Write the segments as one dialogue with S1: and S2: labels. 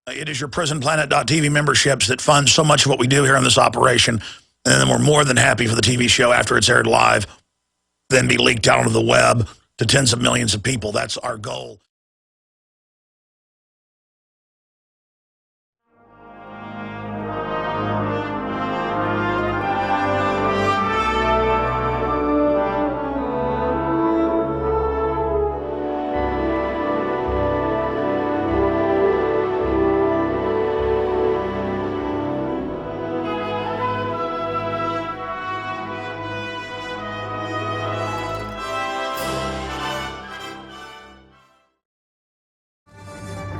S1: It is your PrisonPlanet.tv memberships that fund so much of what we do here on this operation. And then we're more than happy for the TV show after it's aired live, then be leaked out onto the web to tens of millions of people. That's our goal.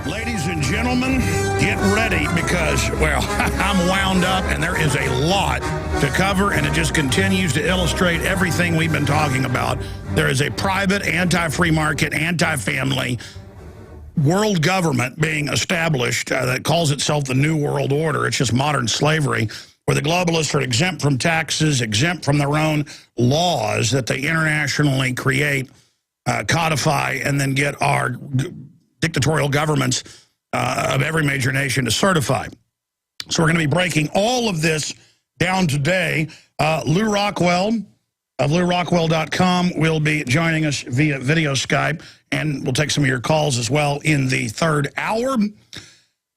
S1: Ladies and gentlemen, get ready because, well, I'm wound up and there is a lot to cover, and it just continues to illustrate everything we've been talking about. There is a private, anti-free market, anti-family world government being established that calls itself the New World Order. It's just modern slavery, where the globalists are exempt from taxes, exempt from their own laws that they internationally create, codify, and then get our dictatorial governments of every major nation to certify. So we're going to be breaking all of this down today. Lew Rockwell of LewRockwell.com will be joining us via video Skype, and we'll take some of your calls as well in the third hour.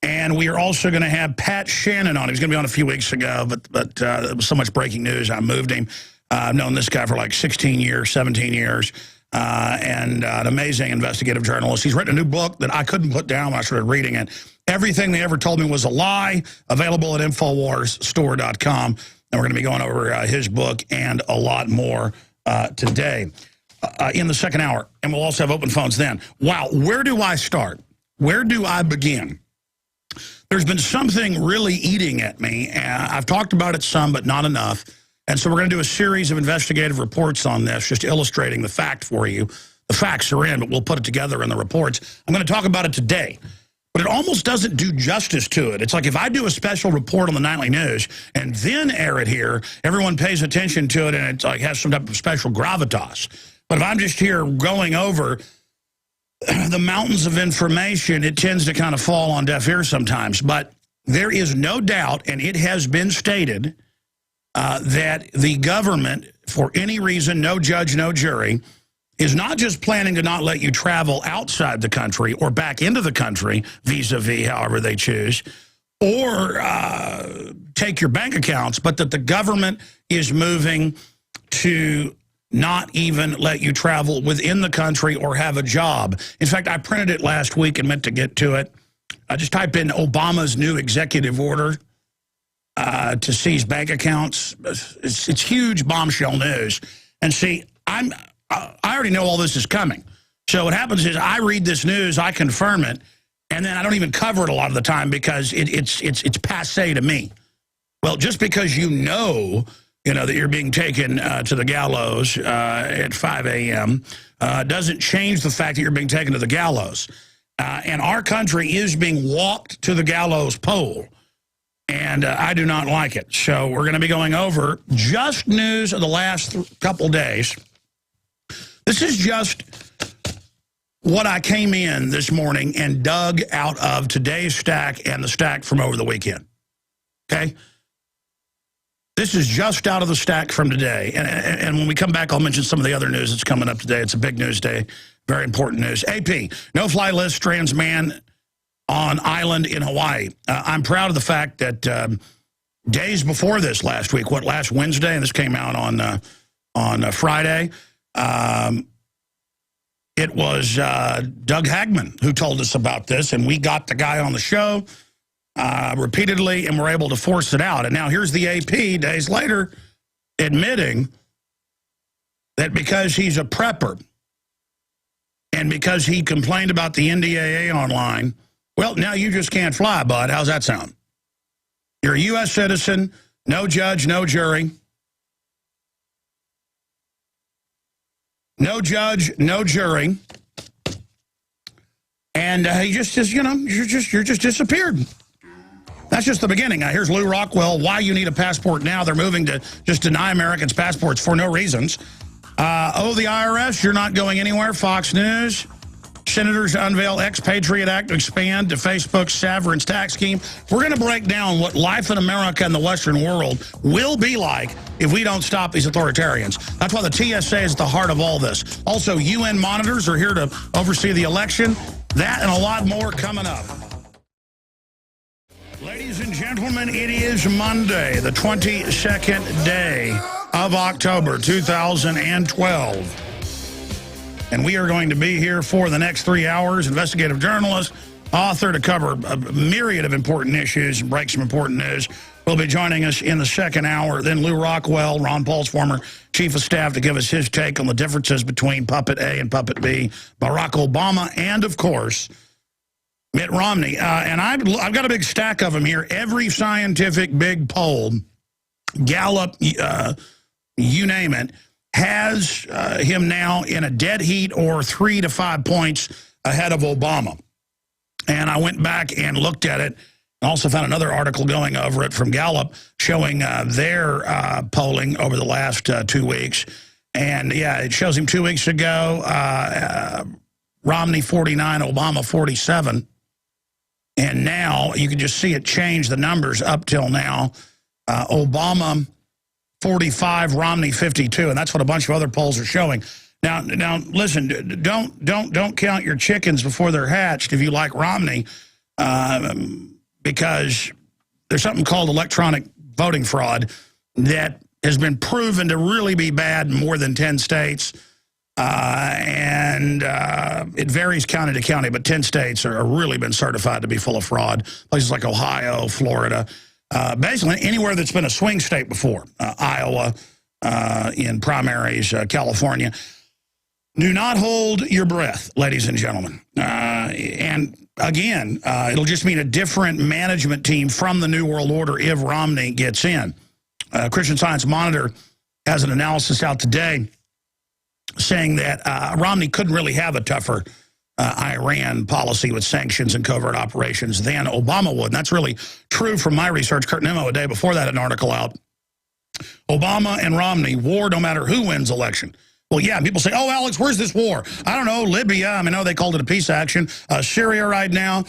S1: And we are also going to have Pat Shannan on. He was going to be on a few weeks ago, but there was so much breaking news, I moved him. I've known this guy for like 16 years, 17 years. And an amazing investigative journalist. He's written a new book that I couldn't put down when I started reading it. Everything they ever told me was a lie, available at InfoWarsStore.com. And we're going to be going over his book and a lot more today in the second hour. And we'll also have open phones then. Wow, where do I start? Where do I begin? There's been something really eating at me. I've talked about it some, but not enough. And so we're going to do a series of investigative reports on this, just illustrating the fact for you. The facts are in, but we'll put it together in the reports. I'm going to talk about it today, but it almost doesn't do justice to it. It's like if I do a special report on the nightly news and then air it here, everyone pays attention to it and it's like has some type of special gravitas. But if I'm just here going over the mountains of information, it tends to kind of fall on deaf ears sometimes. But there is no doubt, and it has been stated, that the government, for any reason, no judge, no jury, is not just planning to not let you travel outside the country or back into the country, vis-a-vis, however they choose, or take your bank accounts, but that the government is moving to not even let you travel within the country or have a job. In fact, I printed it last week and meant to get to it. I just type in Obama's new executive order to seize bank accounts. It's huge bombshell news. And see, I already know all this is coming. So what happens is I read this news, I confirm it, and then I don't even cover it a lot of the time because it's passé to me. Well, just because you know that you're being taken to the gallows at 5 a.m. Doesn't change the fact that you're being taken to the gallows. And our country is being walked to the gallows pole. And I do not like it. So we're going to be going over just news of the last couple days. This is just what I came in this morning and dug out of today's stack and the stack from over the weekend. Okay? This is just out of the stack from today. And when we come back, I'll mention some of the other news that's coming up today. It's a big news day. Very important news. AP, no-fly list strands man on island in Hawaii. I'm proud of the fact that days before this last week, last Wednesday, and this came out on Friday, it was Doug Hagman who told us about this, and we got the guy on the show repeatedly, and were able to force it out. And now here's the AP days later admitting that because he's a prepper and because he complained about the NDAA online, well, now you just can't fly, bud. How's that sound? You're a U.S. citizen, no judge, no jury. No judge, no jury. And he you're just disappeared. That's just the beginning. Now, here's Lew Rockwell, why you need a passport now. They're moving to just deny Americans passports for no reasons. The IRS, you're not going anywhere. Fox News. senators unveil Ex-Patriot Act to expand to Facebook's severance tax scheme. We're going to break down what life in America and the Western world will be like if we don't stop these authoritarians. That's why the TSA is at the heart of all this. Also, UN monitors are here to oversee the election. That and a lot more coming up. Ladies and gentlemen, it is Monday, the 22nd day of October, 2012. And we are going to be here for the next 3 hours. Investigative journalist, author, to cover a myriad of important issues and break some important news. Will be joining us in the second hour. Then Lew Rockwell, Ron Paul's former chief of staff, to give us his take on the differences between Puppet A and Puppet B, Barack Obama, and, of course, Mitt Romney. And I've got a big stack of them here. Every scientific big poll, Gallup, you name it, has him now in a dead heat or 3 to 5 points ahead of Obama. And I went back and looked at it. I also found another article going over it from Gallup showing their polling over the last 2 weeks. And, yeah, it shows him 2 weeks ago, Romney 49, Obama 47. And now you can just see it change the numbers up till now. Obama 45, Romney 52, and that's what a bunch of other polls are showing. Now, listen, don't count your chickens before they're hatched if you like Romney, because there's something called electronic voting fraud that has been proven to really be bad in more than 10 states, and it varies county to county, but 10 states are really been certified to be full of fraud. Places like Ohio, Florida. Basically, anywhere that's been a swing state before, Iowa, in primaries, California. Do not hold your breath, ladies and gentlemen. And again, it'll just mean a different management team from the New World Order if Romney gets in. Christian Science Monitor has an analysis out today saying that Romney couldn't really have a tougher Iran policy with sanctions and covert operations than Obama would. And that's really true from my research. Kurt Nimmo, a day before that, an article out. Obama and Romney, war no matter who wins election. Well, yeah, people say, oh, Alex, where's this war? I don't know, Libya. I know they called it a peace action. Syria right now,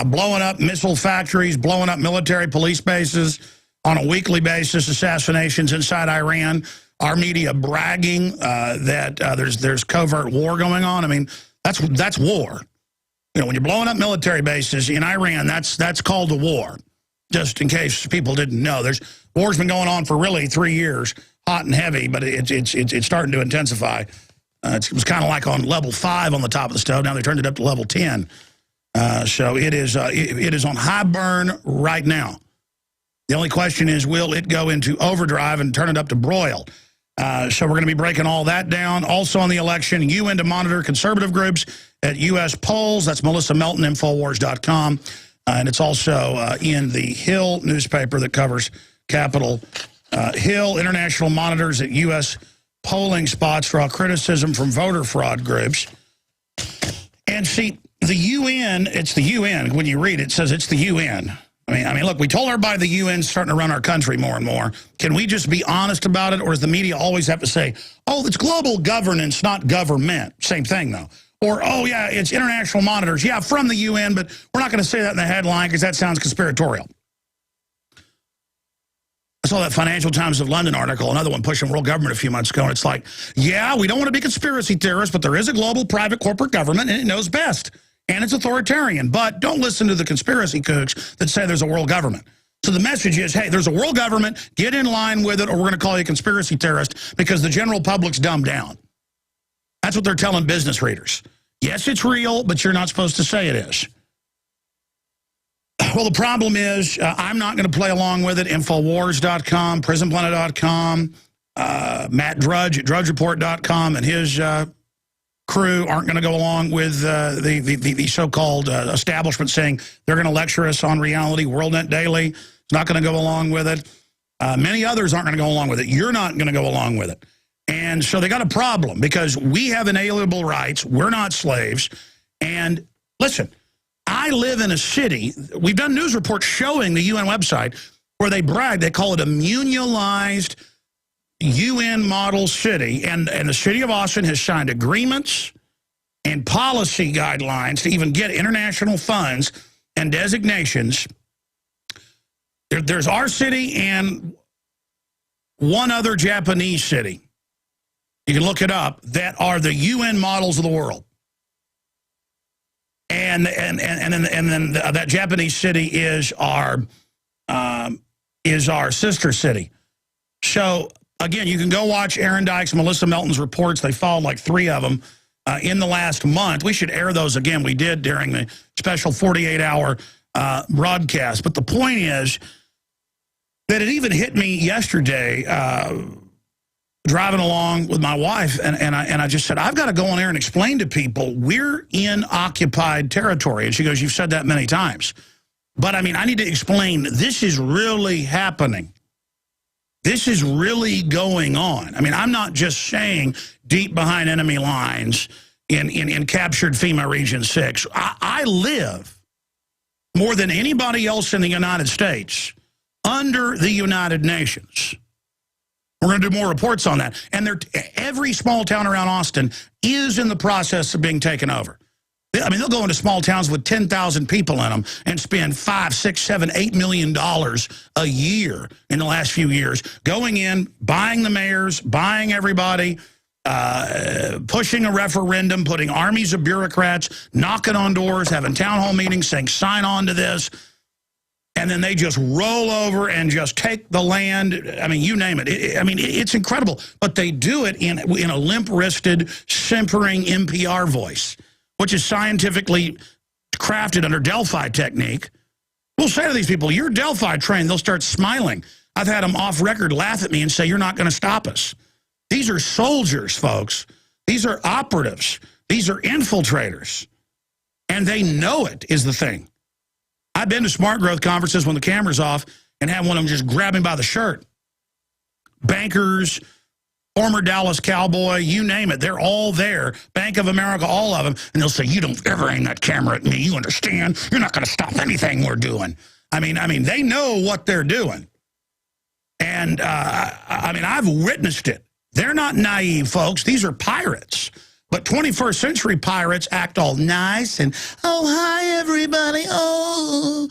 S1: blowing up missile factories, blowing up military police bases on a weekly basis, assassinations inside Iran. Our media bragging that there's covert war going on. I mean, that's war. You know, when you're blowing up military bases in Iran, that's called a war. Just in case people didn't know, war's been going on for really 3 years, hot and heavy, but it's starting to intensify. It was kind of like on level 5 on the top of the stove. Now they turned it up to level 10. So it is on high burn right now. The only question is, will it go into overdrive and turn it up to broil? So we're going to be breaking all that down. Also on the election, UN to monitor conservative groups at U.S. polls. That's Melissa Melton, Infowars.com. And it's also in the Hill newspaper that covers Capitol Hill. International monitors at U.S. polling spots draw criticism from voter fraud groups. And see, the UN, it's the UN. When you read it, it says it's the UN. I mean, look, we told everybody the UN's starting to run our country more and more. Can we just be honest about it, or does the media always have to say, oh, it's global governance, not government? Same thing, though. Or, oh, yeah, it's international monitors. Yeah, from the UN, but we're not going to say that in the headline because that sounds conspiratorial. I saw that Financial Times of London article, another one pushing world government a few months ago, and it's like, yeah, we don't want to be conspiracy theorists, but there is a global private corporate government, and it knows best. And it's authoritarian. But don't listen to the conspiracy kooks that say there's a world government. So the message is, hey, there's a world government. Get in line with it, or we're going to call you a conspiracy theorist because the general public's dumbed down. That's what they're telling business readers. Yes, it's real, but you're not supposed to say it is. Well, the problem is I'm not going to play along with it. Infowars.com, PrisonPlanet.com, Matt Drudge at DrudgeReport.com and his crew aren't going to go along with the so-called establishment saying they're going to lecture us on reality. WorldNet Daily is not going to go along with it. Many others aren't going to go along with it. You're not going to go along with it. And so they got a problem because we have inalienable rights. We're not slaves. And listen, I live in a city. We've done news reports showing the UN website where they brag. They call it a munionized UN model city, and the city of Austin has signed agreements and policy guidelines to even get international funds and designations. There's our city and one other Japanese city, you can look it up, that are the UN models of the world. And then that Japanese city is our sister city. So again, you can go watch Aaron Dykes, Melissa Melton's reports. They followed like 3 of them in the last month. We should air those again. We did during the special 48-hour broadcast. But the point is that it even hit me yesterday driving along with my wife, and I just said, I've got to go on air and explain to people we're in occupied territory. And she goes, you've said that many times. But, I mean, I need to explain this is really happening. This is really going on. I mean, I'm not just saying deep behind enemy lines in captured FEMA Region 6. I live more than anybody else in the United States under the United Nations. We're going to do more reports on that. And every small town around Austin is in the process of being taken over. I mean, they'll go into small towns with 10,000 people in them and spend $5, $6, $7, $8 million a year in the last few years, going in, buying the mayors, buying everybody, pushing a referendum, putting armies of bureaucrats, knocking on doors, having town hall meetings, saying, sign on to this. And then they just roll over and just take the land. I mean, you name it. It's incredible. But they do it in a limp-wristed, simpering NPR voice, which is scientifically crafted under Delphi technique. We'll say to these people, you're Delphi trained. They'll start smiling. I've had them off record laugh at me and say, you're not going to stop us. These are soldiers, folks. These are operatives. These are infiltrators. And they know it is the thing. I've been to smart growth conferences when the camera's off and have one of them just grab me by the shirt. Bankers, former Dallas Cowboy, you name it, they're all there. Bank of America, all of them. And they'll say, you don't ever aim that camera at me. You understand? You're not going to stop anything we're doing. I mean, they know what they're doing. And, I've witnessed it. They're not naive, folks. These are pirates. But 21st century pirates act all nice and, oh, hi, everybody, oh.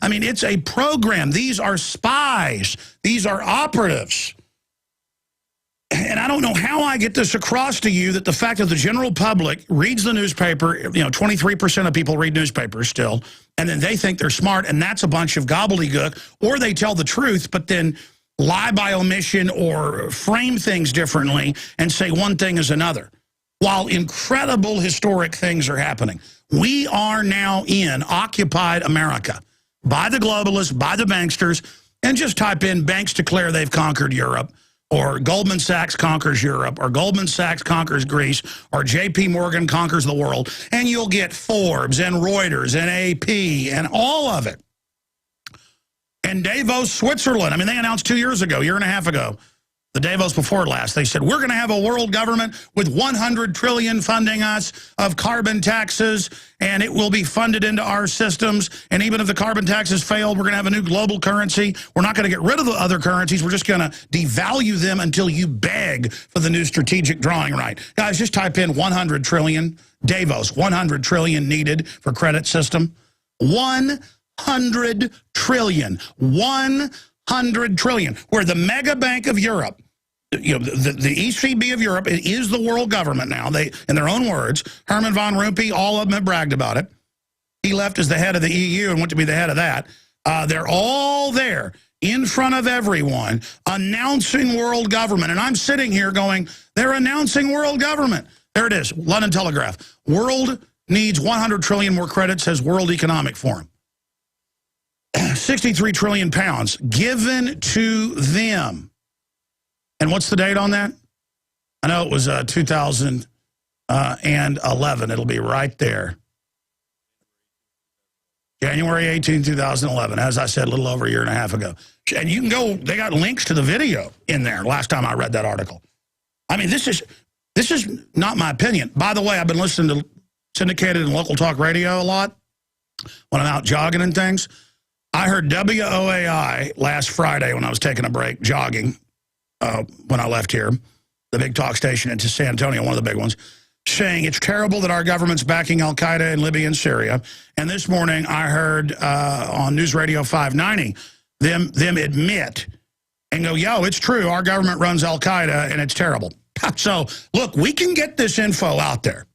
S1: I mean, it's a program. These are spies. These are operatives. And I don't know how I get this across to you, that the fact that the general public reads the newspaper, 23% of people read newspapers still, and then they think they're smart, and that's a bunch of gobbledygook, or they tell the truth, but then lie by omission or frame things differently and say one thing is another, while incredible historic things are happening. We are now in occupied America by the globalists, by the banksters, and just type in banks declare they've conquered Europe, or Goldman Sachs conquers Europe, or Goldman Sachs conquers Greece, or JP Morgan conquers the world, and you'll get Forbes and Reuters and AP and all of it. And Davos, Switzerland, I mean, they announced 2 years ago, year and a half ago, the Davos before last, they said, we're going to have a world government with 100 trillion funding us of carbon taxes, and it will be funded into our systems. And even if the carbon taxes failed, we're going to have a new global currency. We're not going to get rid of the other currencies. We're just going to devalue them until you beg for the new strategic drawing right. Guys, just type in 100 trillion, Davos, 100 trillion needed for credit system. 100 trillion, 100 trillion. We're the mega bank of Europe. The ECB of Europe is the world government now. They, in their own words, Herman von Rompuy, all of them have bragged about it. He left as the head of the EU and went to be the head of that. They're all there in front of everyone announcing world government. And I'm sitting here going, they're announcing world government. There it is, London Telegraph. World needs 100 trillion more credit, says World Economic Forum. 63 trillion pounds given to them. And what's the date on that? I know it was 2011. It'll be right there. January 18, 2011. As I said, a little over a year and a half ago. And you can go, they got links to the video in there last time I read that article. I mean, this is not my opinion. By the way, I've been listening to syndicated and local talk radio a lot when I'm out jogging and things. I heard WOAI last Friday when I was taking a break jogging when I left here, the big talk station in San Antonio, one of the big ones. saying it's terrible that our government's backing al-Qaeda in Libya and Syria. And this morning I heard on News Radio 590 them admit and go, yo, it's true, our government runs al-Qaeda and it's terrible. So, look, we can get this info out there.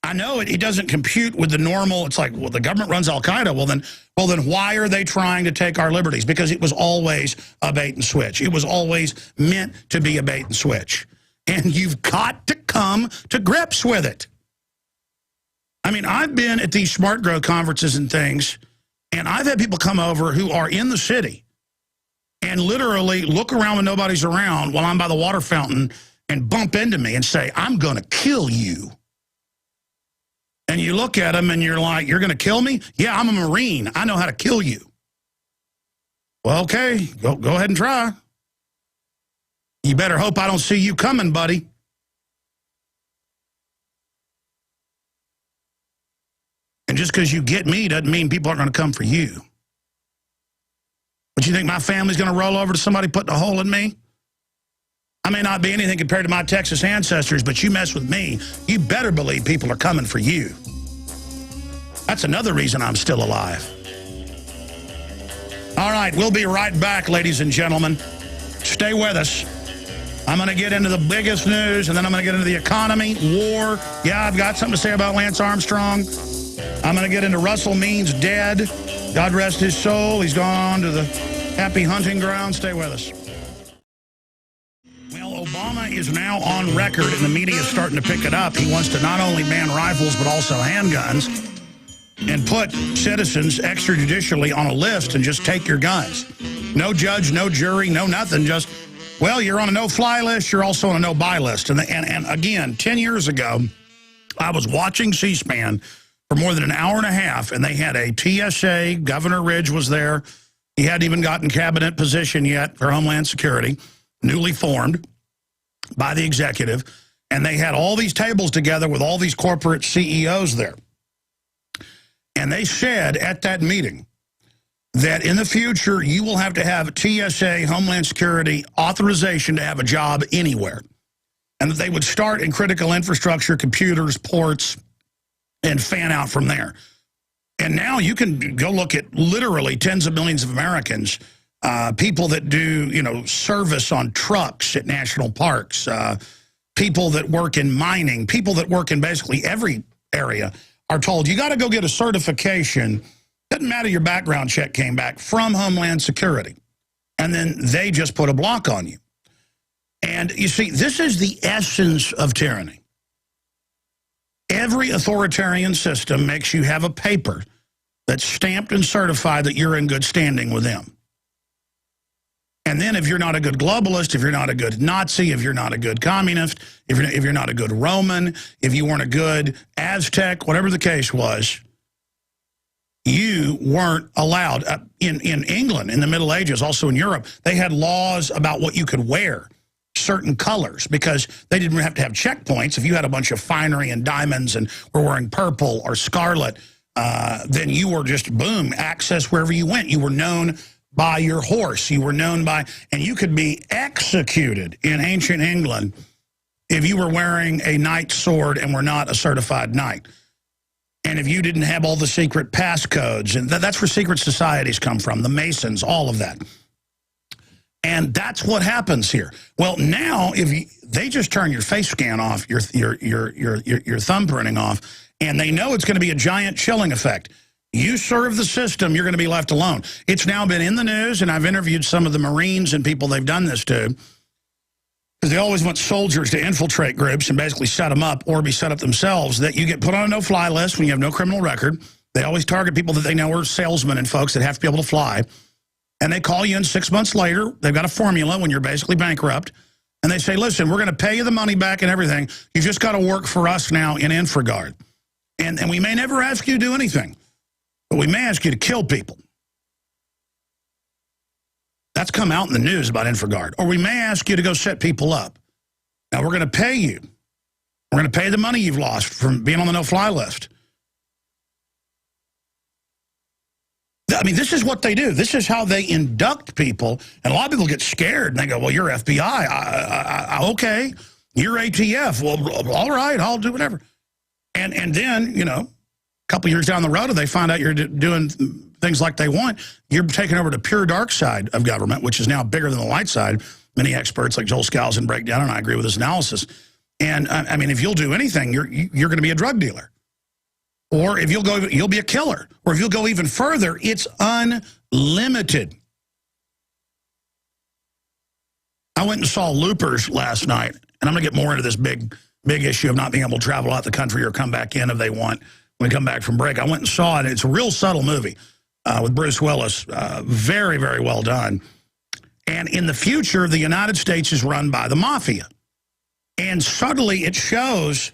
S1: I know it doesn't compute with the normal. It's like, well, the government runs al-Qaeda. Well, then why are they trying to take our liberties? Because it was always a bait and switch. It was always meant to be a bait and switch. And you've got to come to grips with it. I mean, I've been at these smart growth conferences and things, and I've had people come over who are in the city and literally look around when nobody's around while I'm by the water fountain and bump into me and say, I'm going to kill you. And you look at them and you're like, you're going to kill me? Yeah, I'm a Marine. I know how to kill you. Well, okay, go ahead and try. You better hope I don't see you coming, buddy. And just because you get me doesn't mean people aren't going to come for you. But you think my family's going to roll over to somebody putting a hole in me? I may not be anything compared to my Texas ancestors, but you mess with me, you better believe people are coming for you. That's another reason I'm still alive. All right, we'll be right back, ladies and gentlemen. Stay with us. I'm going to get into the biggest news, and then I'm going to get into the economy, war. Yeah, I've got something to say about Lance Armstrong. I'm going to get into Russell Means dead. God rest his soul. He's gone to the happy hunting ground. Stay with us. Well, Obama is now on record, and the media is starting to pick it up. He wants to not only ban rifles, but also handguns, and put citizens extrajudicially on a list and just take your guns. No judge, no jury, no nothing. Just, well, you're on a no-fly list. You're also on a no-buy list. And again, 10 years ago, I was watching C-SPAN for more than an hour and a half, and they had a TSA. Governor Ridge was there. He hadn't even gotten cabinet position yet for Homeland Security, newly formed by the executive, and they had all these tables together with all these corporate CEOs there. And they said at that meeting that in the future, you will have to have TSA, Homeland Security, authorization to have a job anywhere. And that they would start in critical infrastructure, computers, ports, and fan out from there. And now you can go look at literally tens of millions of Americans, people that do, service on trucks at national parks, people that work in mining, people that work in basically every area are told, you got to go get a certification. Doesn't matter your background check came back from Homeland Security. And then they just put a block on you. And you see, this is the essence of tyranny. Every authoritarian system makes you have a paper that's stamped and certified that you're in good standing with them. And then if you're not a good globalist, if you're not a good Nazi, if you're not a good communist, if you're not a good Roman, if you weren't a good Aztec, whatever the case was, you weren't allowed. In England, in the Middle Ages, also in Europe, they had laws about what you could wear, certain colors, because they didn't have to have checkpoints. If you had a bunch of finery and diamonds and were wearing purple or scarlet, then you were just, boom, access wherever you went. You were known by your horse. You were known by, and you could be executed in ancient England if you were wearing a knight's sword and were not a certified knight. And if you didn't have all the secret passcodes, and that's where secret societies come from, the Masons, all of that. And that's what happens here. Well, now they just turn your face scan off, your thumbprinting off, and they know it's going to be a giant chilling effect. You serve the system, you're going to be left alone. It's now been in the news, and I've interviewed some of the Marines and people they've done this to, because they always want soldiers to infiltrate groups and basically set them up or be set up themselves, that you get put on a no-fly list when you have no criminal record. They always target people that they know are salesmen and folks that have to be able to fly. And they call you in 6 months later. They've got a formula when you're basically bankrupt. And they say, listen, we're going to pay you the money back and everything. You've just got to work for us now in InfraGard. And we may never ask you to do anything, but we may ask you to kill people. That's come out in the news about InfraGard. Or we may ask you to go set people up. Now, we're going to pay you. We're going to pay the money you've lost from being on the no-fly list. I mean, this is what they do. This is how they induct people. And a lot of people get scared, and they go, well, you're FBI. Okay. You're ATF. Well, all right, I'll do whatever. And then, you know, a couple years down the road, if they find out you're doing things like they want, you're taking over to pure dark side of government, which is now bigger than the light side. Many experts like Joel Skousen break down, and I agree with this analysis. And I mean, if you'll do anything, you're going to be a drug dealer. Or if you'll go, you'll be a killer. Or if you'll go even further, it's unlimited. I went and saw Loopers last night, and I'm going to get more into this big issue of not being able to travel out the country or come back in if they want when we come back from break. I went and saw it. It's a real subtle movie with Bruce Willis. Very, very well done. And in the future, the United States is run by the mafia. And subtly, it shows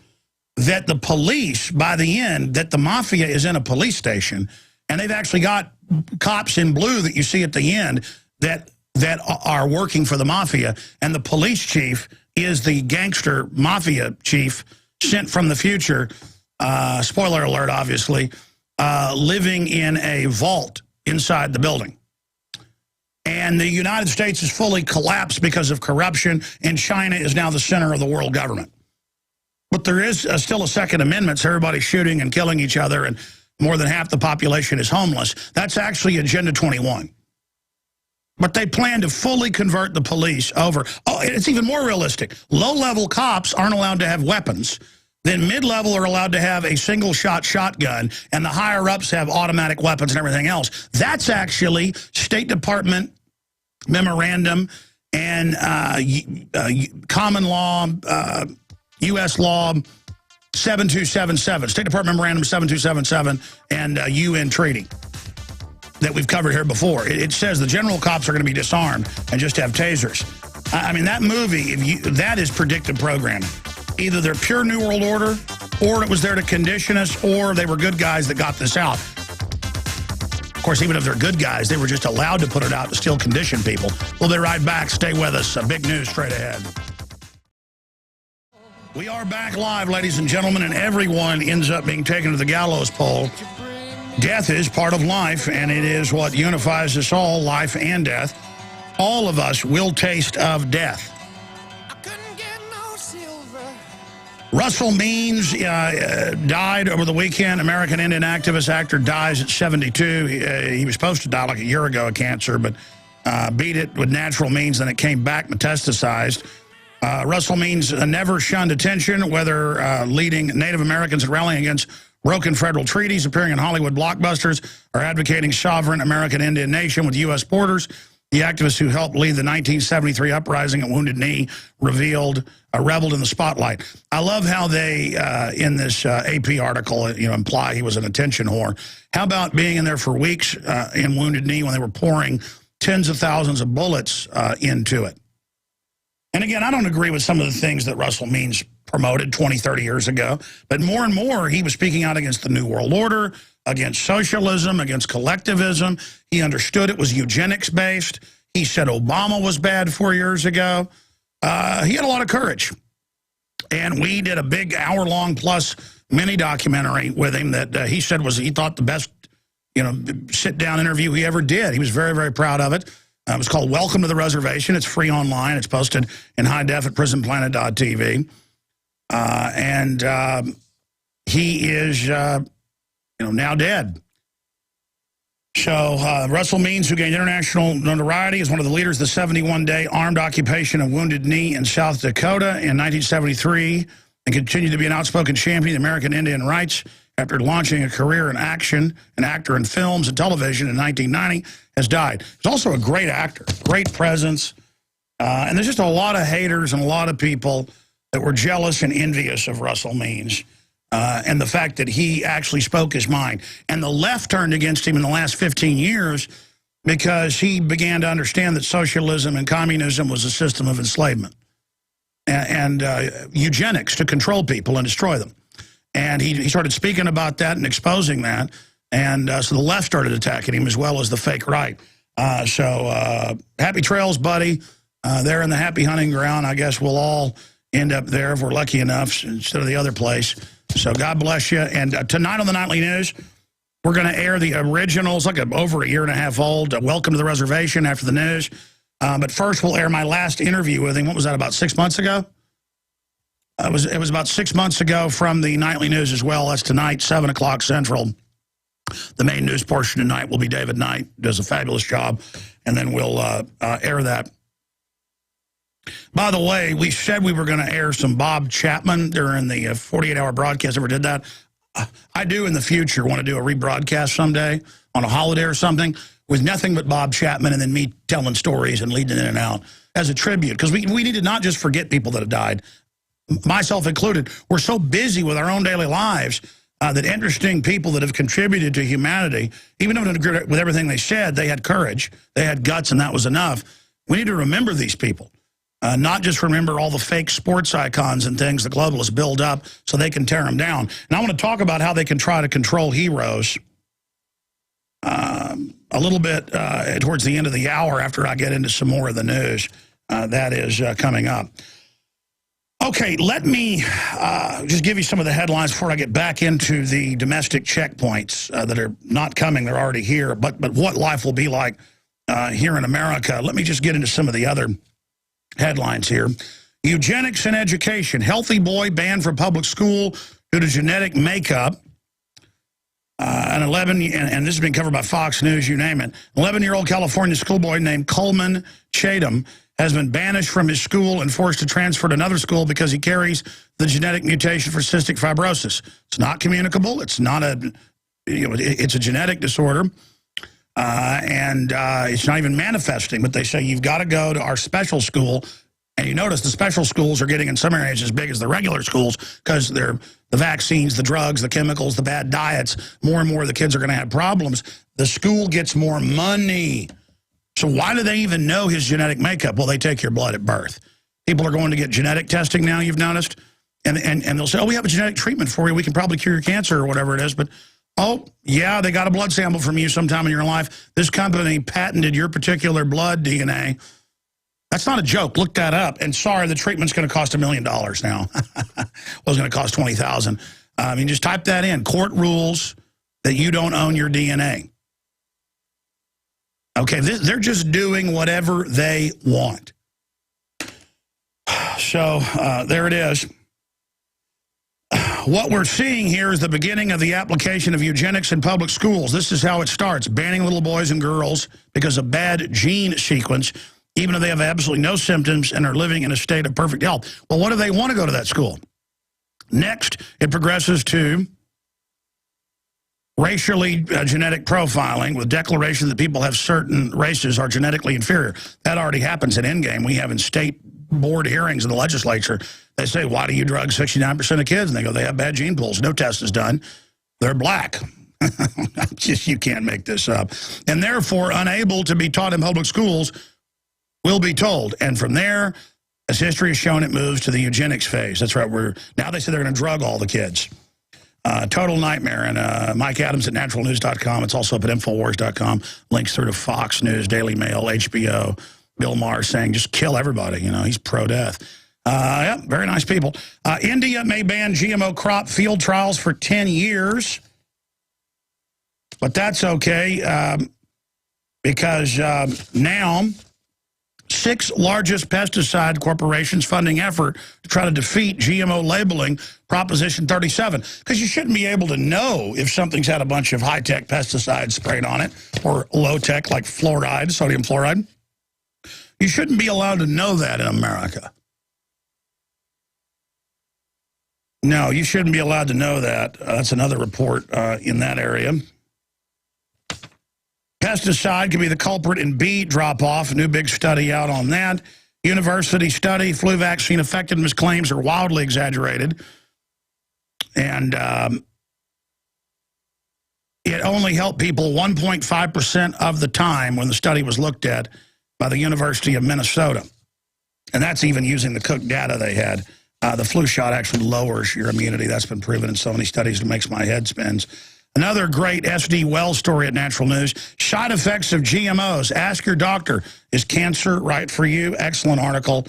S1: that the police, by the end, that the mafia is in a police station, and they've actually got cops in blue that you see at the end that are working for the mafia, and the police chief is the gangster mafia chief sent from the future, spoiler alert, obviously, living in a vault inside the building. And the United States is fully collapsed because of corruption, and China is now the center of the world government. But there is still a Second Amendment, so everybody's shooting and killing each other, and more than half the population is homeless. That's actually Agenda 21. But they plan to fully convert the police over. Oh, it's even more realistic. Low-level cops aren't allowed to have weapons. Then mid-level are allowed to have a single-shot shotgun, and the higher-ups have automatic weapons and everything else. That's actually State Department memorandum and common law, U.S. law 7277, State Department memorandum 7277, and UN treaty that we've covered here before. It says the general cops are going to be disarmed and just have tasers. I mean, that movie, that is predictive programming. Either they're pure New World Order, or it was there to condition us, or they were good guys that got this out. Of course, even if they're good guys, they were just allowed to put it out to still condition people. We'll be right back. Stay with us. Big news straight ahead. We are back live, ladies and gentlemen, and everyone ends up being taken to the gallows pole. Death is part of life, and it is what unifies us all, life and death. All of us will taste of death. Russell Means died over the weekend. American Indian activist, actor, dies at 72. He was supposed to die like a year ago of cancer, but beat it with natural means, then it came back metastasized. Russell Means never shunned attention, whether leading Native Americans and rallying against broken federal treaties, appearing in Hollywood blockbusters, or advocating sovereign American Indian nation with U.S. borders. The activist who helped lead the 1973 uprising at Wounded Knee reveled in the spotlight. I love how they, in this AP article, imply he was an attention whore. How about being in there for weeks in Wounded Knee when they were pouring tens of thousands of bullets into it? And again, I don't agree with some of the things that Russell Means promoted 20, 30 years ago, but more and more he was speaking out against the New World Order, against socialism, against collectivism. He understood it was eugenics-based. He said Obama was bad 4 years ago. He had a lot of courage. And we did a big hour-long plus mini-documentary with him that he said he thought the best, sit-down interview he ever did. He was very, very proud of it. It was called Welcome to the Reservation. It's free online. It's posted in high def at prisonplanet.tv. He is, now dead. So Russell Means, who gained international notoriety, is one of the leaders of the 71-day armed occupation of Wounded Knee in South Dakota in 1973, and continued to be an outspoken champion of American Indian rights. After launching a career in action, an actor in films and television in 1990, has died. He's also a great actor, great presence, and there's just a lot of haters and a lot of people that were jealous and envious of Russell Means. And the fact that he actually spoke his mind. And the left turned against him in the last 15 years because he began to understand that socialism and communism was a system of enslavement and eugenics to control people and destroy them. And he started speaking about that and exposing that. And so the left started attacking him as well as the fake right. Happy trails, buddy. There in the happy hunting ground. I guess we'll all end up there if we're lucky enough instead of the other place. So God bless you. And tonight on the Nightly News, we're going to air the originals, like over a year and a half old, Welcome to the Reservation after the news. But first, we'll air my last interview with him. What was that, about 6 months ago? It was about 6 months ago from the nightly news as well. That's tonight, 7 o'clock Central. The main news portion tonight will be David Knight, does a fabulous job, and then we'll air that. By the way, we said we were going to air some Bob Chapman during the 48-hour broadcast. Ever did that? I do in the future want to do a rebroadcast someday on a holiday or something with nothing but Bob Chapman and then me telling stories and leading in and out as a tribute. Because we need to not just forget people that have died, myself included. We're so busy with our own daily lives that interesting people that have contributed to humanity, even though with everything they said, they had courage, they had guts, and that was enough. We need to remember these people. Not just remember all the fake sports icons and things the globalists build up so they can tear them down. And I want to talk about how they can try to control heroes a little bit towards the end of the hour after I get into some more of the news. That is coming up. Okay, let me just give you some of the headlines before I get back into the domestic checkpoints that are not coming. They're already here. But what life will be like here in America. Let me just get into some of the other headlines here. Eugenics in education. Healthy boy banned from public school due to genetic makeup. And this has been covered by Fox News, you name it. 11-year-old California schoolboy named Coleman Chatham has been banished from his school and forced to transfer to another school because he carries the genetic mutation for cystic fibrosis. It's not communicable. It's not it's a genetic disorder. And it's not even manifesting, but they say you've got to go to our special school. And you notice the special schools are getting in some areas as big as the regular schools because they're the vaccines, the drugs, the chemicals, the bad diets. More and more of the kids are going to have problems. The school gets more money. So why do they even know his genetic makeup? Well, they take your blood at birth. People are going to get genetic testing now, you've noticed. And they'll say, oh, we have a genetic treatment for you. We can probably cure your cancer or whatever it is. But oh, yeah, they got a blood sample from you sometime in your life. This company patented your particular blood DNA. That's not a joke. Look that up. And sorry, the treatment's going to cost $1 million now. Well, it's going to cost $20,000. I mean, just type that in. Court rules that you don't own your DNA. Okay, they're just doing whatever they want. So there it is. What we're seeing here is the beginning of the application of eugenics in public schools. This is how it starts, banning little boys and girls because of bad gene sequence, even though they have absolutely no symptoms and are living in a state of perfect health. Well, what do they want to go to that school? Next, it progresses to racially genetic profiling with declaration that people have certain races are genetically inferior. That already happens in Endgame. We have in state board hearings in the legislature. They say, why do you drug 69% of kids? And they go, they have bad gene pools. No test is done. They're black. Just, you can't make this up. And therefore, unable to be taught in public schools will be told. And from there, as history has shown, it moves to the eugenics phase. That's right. Now they say they're going to drug all the kids. Total nightmare. And Mike Adams at naturalnews.com. It's also up at Infowars.com. Links through to Fox News, Daily Mail, HBO. Bill Maher saying just kill everybody. You know, he's pro-death. Yeah, very nice people. India may ban GMO crop field trials for 10 years. But that's okay because now 6 largest pesticide corporations funding effort to try to defeat GMO labeling Proposition 37. Because you shouldn't be able to know if something's had a bunch of high-tech pesticides sprayed on it or low-tech like fluoride, sodium fluoride. You shouldn't be allowed to know that in America. No, you shouldn't be allowed to know that. That's another report in that area. Pesticide could be the culprit in bee drop-off. A new big study out on that. University study, flu vaccine effectiveness claims are wildly exaggerated. And it only helped people 1.5% of the time when the study was looked at by the University of Minnesota. And that's even using the Cook data they had. The flu shot actually lowers your immunity. That's been proven in so many studies it makes my head spins. Another great SD Wells story at Natural News. Side effects of GMOs. Ask your doctor. Is cancer right for you? Excellent article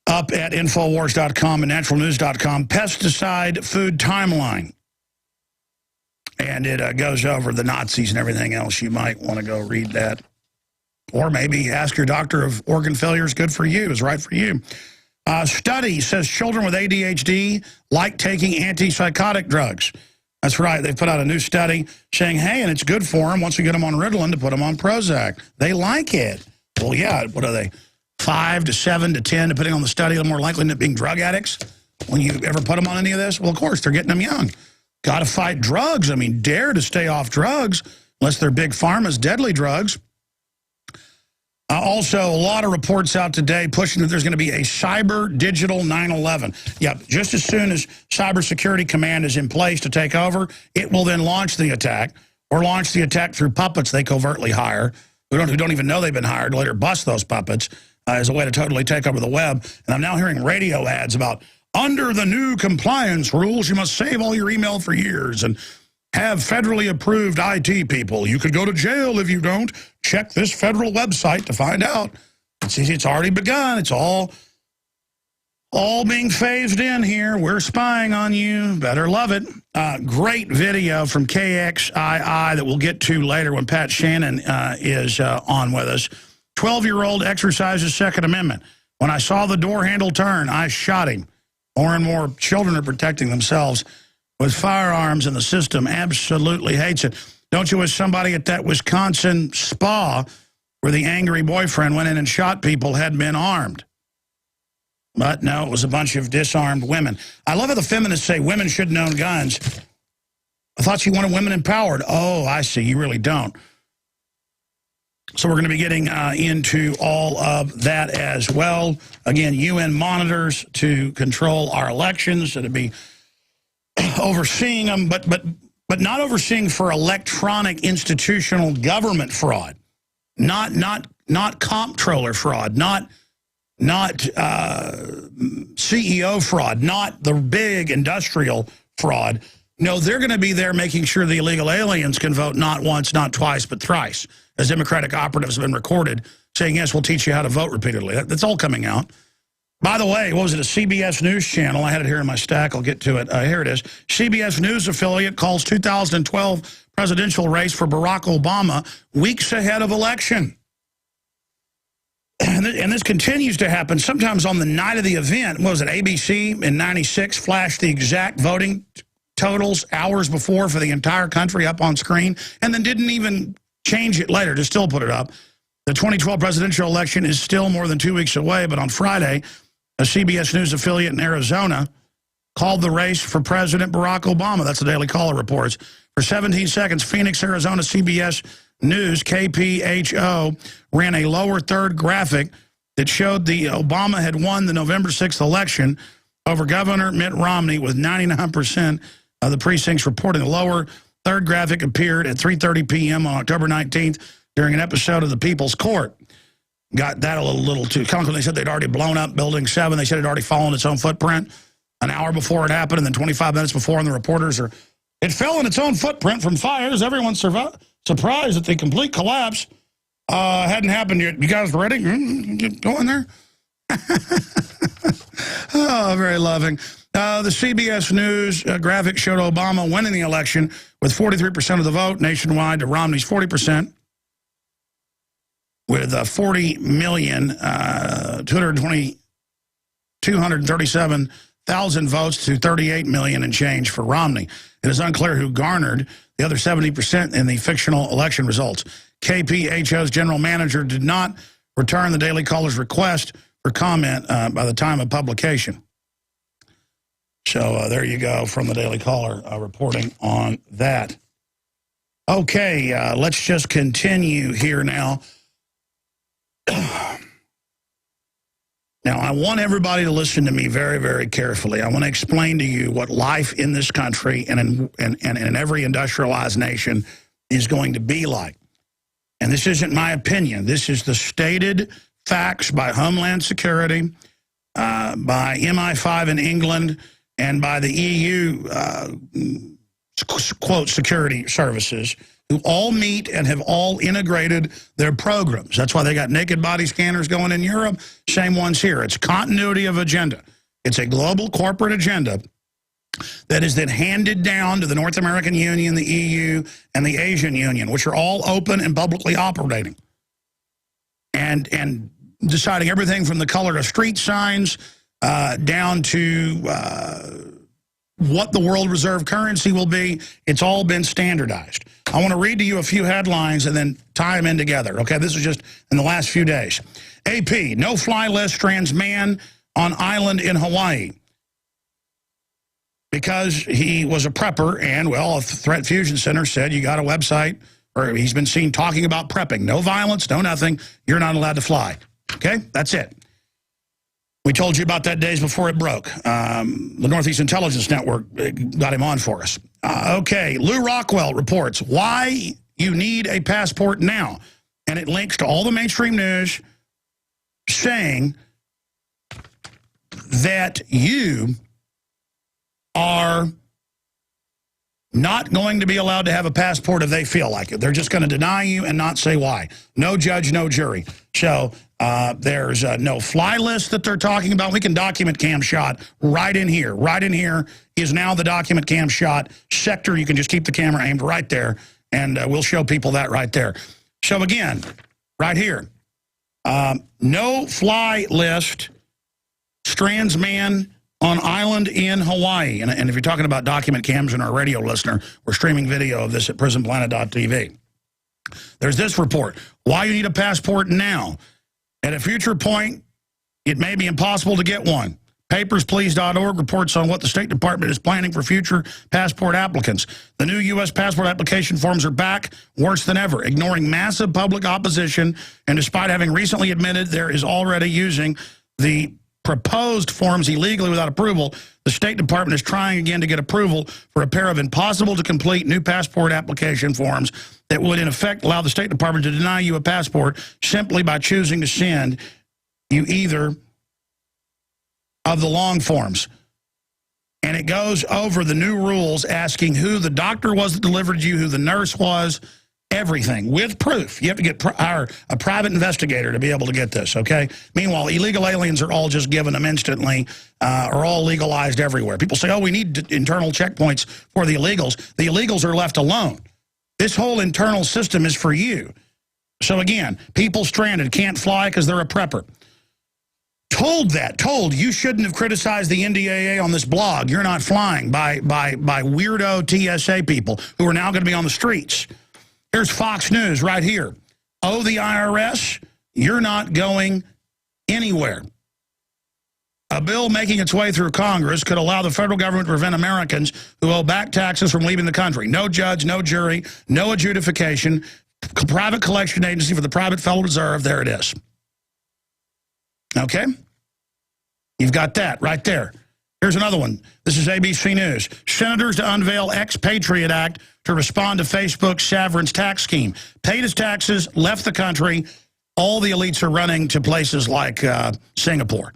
S1: up at Infowars.com and naturalnews.com. Pesticide food timeline. And it goes over the Nazis and everything else. You might want to go read that. Or maybe ask your doctor if organ failure is good for you, is right for you. Study says children with ADHD like taking antipsychotic drugs. That's right. They put out a new study saying, hey, and it's good for them once we get them on Ritalin to put them on Prozac. They like it. Well, yeah, what are they? 5 to 7 to 10, depending on the study, they're more likely than being drug addicts when you ever put them on any of this. Well, of course, they're getting them young. Got to fight drugs. I mean, dare to stay off drugs unless they're big pharma's deadly drugs. Also, a lot of reports out today pushing that there's going to be a cyber digital 9/11. Yep, just as soon as Cybersecurity Command is in place to take over, it will then launch the attack or launch the attack through puppets they covertly hire, who don't even know they've been hired, to later bust those puppets as a way to totally take over the web. And I'm now hearing radio ads about, under the new compliance rules, you must save all your email for years and have federally approved IT people. You could go to jail if you don't. Check this federal website to find out. It's already begun. It's all being phased in here. We're spying on you. Better love it. Great video from KXII that we'll get to later when Pat Shannan is on with us. 12-year-old exercises Second Amendment. When I saw the door handle turn, I shot him. More and more children are protecting themselves with firearms, and the system absolutely hates it. Don't you wish somebody at that Wisconsin spa where the angry boyfriend went in and shot people had been armed? But no, it was a bunch of disarmed women. I love how the feminists say women shouldn't own guns. I thought you wanted women empowered. Oh, I see. You really don't. So we're going to be getting into all of that as well. Again, UN monitors to control our elections, to be overseeing them, but not overseeing for electronic institutional government fraud, not comptroller fraud, not CEO fraud, not the big industrial fraud. No, they're going to be there making sure the illegal aliens can vote not once, not twice, but thrice, as Democratic operatives have been recorded saying, yes, we'll teach you how to vote repeatedly. That's all coming out. By the way, what was it, a CBS News channel? I had it here in my stack. I'll get to it. Here it is. CBS News affiliate calls 2012 presidential race for Barack Obama weeks ahead of election. And this continues to happen. Sometimes on the night of the event, what was it, ABC in '96 flashed the exact voting totals hours before for the entire country up on screen, and then didn't even change it later to still put it up. The 2012 presidential election is still more than 2 weeks away, but on Friday, a CBS News affiliate in Arizona called the race for President Barack Obama. That's the Daily Caller reports. For 17 seconds, Phoenix, Arizona CBS News, KPHO, ran a lower third graphic that showed the Obama had won the November 6th election over Governor Mitt Romney with 99% of the precincts reporting. The lower third graphic appeared at 3:30 p.m. on October 19th during an episode of The People's Court. Got that a little too comical. They said they'd already blown up Building 7. They said it had already fallen its own footprint an hour before it happened, and then 25 minutes before, and the reporters are, it fell in its own footprint from fires. Everyone's surprised that the complete collapse hadn't happened yet. You guys ready? Go in there. Oh, very loving. The CBS News graphic showed Obama winning the election with 43% of the vote nationwide to Romney's 40%. With 237,000 votes to 38 million and change for Romney. It is unclear who garnered the other 70% in the fictional election results. KPHO's general manager did not return the Daily Caller's request for comment by the time of publication. So there you go from the Daily Caller reporting on that. Okay, let's just continue here now. Now, I want everybody to listen to me very, very carefully. I want to explain to you what life in this country and in every industrialized nation is going to be like. And this isn't my opinion. This is the stated facts by Homeland Security, by MI5 in England, and by the EU, quote, security services, who all meet and have all integrated their programs. That's why they got naked body scanners going in Europe, same ones here. It's continuity of agenda. It's a global corporate agenda that is then handed down to the North American Union, the EU, and the Asian Union, which are all open and publicly operating. And deciding everything from the color of street signs down to what the world reserve currency will be. It's all been standardized. I want to read to you a few headlines and then tie them in together. Okay, this is just in the last few days. AP, no-fly list strands man on island in Hawaii because he was a prepper, and, well, a Threat Fusion Center said you got a website, or he's been seen talking about prepping. No violence, no nothing. You're not allowed to fly. Okay, that's it. We told you about that days before it broke. The Northeast Intelligence Network got him on for us. Okay, Lew Rockwell reports why you need a passport now. And it links to all the mainstream news saying that you are not going to be allowed to have a passport if they feel like it. They're just going to deny you and not say why. No judge, no jury. So there's no fly list that they're talking about. We can document cam shot right in here. Right in here is now the document cam shot sector. You can just keep the camera aimed right there, and we'll show people that right there. So again, right here, no fly list strands man on island in Hawaii. And if you're talking about document cams and our radio listener, we're streaming video of this at prisonplanet.tv. There's this report. Why you need a passport now. At a future point, it may be impossible to get one. Papersplease.org reports on what the State Department is planning for future passport applicants. The new U.S. passport application forms are back worse than ever, ignoring massive public opposition, and despite having recently admitted there is already using the proposed forms illegally without approval, the State Department is trying again to get approval for a pair of impossible-to-complete new passport application forms that would, in effect, allow the State Department to deny you a passport simply by choosing to send you either of the long forms. And it goes over the new rules, asking who the doctor was that delivered you, who the nurse was, everything, with proof. You have to get a private investigator to be able to get this, okay? Meanwhile, illegal aliens are all just given them instantly, are all legalized everywhere. People say, oh, we need internal checkpoints for the illegals. The illegals are left alone. This whole internal system is for you. So again, people stranded, can't fly because they're a prepper. Told you shouldn't have criticized the NDAA on this blog. You're not flying by weirdo TSA people who are now going to be on the streets. Here's Fox News right here. Oh, the IRS, you're not going anywhere. A bill making its way through Congress could allow the federal government to prevent Americans who owe back taxes from leaving the country. No judge, no jury, no adjudication, private collection agency for the private Federal Reserve. There it is. Okay? You've got that right there. Here's another one. This is ABC News. Senators to unveil Expatriate Act to respond to Facebook's severance tax scheme. Paid his taxes, left the country. All the elites are running to places like Singapore.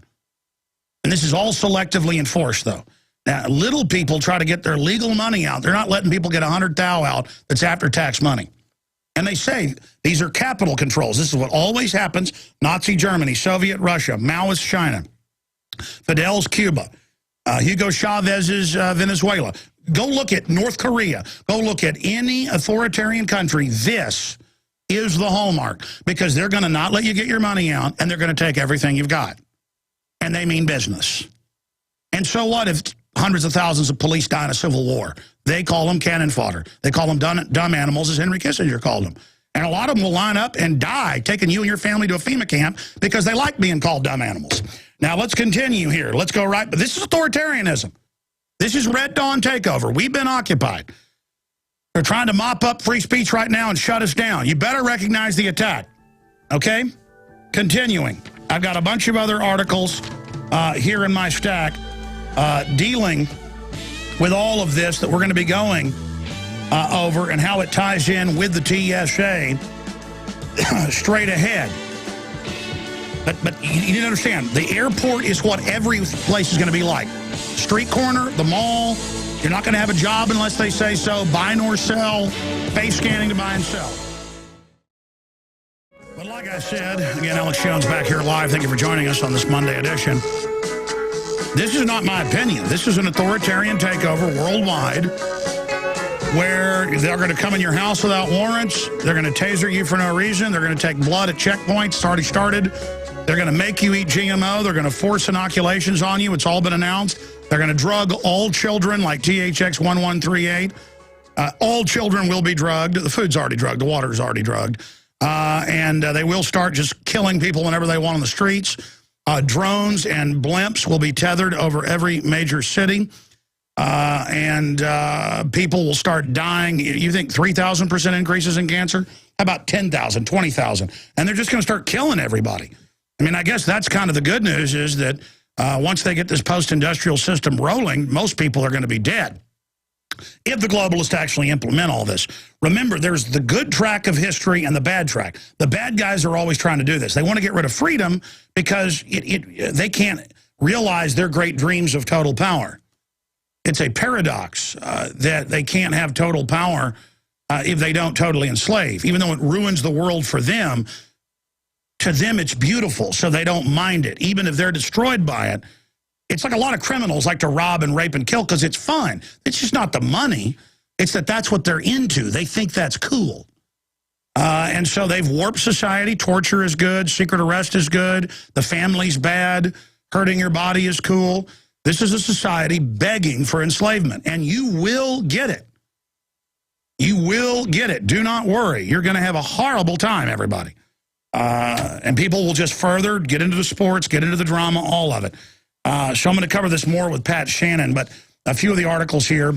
S1: And this is all selectively enforced, though. Now, little people try to get their legal money out. They're not letting people get 100 thou out that's after-tax money. And they say these are capital controls. This is what always happens. Nazi Germany, Soviet Russia, Maoist China, Fidel's Cuba, Hugo Chavez's Venezuela. Go look at North Korea. Go look at any authoritarian country. This is the hallmark, because they're going to not let you get your money out, and they're going to take everything you've got. And they mean business. And so what if hundreds of thousands of police die in a civil war? They call them cannon fodder. They call them dumb animals, as Henry Kissinger called them. And a lot of them will line up and die, taking you and your family to a FEMA camp because they like being called dumb animals. Now, let's continue here. Let's go right. But this is authoritarianism. This is Red Dawn takeover. We've been occupied. They're trying to mop up free speech right now and shut us down. You better recognize the attack. Okay? Continuing. I've got a bunch of other articles here in my stack dealing with all of this that we're going to be going over and how it ties in with the TSA straight ahead. But you need to understand, the airport is what every place is going to be like. Street corner, the mall, you're not going to have a job unless they say so. Buy nor sell, face scanning to buy and sell. But like I said, again, Alex Jones back here live. Thank you for joining us on this Monday edition. This is not my opinion. This is an authoritarian takeover worldwide where they're going to come in your house without warrants. They're going to taser you for no reason. They're going to take blood at checkpoints. It's already started. They're going to make you eat GMO. They're going to force inoculations on you. It's all been announced. They're going to drug all children like THX 1138. All children will be drugged. The food's already drugged. The water's already drugged. And they will start just killing people whenever they want on the streets. Drones and blimps will be tethered over every major city. And people will start dying. You think 3,000% increases in cancer? How about 10,000, 20,000? And they're just going to start killing everybody. I mean, I guess that's kind of the good news is that once they get this post-industrial system rolling, most people are going to be dead if the globalists actually implement all this. Remember, there's the good track of history and the bad track. The bad guys are always trying to do this. They want to get rid of freedom because they can't realize their great dreams of total power. It's a paradox that they can't have total power if they don't totally enslave. Even though it ruins the world for them, to them it's beautiful, so they don't mind it. Even if they're destroyed by it, it's like a lot of criminals like to rob and rape and kill because it's fun. It's just not the money. It's that that's what they're into. They think that's cool. And so they've warped society. Torture is good. Secret arrest is good. The family's bad. Hurting your body is cool. This is a society begging for enslavement, and you will get it. You will get it. Do not worry. You're going to have a horrible time, everybody. And people will just further get into the sports, get into the drama, all of it. So I'm going to cover this more with Pat Shannan, but a few of the articles here.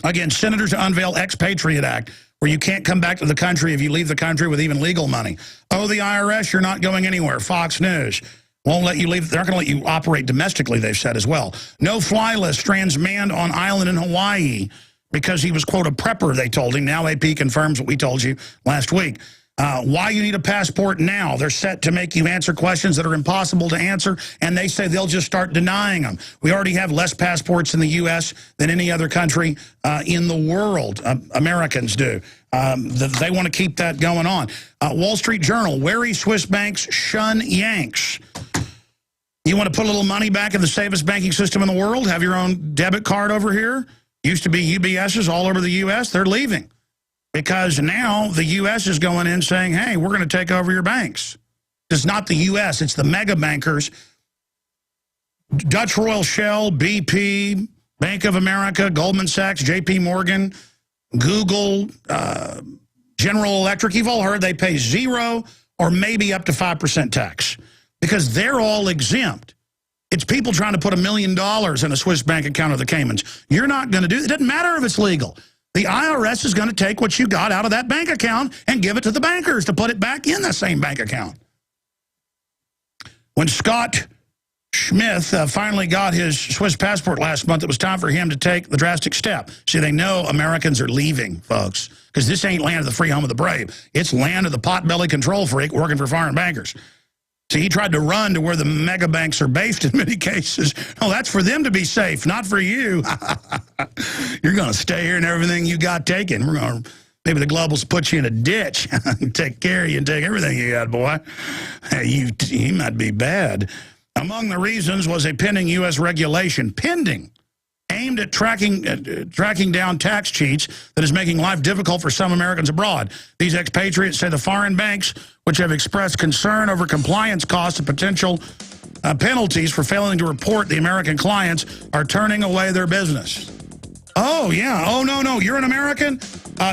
S1: Again, senators to unveil Expatriate Act, where you can't come back to the country if you leave the country with even legal money. Oh, the IRS, you're not going anywhere. Fox News won't let you leave. They're not going to let you operate domestically, they've said as well. No-fly list, strands manned on island in Hawaii because he was, quote, a prepper, they told him. Now AP confirms what we told you last week. Why you need a passport now? They're set to make you answer questions that are impossible to answer, and they say they'll just start denying them. We already have less passports in the U.S. than any other country in the world. Americans do. They want to keep that going on. Wall Street Journal, wary Swiss banks shun Yanks. You want to put a little money back in the safest banking system in the world? Have your own debit card over here? Used to be UBS's all over the U.S. They're leaving. Because now the U.S. is going in saying, hey, we're going to take over your banks. It's not the U.S., it's the mega bankers. Dutch Royal Shell, BP, Bank of America, Goldman Sachs, JP Morgan, Google, General Electric. You've all heard they pay 0 or maybe up to 5% tax because they're all exempt. It's people trying to put $1 million in a Swiss bank account of the Caymans. You're not going to do it. It doesn't matter if it's legal. The IRS is going to take what you got out of that bank account and give it to the bankers to put it back in the same bank account. When Scott Smith finally got his Swiss passport last month, it was time for him to take the drastic step. See, they know Americans are leaving, folks, because this ain't land of the free, home of the brave. It's land of the potbelly control freak working for foreign bankers. See, he tried to run to where the mega banks are based in many cases. Oh, that's for them to be safe, not for you. You're going to stay here and everything you got taken. We're going to, maybe the globals put you in a ditch and take care of you and take everything you got, boy. Hey, you might be bad. Among the reasons was a pending U.S. regulation, aimed at tracking down tax cheats that is making life difficult for some Americans abroad. These expatriates say the foreign banks, which have expressed concern over compliance costs and potential penalties for failing to report the American clients, are turning away their business. Oh, yeah. Oh, no. You're an American?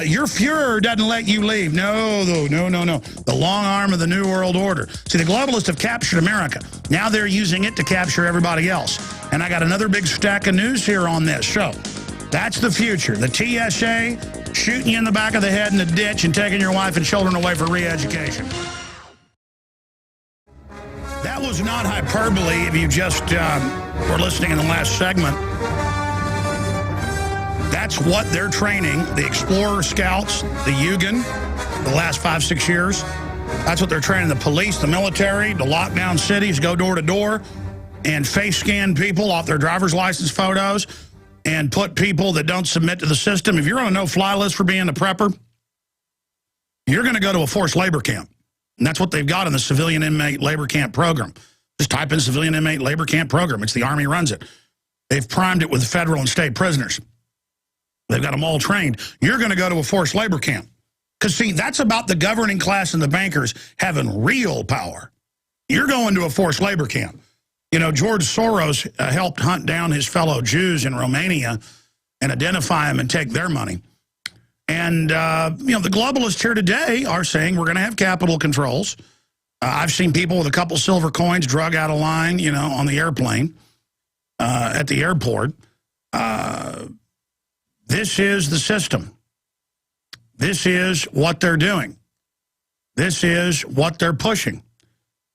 S1: Your Fuhrer doesn't let you leave. No. The long arm of the New World Order. See, the globalists have captured America. Now they're using it to capture everybody else. And I got another big stack of news here on this show. That's the future. The TSA shooting you in the back of the head in the ditch and taking your wife and children away for re-education. That was not hyperbole if you just were listening in the last segment. That's what they're training the Explorer Scouts, the Yugen, the last 5-6 years. That's what they're training the police, the military, to lock down cities, go door to door, and face scan people off their driver's license photos and put people that don't submit to the system. If you're on a no-fly list for being a prepper, you're going to go to a forced labor camp. And that's what they've got in the civilian inmate labor camp program. Just type in civilian inmate labor camp program. It's the Army runs it. They've primed it with federal and state prisoners. They've got them all trained. You're going to go to a forced labor camp. Because, see, that's about the governing class and the bankers having real power. you're going to a forced labor camp. You know, George Soros helped hunt down his fellow Jews in Romania and identify them and take their money. And, you know, the globalists here today are saying we're going to have capital controls. I've seen people with a couple silver coins drug out of line, you know, on the airplane at the airport. This is the system. This is what they're doing. This is what they're pushing.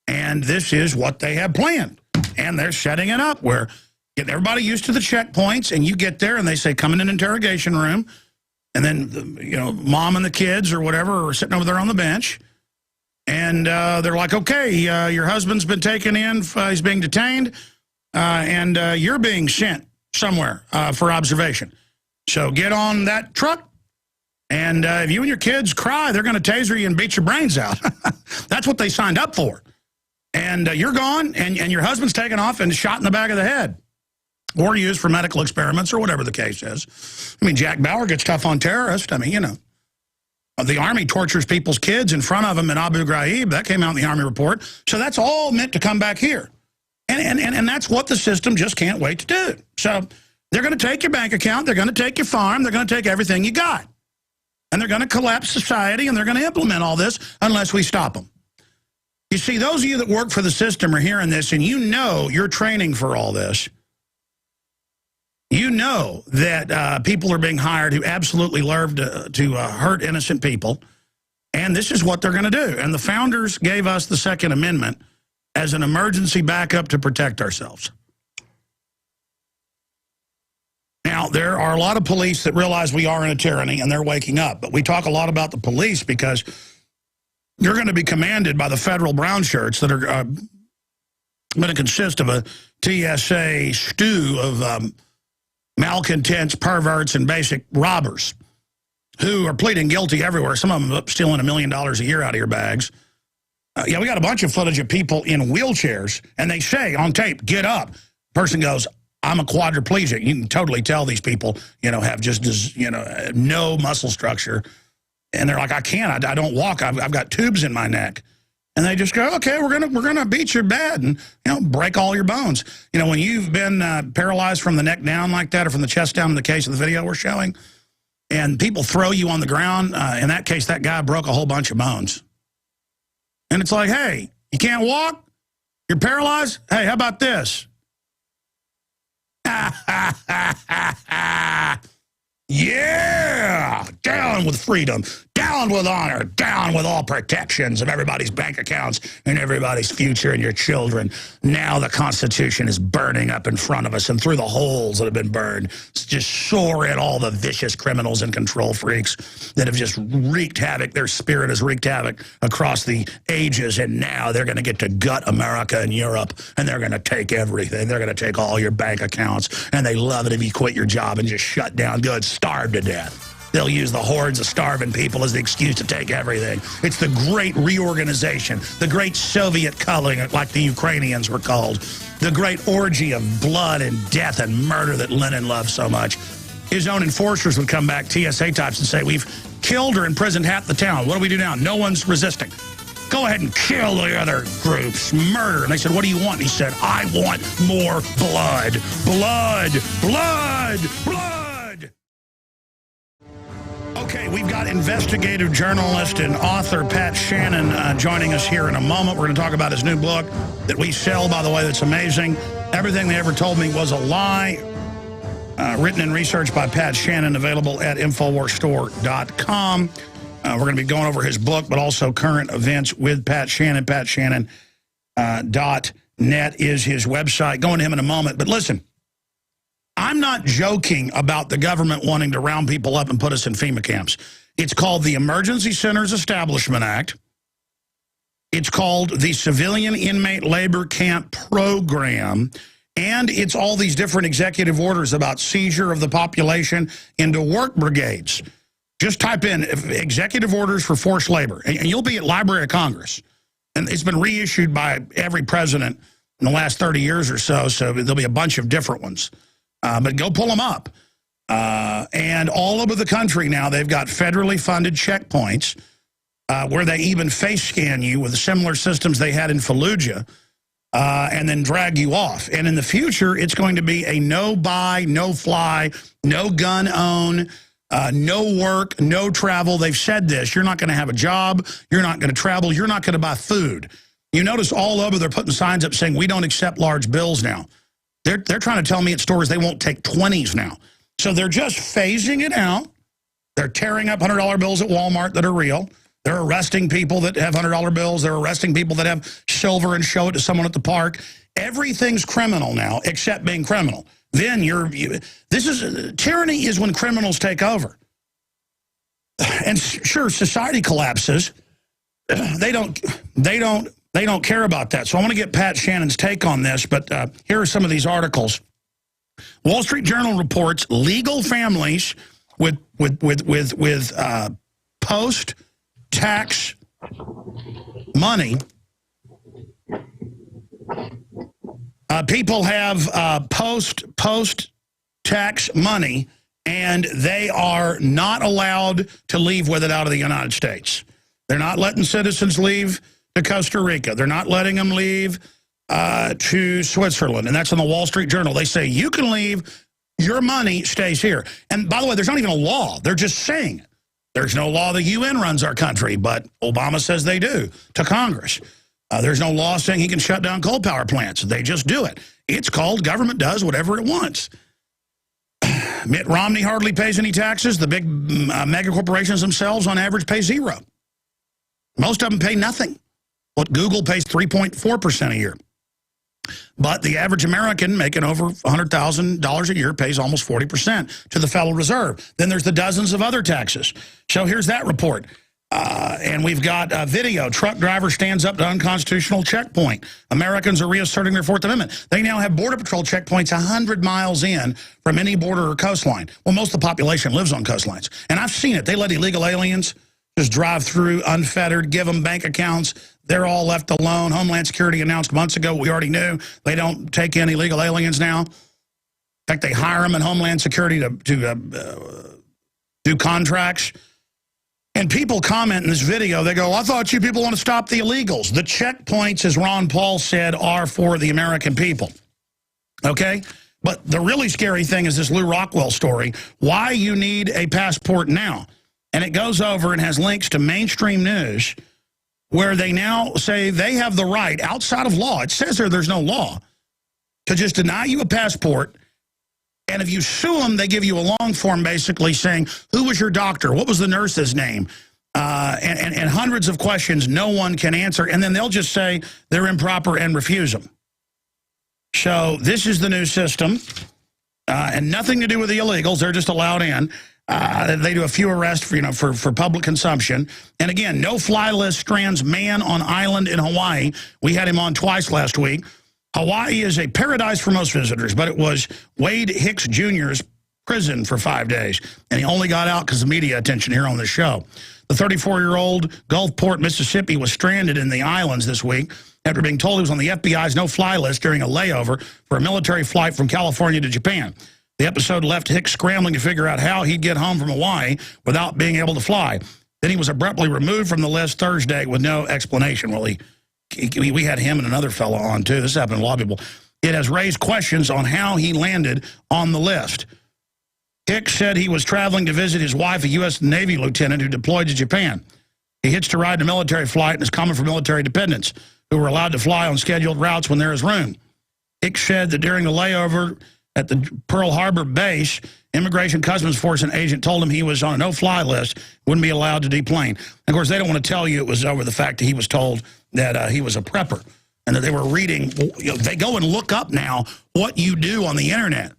S1: And this is what they have planned. And they're setting it up where getting everybody used to the checkpoints, and you get there and they say, come in an interrogation room. And then, you know, mom and the kids or whatever are sitting over there on the bench. And they're like, okay, your husband's been taken in. He's being detained. And you're being sent somewhere for observation. So get on that truck. And if you and your kids cry, they're going to taser you and beat your brains out. That's what they signed up for. And you're gone, and your husband's taken off and shot in the back of the head. Or used for medical experiments or whatever the case is. I mean, Jack Bauer gets tough on terrorists. I mean, you know. The Army tortures people's kids in front of them in Abu Ghraib. That came out in the Army report. So that's all meant to come back here. And that's what the system just can't wait to do. So they're going to take your bank account. They're going to take your farm. They're going to take everything you got. And they're going to collapse society, and they're going to implement all this unless we stop them. You see, those of you that work for the system are hearing this, and you know you're training for all this. You know that people are being hired who absolutely love to hurt innocent people, and this is what they're going to do. And the founders gave us the Second Amendment as an emergency backup to protect ourselves. Now, there are a lot of police that realize we are in a tyranny, and they're waking up. But we talk a lot about the police because you're going to be commanded by the federal brown shirts that are going to consist of a TSA stew of malcontents, perverts, and basic robbers who are pleading guilty everywhere. Some of them up stealing $1 million a year out of your bags. Yeah, we got a bunch of footage of people in wheelchairs, and they say on tape, get up. Person goes, I'm a quadriplegic. You can totally tell these people, you know, have just, you know, no muscle structure. And they're like, I can't. I don't walk. I've got tubes in my neck. And they just go, okay, we're gonna beat your bed and, you know, break all your bones. You know, when you've been paralyzed from the neck down like that, or from the chest down in the case of the video we're showing, and people throw you on the ground, in that case, that guy broke a whole bunch of bones. And it's like, hey, you can't walk? You're paralyzed? Hey, how about this? Yeah! Down with freedom, down with honor, down with all protections of everybody's bank accounts and everybody's future and your children. Now the Constitution is burning up in front of us, and through the holes that have been burned, just soar in all the vicious criminals and control freaks that have just wreaked havoc. Their spirit has wreaked havoc across the ages, and now they're going to get to gut America and Europe, and they're going to take everything. They're going to take all your bank accounts, and they love it if you quit your job and just shut down good, starve to death. They'll use the hordes of starving people as the excuse to take everything. It's the great reorganization, the great Soviet culling, like the Ukrainians were called, the great orgy of blood and death and murder that Lenin loved so much. His own enforcers would come back, TSA types, and say, we've killed or imprisoned half the town. What do we do now? No one's resisting. Go ahead and kill the other groups. Murder. And they said, what do you want? And he said, I want more blood. Blood. Blood. Blood. Okay, we've got investigative journalist and author Pat Shannan joining us here in a moment. We're going to talk about his new book that we sell, by the way, that's amazing. Everything They Ever Told Me Was a Lie. Written and researched by Pat Shannan, available at InfoWarsStore.com. We're going to be going over his book, but also current events with Pat Shannan. PatShannan.net is his website. Going to him in a moment. But listen, I'm not joking about the government wanting to round people up and put us in FEMA camps. It's called the Emergency Centers Establishment Act. It's called the Civilian Inmate Labor Camp Program. And it's all these different executive orders about seizure of the population into work brigades. Just type in executive orders for forced labor, and you'll be at Library of Congress. And it's been reissued by every president in the last 30 years or so, so there'll be a bunch of different ones. But go pull them up. And all over the country now, they've got federally funded checkpoints where they even face scan you with the similar systems they had in Fallujah, and then drag you off. And in the future, it's going to be a no buy, no fly, no gun own, no work, no travel. They've said this. You're not going to have a job. You're not going to travel. You're not going to buy food. You notice all over they're putting signs up saying we don't accept large bills now. They're trying to tell me at stores they won't take 20s now. So they're just phasing it out. They're tearing up $100 bills at Walmart that are real. They're arresting people that have $100 bills. They're arresting people that have silver and show it to someone at the park. Everything's criminal now except being criminal. Then tyranny is when criminals take over. And sure, society collapses. They don't care about that. So I want to get Pat Shannan's take on this, but here are some of these articles. Wall Street Journal reports legal families with post-tax money. People have post-tax money, and they are not allowed to leave with it out of the United States. They're not letting citizens leave to Costa Rica. They're not letting them leave to Switzerland, and that's in the Wall Street Journal. They say you can leave, your money stays here. And by the way, there's not even a law. They're just saying it. There's no law. The UN runs our country, but Obama says they do to Congress. There's no law saying he can shut down coal power plants. They just do it. It's called government does whatever it wants. Mitt Romney hardly pays any taxes. The big mega corporations themselves, on average, pay zero. Most of them pay nothing. What Google pays 3.4% a year. But the average American making over $100,000 a year pays almost 40% to the Federal Reserve. Then there's the dozens of other taxes. So here's that report. And we've got a video. Truck driver stands up to unconstitutional checkpoint. Americans are reasserting their Fourth Amendment. They now have Border Patrol checkpoints 100 miles in from any border or coastline. Well, most of the population lives on coastlines. And I've seen it. They let illegal aliens just drive through unfettered, give them bank accounts. They're all left alone. Homeland Security announced months ago, we already knew, they don't take in illegal aliens now. In fact, they hire them in Homeland Security to do contracts. And people comment in this video, they go, I thought you people want to stop the illegals. The checkpoints, as Ron Paul said, are for the American people. Okay? But the really scary thing is this Lew Rockwell story, why you need a passport now. And it goes over and has links to mainstream news where they now say they have the right, outside of law, it says there's no law, to just deny you a passport. And if you sue them, they give you a long form basically saying, who was your doctor? What was the nurse's name? And hundreds of questions no one can answer. And then they'll just say they're improper and refuse them. So this is the new system. And nothing to do with the illegals. They're just allowed in. They do a few arrests for public consumption. And again, no-fly list strands man on island in Hawaii. We had him on twice last week. Hawaii is a paradise for most visitors, but it was Wade Hicks Jr.'s prison for 5 days. And he only got out because of media attention here on the show. The 34-year-old Gulfport, Mississippi, was stranded in the islands this week after being told he was on the FBI's no-fly list during a layover for a military flight from California to Japan. The episode left Hicks scrambling to figure out how he'd get home from Hawaii without being able to fly. Then he was abruptly removed from the list Thursday with no explanation. Well, we had him and another fellow on, too. This happened to a lot of people. It has raised questions on how he landed on the list. Hicks said he was traveling to visit his wife, a U.S. Navy lieutenant who deployed to Japan. He hitched a ride to a military flight and is common for military dependents who were allowed to fly on scheduled routes when there is room. Hicks said that during the layover at the Pearl Harbor base, Immigration Customs Enforcement agent told him he was on a no-fly list, wouldn't be allowed to deplane. Of course, they don't want to tell you it was over the fact that he was told that he was a prepper and that they were reading. They go and look up now what you do on the internet.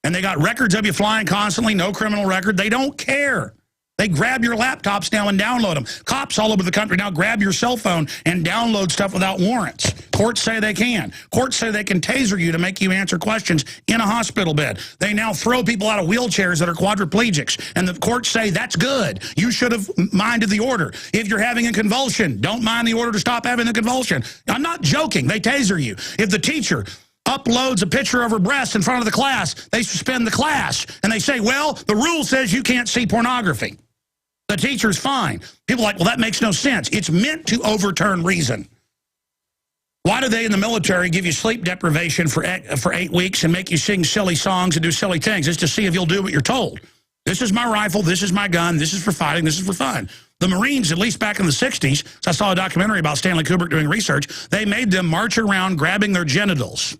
S1: And they got records of you flying constantly, no criminal record. They don't care. They grab your laptops now and download them. Cops all over the country now grab your cell phone and download stuff without warrants. Courts say they can. Courts say they can taser you to make you answer questions in a hospital bed. They now throw people out of wheelchairs that are quadriplegics. And the courts say that's good. You should have minded the order. If you're having a convulsion, don't mind the order to stop having the convulsion. I'm not joking. They taser you. If the teacher uploads a picture of her breast in front of the class, they suspend the class. And they say, well, the rule says you can't see pornography. The teacher's fine. People are like, well, that makes no sense. It's meant to overturn reason. Why do they in the military give you sleep deprivation for 8 weeks and make you sing silly songs and do silly things? It's to see if you'll do what you're told. This is my rifle. This is my gun. This is for fighting. This is for fun. The Marines, at least back in the 60s, so I saw a documentary about Stanley Kubrick doing research, they made them march around grabbing their genitals.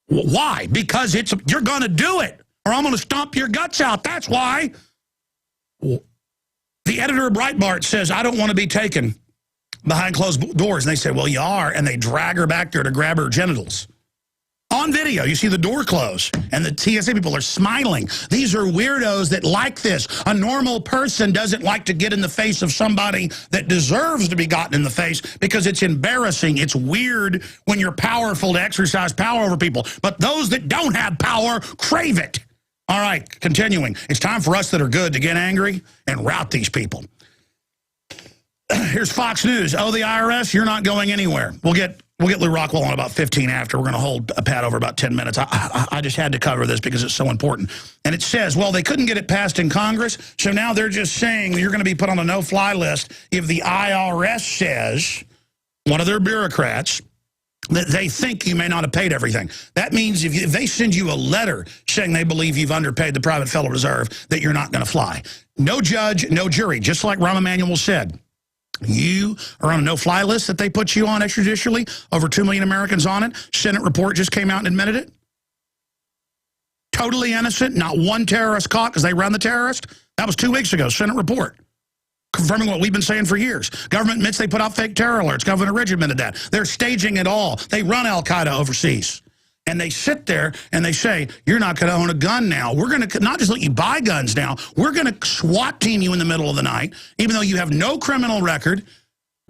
S1: Why? Because you're going to do it, or I'm going to stomp your guts out. That's why. The editor of Breitbart says, I don't want to be taken behind closed doors. And they say, well, you are. And they drag her back there to grab her genitals. On video, you see the door close, and the TSA people are smiling. These are weirdos that like this. A normal person doesn't like to get in the face of somebody that deserves to be gotten in the face because it's embarrassing. It's weird when you're powerful to exercise power over people. But those that don't have power crave it. All right, continuing. It's time for us that are good to get angry and rout these people. Here's Fox News. Oh, the IRS, you're not going anywhere. We'll get Lew Rockwell on about 15 after. We're going to hold a Pat over about 10 minutes. I just had to cover this because it's so important. And it says, well, they couldn't get it passed in Congress, so now they're just saying you're going to be put on a no-fly list if the IRS says, one of their bureaucrats, that they think you may not have paid everything. That means if they send you a letter saying they believe you've underpaid the private Federal Reserve, that you're not going to fly. No judge, no jury, just like Rahm Emanuel said. You are on a no-fly list that they put you on extrajudicially. Over 2 million Americans on it. Senate report just came out and admitted it. Totally innocent. Not one terrorist caught because they run the terrorist. That was 2 weeks ago. Senate report. Confirming what we've been saying for years. Government admits they put out fake terror alerts. Governor Ridge admitted that. They're staging it all. They run al-Qaeda overseas. And they sit there and they say, you're not going to own a gun now. We're going to not just let you buy guns now. We're going to SWAT team you in the middle of the night, even though you have no criminal record,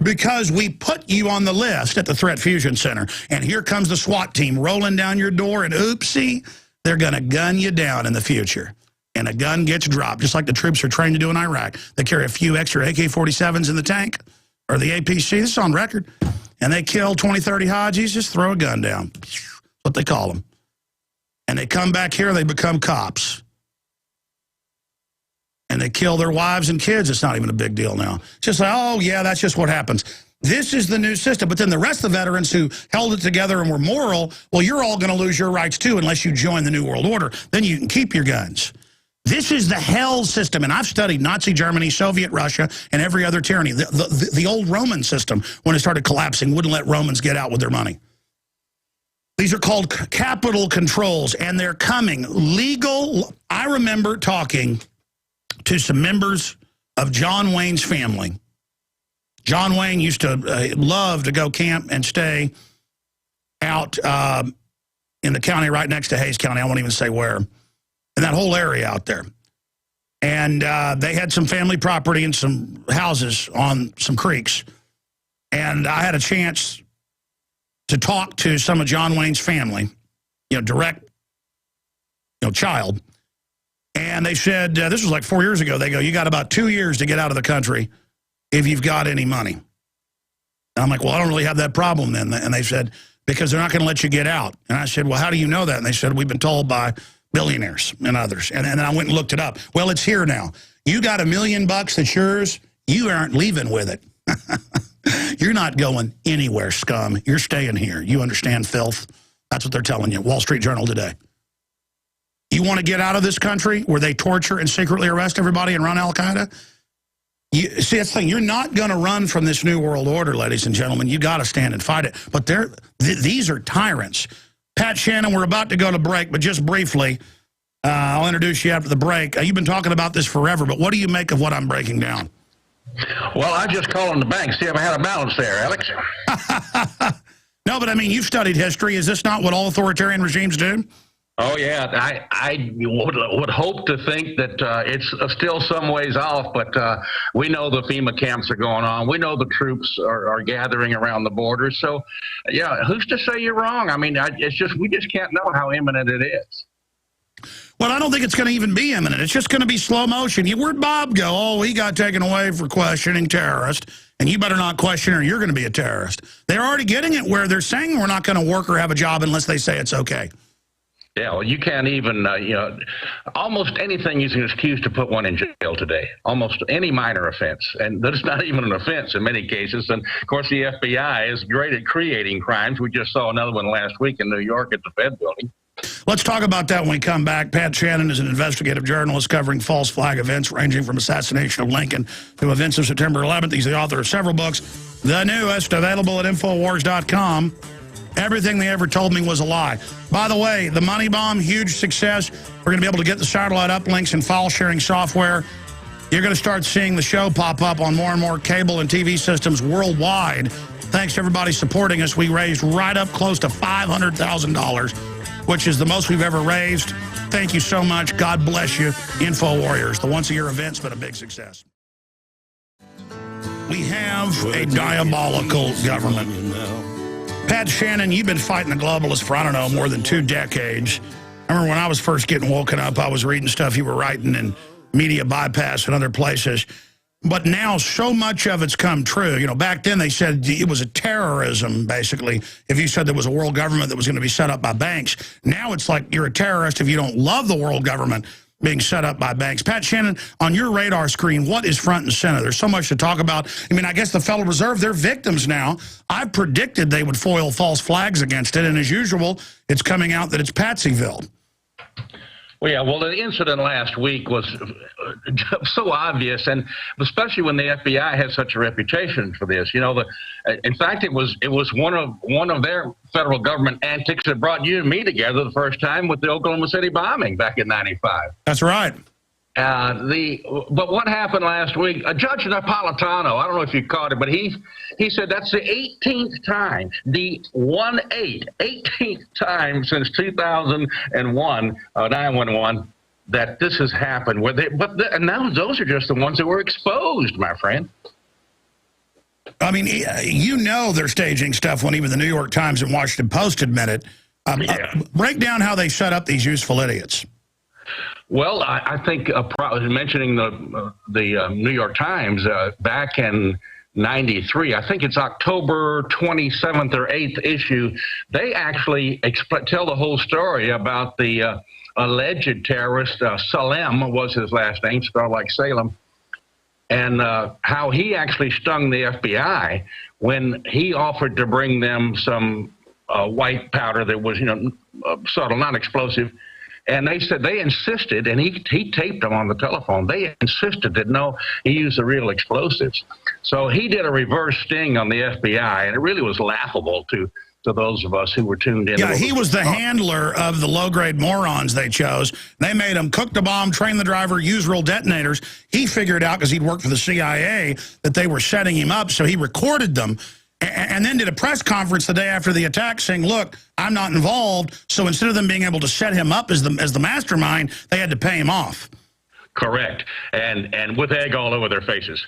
S1: because we put you on the list at the Threat Fusion Center. And here comes the SWAT team rolling down your door, and oopsie, they're going to gun you down in the future. And a gun gets dropped, just like the troops are trained to do in Iraq. They carry a few extra AK-47s in the tank, or the APC. This is on record. And they kill 20, 30 Hajis, just throw a gun down. What they call them. And they come back here, they become cops. And they kill their wives and kids. It's not even a big deal now. It's just like, oh, yeah, that's just what happens. This is the new system. But then the rest of the veterans who held it together and were moral, well, you're all going to lose your rights, too, unless you join the New World Order. Then you can keep your guns. This is the hell system. And I've studied Nazi Germany, Soviet Russia, and every other tyranny. The old Roman system, when it started collapsing, wouldn't let Romans get out with their money. These are called capital controls, and they're coming. Legal. I remember talking to some members of John Wayne's family. John Wayne used to love to go camp and stay out in the county right next to Hayes County. I won't even say where. In that whole area out there. And they had some family property and some houses on some creeks. And I had a chance to talk to some of John Wayne's family, direct, child. And they said, this was like 4 years ago, they go, you got about 2 years to get out of the country if you've got any money. And I'm like, well, I don't really have that problem then. And they said, because they're not going to let you get out. And I said, well, how do you know that? And they said, we've been told by billionaires and others. And then I went and looked it up. Well, it's here now. You got $1 million that's yours. You aren't leaving with it. You're not going anywhere, scum. You're staying here. You understand, filth? That's what they're telling you. Wall Street Journal today. You want to get out of this country where they torture and secretly arrest everybody and run al-Qaeda? See, that's the thing. You're not going to run from this new world order, ladies and gentlemen. You got to stand and fight it. But these are tyrants. Pat Shannan, we're about to go to break, but just briefly, I'll introduce you after the break. You've been talking about this forever, but what do you make of what I'm breaking down?
S2: Well, I just called on the bank, see if I had a balance there, Alex.
S1: No, but I mean, you've studied history. Is this not what all authoritarian regimes do?
S2: Oh, yeah. I would hope to think that it's still some ways off, but we know the FEMA camps are going on. We know the troops are gathering around the border. So, yeah, who's to say you're wrong? I mean, we just can't know how imminent it is.
S1: Well, I don't think it's going to even be imminent. It's just going to be slow motion. Where'd Bob go? Oh, he got taken away for questioning terrorist, and you better not question or you're going to be a terrorist. They're already getting it where they're saying we're not going to work or have a job unless they say it's okay.
S2: Yeah, well, you can't even, almost anything is an excuse to put one in jail today. Almost any minor offense. And that's not even an offense in many cases. And, of course, the FBI is great at creating crimes. We just saw another one last week in New York at the Fed building.
S1: Let's talk about that when we come back. Pat Shannan is an investigative journalist covering false flag events ranging from assassination of Lincoln to events of September 11th. He's the author of several books. The newest, available at Infowars.com. Everything they ever told me was a lie. By the way, the money bomb, huge success. We're going to be able to get the satellite uplinks and file sharing software. You're going to start seeing the show pop up on more and more cable and TV systems worldwide. Thanks to everybody supporting us. We raised right up close to $500,000, which is the most we've ever raised. Thank you so much. God bless you, Info Warriors. The once-a-year event's been a big success. We have a diabolical government. Pat Shannan, you've been fighting the globalists for, I don't know, more than 2 decades. I remember when I was first getting woken up, I was reading stuff you were writing in Media Bypass and other places. But now so much of it's come true. You know, back then they said it was a terrorism, basically, if you said there was a world government that was going to be set up by banks. Now it's like you're a terrorist if you don't love the world government being set up by banks. Pat Shannan, on your radar screen, what is front and center? There's so much to talk about. I mean, I guess the Federal Reserve, they're victims now. I predicted they would foil false flags against it, and as usual, it's coming out that it's Patsyville.
S2: Well, yeah, well, the incident last week was so obvious, and especially when the FBI had such a reputation for this. You know, in fact, it was one of their federal government antics that brought you and me together the first time with the Oklahoma City bombing back in '95.
S1: That's right.
S2: But what happened last week? Judge Napolitano, I don't know if you caught it, but he said that's the 18th time, the 18th time since 2001, 911, that this has happened. And now those are just the ones that were exposed, my friend.
S1: I mean, you know they're staging stuff when even the New York Times and Washington Post admit it. Break down how they set up these useful idiots.
S2: Well, I think mentioning the New York Times back in '93, I think it's October 27th or 8th issue, they actually tell the whole story about the alleged terrorist, Salem was his last name, spelled like Salem, and how he actually stung the FBI when he offered to bring them some white powder that was, subtle, non-explosive. And they said they insisted, and he taped them on the telephone. They insisted that no, he used the real explosives. So he did a reverse sting on the FBI, and it really was laughable to those of us who were tuned in.
S1: Yeah, he was the handler of the low-grade morons they chose. They made him cook the bomb, train the driver, use real detonators. He figured out, because he'd worked for the CIA, that they were setting him up, so he recorded them. And then did a press conference the day after the attack saying, look, I'm not involved. So instead of them being able to set him up as the mastermind, they had to pay him off.
S2: Correct. And with egg all over their faces.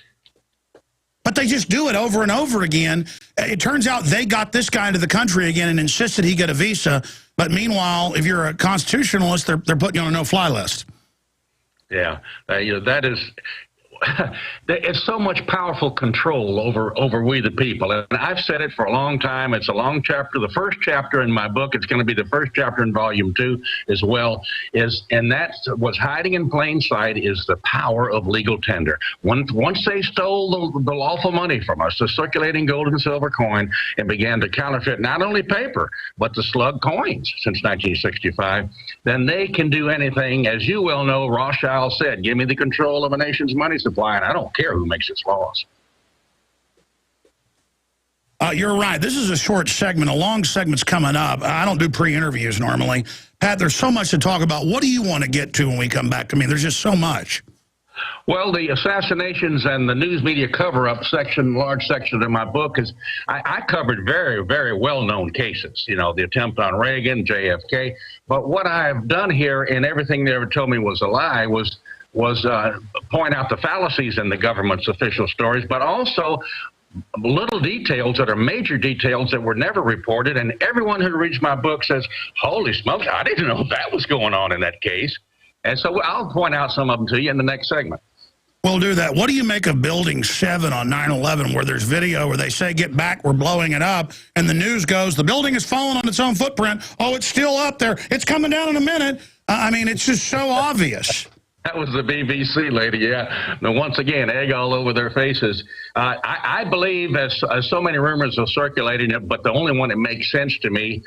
S1: But they just do it over and over again. It turns out they got this guy into the country again and insisted he get a visa. But meanwhile, if you're a constitutionalist, they're putting you on a no-fly list. Yeah,
S2: that is... It's so much powerful control over we the people. And I've said it for a long time. It's a long chapter. The first chapter in my book, it's going to be the first chapter in volume 2 as well, and that's what's hiding in plain sight is the power of legal tender. Once they stole the lawful money from us, the circulating gold and silver coin, and began to counterfeit not only paper, but the slug coins since 1965, then they can do anything. As you well know, Rothschild said, give me the control of a nation's money supply, and I don't care who makes its laws.
S1: You're right. This is a short segment. A long segment's coming up. I don't do pre-interviews normally. Pat, there's so much to talk about. What do you want to get to when we come back? I mean, there's just so much.
S2: Well, the assassinations and the news media cover-up section, large section of my book, is I covered very, very well-known cases. You know, the attempt on Reagan, JFK. But what I've done here, and everything they ever told me was a lie, was point out the fallacies in the government's official stories, but also little details that are major details that were never reported. And everyone who reads my book says, holy smokes, I didn't know that was going on in that case. And so I'll point out some of them to you in the next segment.
S1: We'll do that. What do you make of Building 7 on 9/11 where there's video where they say, get back, we're blowing it up, and the news goes, the building has fallen on its own footprint. Oh, it's still up there. It's coming down in a minute. I mean, it's just so obvious.
S2: That was the BBC lady, yeah. Now, once again, egg all over their faces. I believe, as so many rumors are circulating, but the only one that makes sense to me,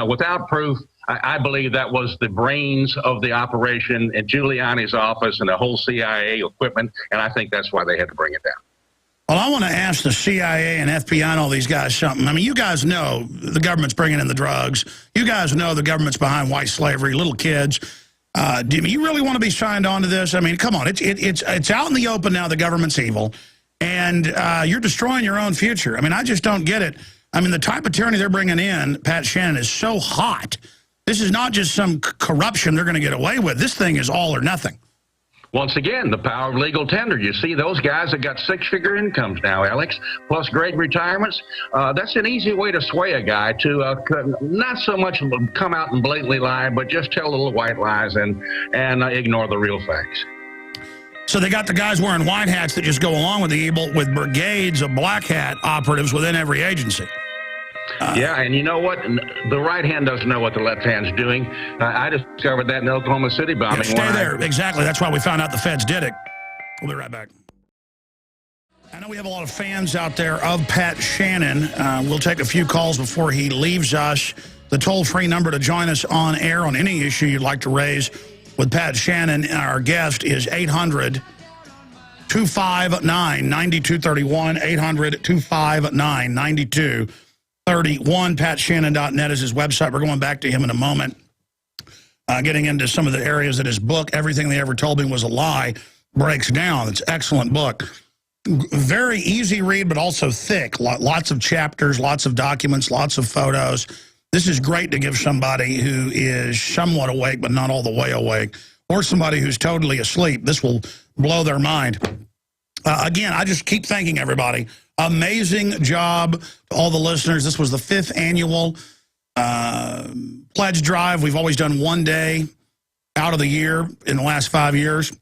S2: without proof, I believe that was the brains of the operation in Giuliani's office and the whole CIA equipment, and I think that's why they had to bring it down.
S1: Well, I want to ask the CIA and FBI and all these guys something. I mean, you guys know the government's bringing in the drugs. You guys know the government's behind white slavery, little kids. Do you really want to be signed on to this? I mean, come on. It's out in the open now, the government's evil, and you're destroying your own future. I mean, I just don't get it. I mean, the type of attorney they're bringing in, Pat Shannan, is so hot. This is not just some corruption they're going to get away with. This thing is all or nothing.
S2: Once again, the power of legal tender. You see those guys that got six-figure incomes now, Alex, plus great retirements. That's an easy way to sway a guy to not so much come out and blatantly lie, but just tell little white lies and ignore the real facts.
S1: So they got the guys wearing white hats that just go along with the evil with brigades of black hat operatives within every agency.
S2: Yeah, and you know what? The right hand doesn't know what the left hand's doing. I discovered that in the Oklahoma City bombing.
S1: Yeah, stay there. Exactly. That's why we found out the feds did it. We'll be right back. I know we have a lot of fans out there of Pat Shannan. We'll take a few calls before he leaves us. The toll-free number to join us on air on any issue you'd like to raise with Pat Shannan. Our guest is 800-259-9231, 800-259-9231. PatShannan.net is his website. We're going back to him in a moment, getting into some of the areas that his book, Everything They Ever Told Me Was a Lie, breaks down. It's an excellent book. Very easy read, but also thick. Lots of chapters, lots of documents, lots of photos. This is great to give somebody who is somewhat awake, but not all the way awake, or somebody who's totally asleep. This will blow their mind. Again, I just keep thanking everybody. Amazing job to all the listeners. This was the 5th annual pledge drive. We've always done one day out of the year in the last 5 years.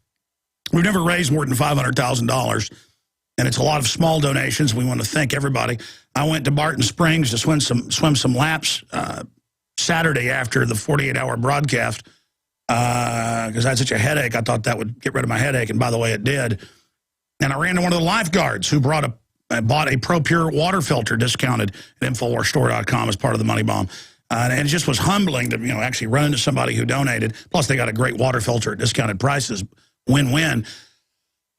S1: We've never raised more than $500,000, and it's a lot of small donations. We want to thank everybody. I went to Barton Springs to swim some laps Saturday after the 48-hour broadcast because I had such a headache. I thought that would get rid of my headache, and by the way, it did. And I ran to one of the lifeguards who bought a ProPure water filter discounted at InfoWarsStore.com as part of the money bomb. And it just was humbling to actually run into somebody who donated. Plus, they got a great water filter at discounted prices. Win-win.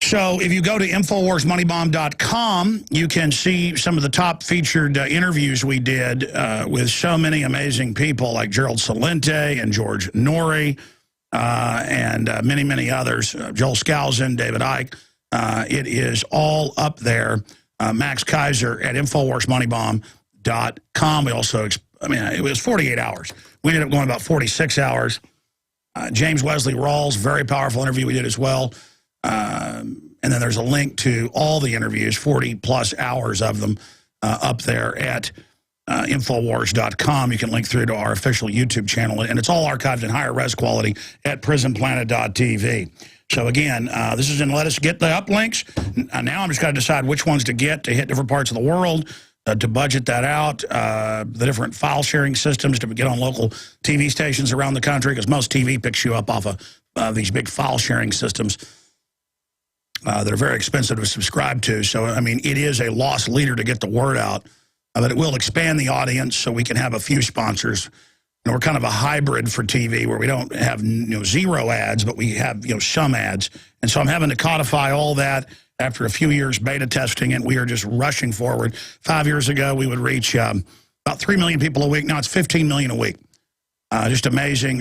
S1: So if you go to InfoWarsMoneyBomb.com, you can see some of the top featured interviews we did with so many amazing people like Gerald Celente and George Norrie and many, many others, Joel Skousen, David Icke. It is all up there. Max Kaiser at InfoWarsMoneyBomb.com. We also, it was 48 hours. We ended up going about 46 hours. James Wesley Rawls, very powerful interview we did as well. And then there's a link to all the interviews, 40-plus hours of them, up there at Infowars.com. You can link through to our official YouTube channel, and it's all archived in higher res quality at prisonplanet.tv. So again, this is going to let us get the uplinks. Now I'm just going to decide which ones to get to hit different parts of the world, to budget that out, the different file sharing systems to get on local TV stations around the country, because most TV picks you up off of these big file sharing systems that are very expensive to subscribe to. So, I mean, it is a loss leader to get the word out, but it will expand the audience so we can have a few sponsors. And we're kind of a hybrid for TV where we don't have zero ads, but we have some ads. And so I'm having to codify all that after a few years beta testing, and we are just rushing forward. 5 years ago, we would reach about 3 million people a week. Now it's 15 million a week. Just amazing.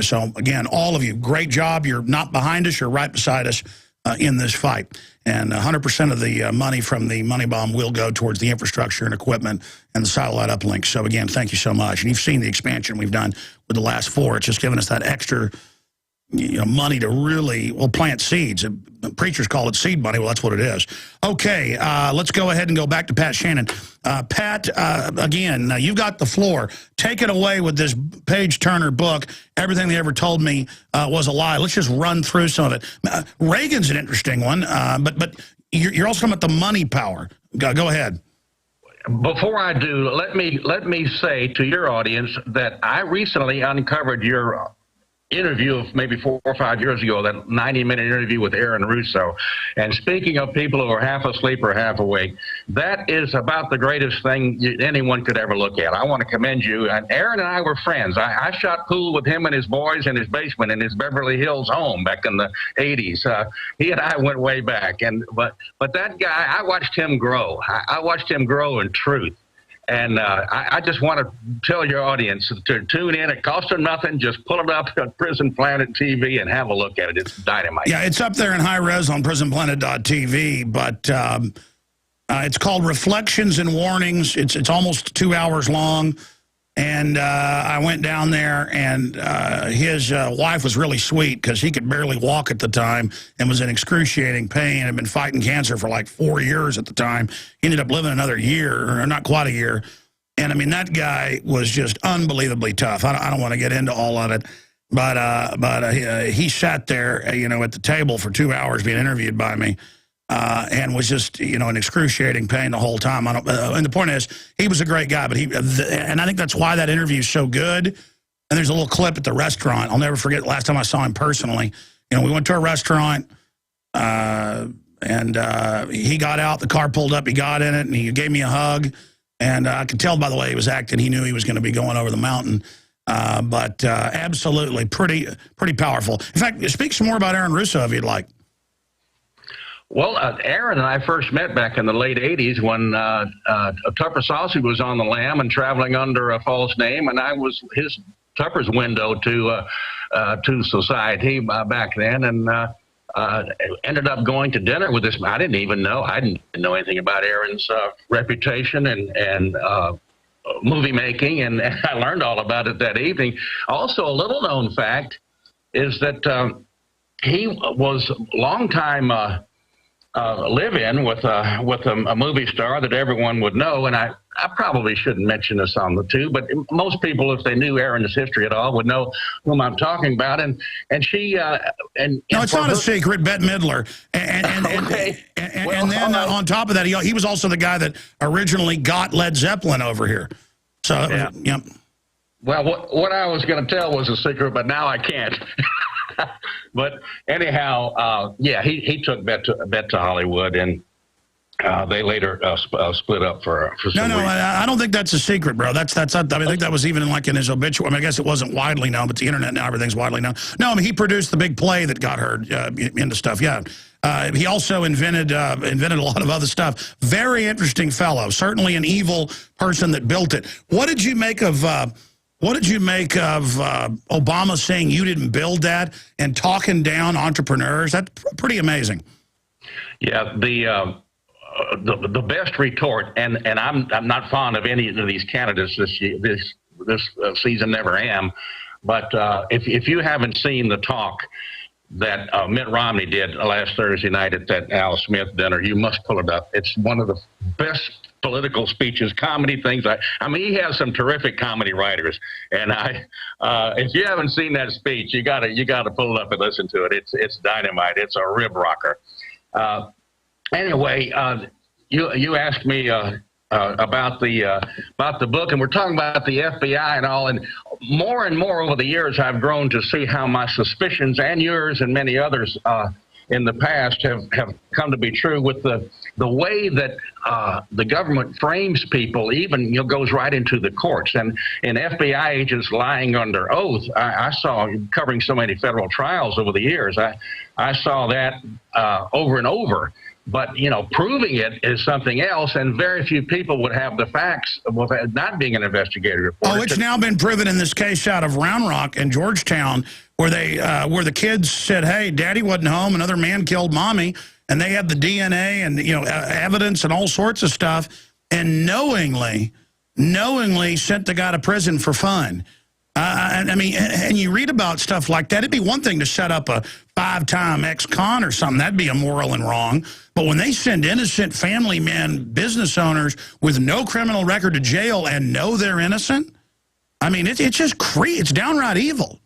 S1: So again, all of you, great job. You're not behind us. You're right beside us in this fight. And 100% of the money from the money bomb will go towards the infrastructure and equipment and the satellite uplinks. So again, thank you so much. And you've seen the expansion we've done with the last 4. It's just given us that extra money to really, plant seeds. Preachers call it seed money. Well, that's what it is. Okay, let's go ahead and go back to Pat Shannan. Pat, again, you've got the floor. Take it away with this page-turner book. Everything they ever told me was a lie. Let's just run through some of it. Reagan's an interesting one, but you're also talking about the money power. Go ahead.
S2: Before I do, let me say to your audience that I recently uncovered your interview of maybe 4 or 5 years ago, that 90-minute interview with Aaron Russo. And speaking of people who are half asleep or half awake, that is about the greatest thing anyone could ever look at. I want to commend you. And Aaron and I were friends. I shot pool with him and his boys in his basement in his Beverly Hills home back in the 80s. He and I went way back. But that guy, I watched him grow. I watched him grow in truth. And I just want to tell your audience to tune in. It costs them nothing. Just pull it up on Prison Planet TV and have a look at it. It's dynamite.
S1: Yeah, it's up there in high res on prisonplanet.tv, but it's called Reflections and Warnings. It's almost 2 hours long. And I went down there, and his wife was really sweet because he could barely walk at the time and was in excruciating pain and had been fighting cancer for like 4 years at the time. He ended up living another year, or not quite a year. And, I mean, that guy was just unbelievably tough. I don't want to get into all of it, but he sat there, at the table for 2 hours being interviewed by me. And was just, in excruciating pain the whole time. And the point is, he was a great guy, but and I think that's why that interview is so good. And there's a little clip at the restaurant. I'll never forget last time I saw him personally. We went to a restaurant, and he got out, the car pulled up, he got in it, and he gave me a hug. And I could tell by the way he was acting, he knew he was going to be going over the mountain. But absolutely pretty powerful. In fact, speak some more about Aaron Russo if you'd like.
S2: Well, Aaron and I first met back in the late 80s when Tupper Saucy was on the lam and traveling under a false name, and I was Tupper's window to society back then, and ended up going to dinner with this. I didn't know anything about Aaron's reputation and movie making, and I learned all about it that evening. Also, a little known fact is that he was a long-time live-in with a movie star that everyone would know, and I probably shouldn't mention this on the tube, but most people, if they knew Aaron's history at all, would know whom I'm talking about. And she no,
S1: it's not a secret. Bette Midler, and then on top of that, he was also the guy that originally got Led Zeppelin over here. So
S2: yeah.
S1: Yep.
S2: Well, what I was going to tell was a secret, but now I can't. But anyhow, yeah, he took Bette to Hollywood, and they later split up for some reason.
S1: I don't think that's a secret, bro. That's not, I think that was even in his obituary. I mean, I guess it wasn't widely known, but the internet now, everything's widely known. No, I mean, he produced the big play that got heard into stuff, yeah. He also invented a lot of other stuff. Very interesting fellow. Certainly an evil person that built it. What did you make of Obama saying you didn't build that and talking down entrepreneurs? That's pretty amazing. Yeah,
S2: the best retort, and I'm not fond of any of these candidates this season, never am. But if you haven't seen the talk that Mitt Romney did last Thursday night at that Al Smith dinner, you must pull it up. It's one of the best political speeches, comedy things. I mean, he has some terrific comedy writers, and if you haven't seen that speech, you gotta pull it up and listen to it. It's dynamite. It's a rib rocker. Anyway, you asked me about the book, and we're talking about the FBI and all, and more over the years, I've grown to see how my suspicions and yours and many others in the past have come to be true with the way that the government frames people, even goes right into the courts. And FBI agents lying under oath, I saw, covering so many federal trials over the years, I saw that over and over. But, proving it is something else, and very few people would have the facts of not being an investigative reporter.
S1: Oh, it's now been proven in this case out of Round Rock and Georgetown, where where the kids said, hey, Daddy wasn't home, another man killed Mommy, and they had the DNA and, evidence and all sorts of stuff, and knowingly sent the guy to prison for fun. And I mean, and you read about stuff like that. It'd be one thing to set up a 5-time ex-con or something. That'd be immoral and wrong. But when they send innocent family men, business owners with no criminal record to jail and know they're innocent, I mean, it's just it's downright evil.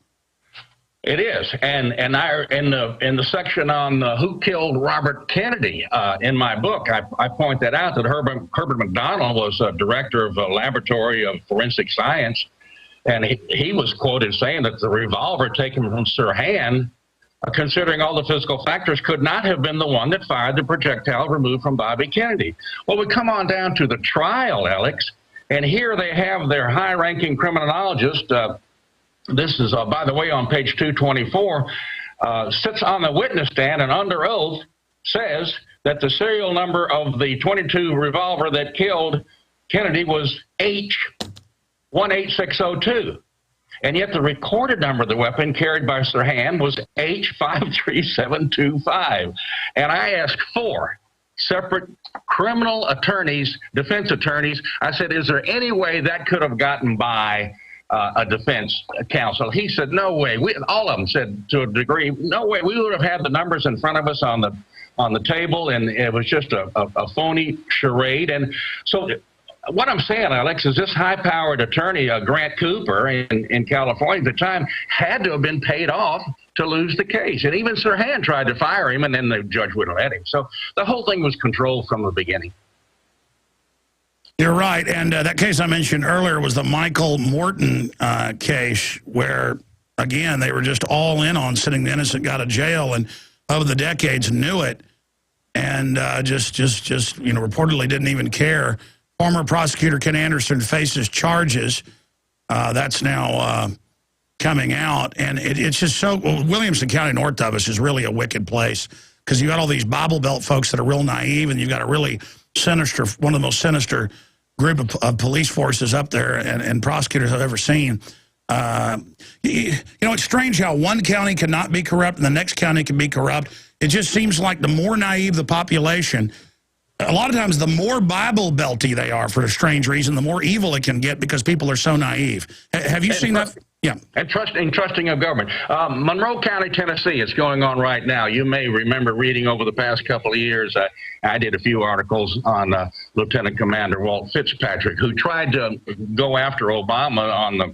S2: It is, and in the section on who killed Robert Kennedy in my book, I point that out that Herbert McDonald was a director of a laboratory of forensic science, and he was quoted saying that the revolver taken from Sirhan, considering all the physical factors, could not have been the one that fired the projectile removed from Bobby Kennedy. Well, we come on down to the trial, Alex, and here they have their high-ranking criminologist. This is, by the way, on page 224, sits on the witness stand and under oath says that the serial number of the .22 revolver that killed Kennedy was H18602. And yet the recorded number of the weapon carried by Sirhan was H53725. And I asked 4 separate criminal attorneys, defense attorneys. I said, is there any way that could have gotten by a defense counsel? He said, no way. All of them said to a degree, no way. We would have had the numbers in front of us on the table, and it was just a phony charade. And so what I'm saying, Alex, is this high-powered attorney, Grant Cooper in California at the time, had to have been paid off to lose the case. And even Sirhan tried to fire him, and then the judge wouldn't let him. So the whole thing was controlled from the beginning.
S1: You're right, and that case I mentioned earlier was the Michael Morton case where, again, they were just all in on sending the innocent guy to jail, and over the decades knew it, and just reportedly didn't even care. Former prosecutor Ken Anderson faces charges. That's now coming out, and it's just so. Well, Williamson County north of us is really a wicked place because you got all these Bible Belt folks that are real naive, and you've got a really sinister, one of the most sinister group of police forces up there and prosecutors I've ever seen. You know, it's strange how one county cannot be corrupt and the next county can be corrupt. It just seems like the more naive the population, a lot of times the more Bible belty they are for a strange reason, the more evil it can get because people are so naive. Have you seen that? Yeah.
S2: And trusting of government. Monroe County, Tennessee, it's going on right now. You may remember reading over the past couple of years, I did a few articles on Lieutenant Commander Walt Fitzpatrick, who tried to go after Obama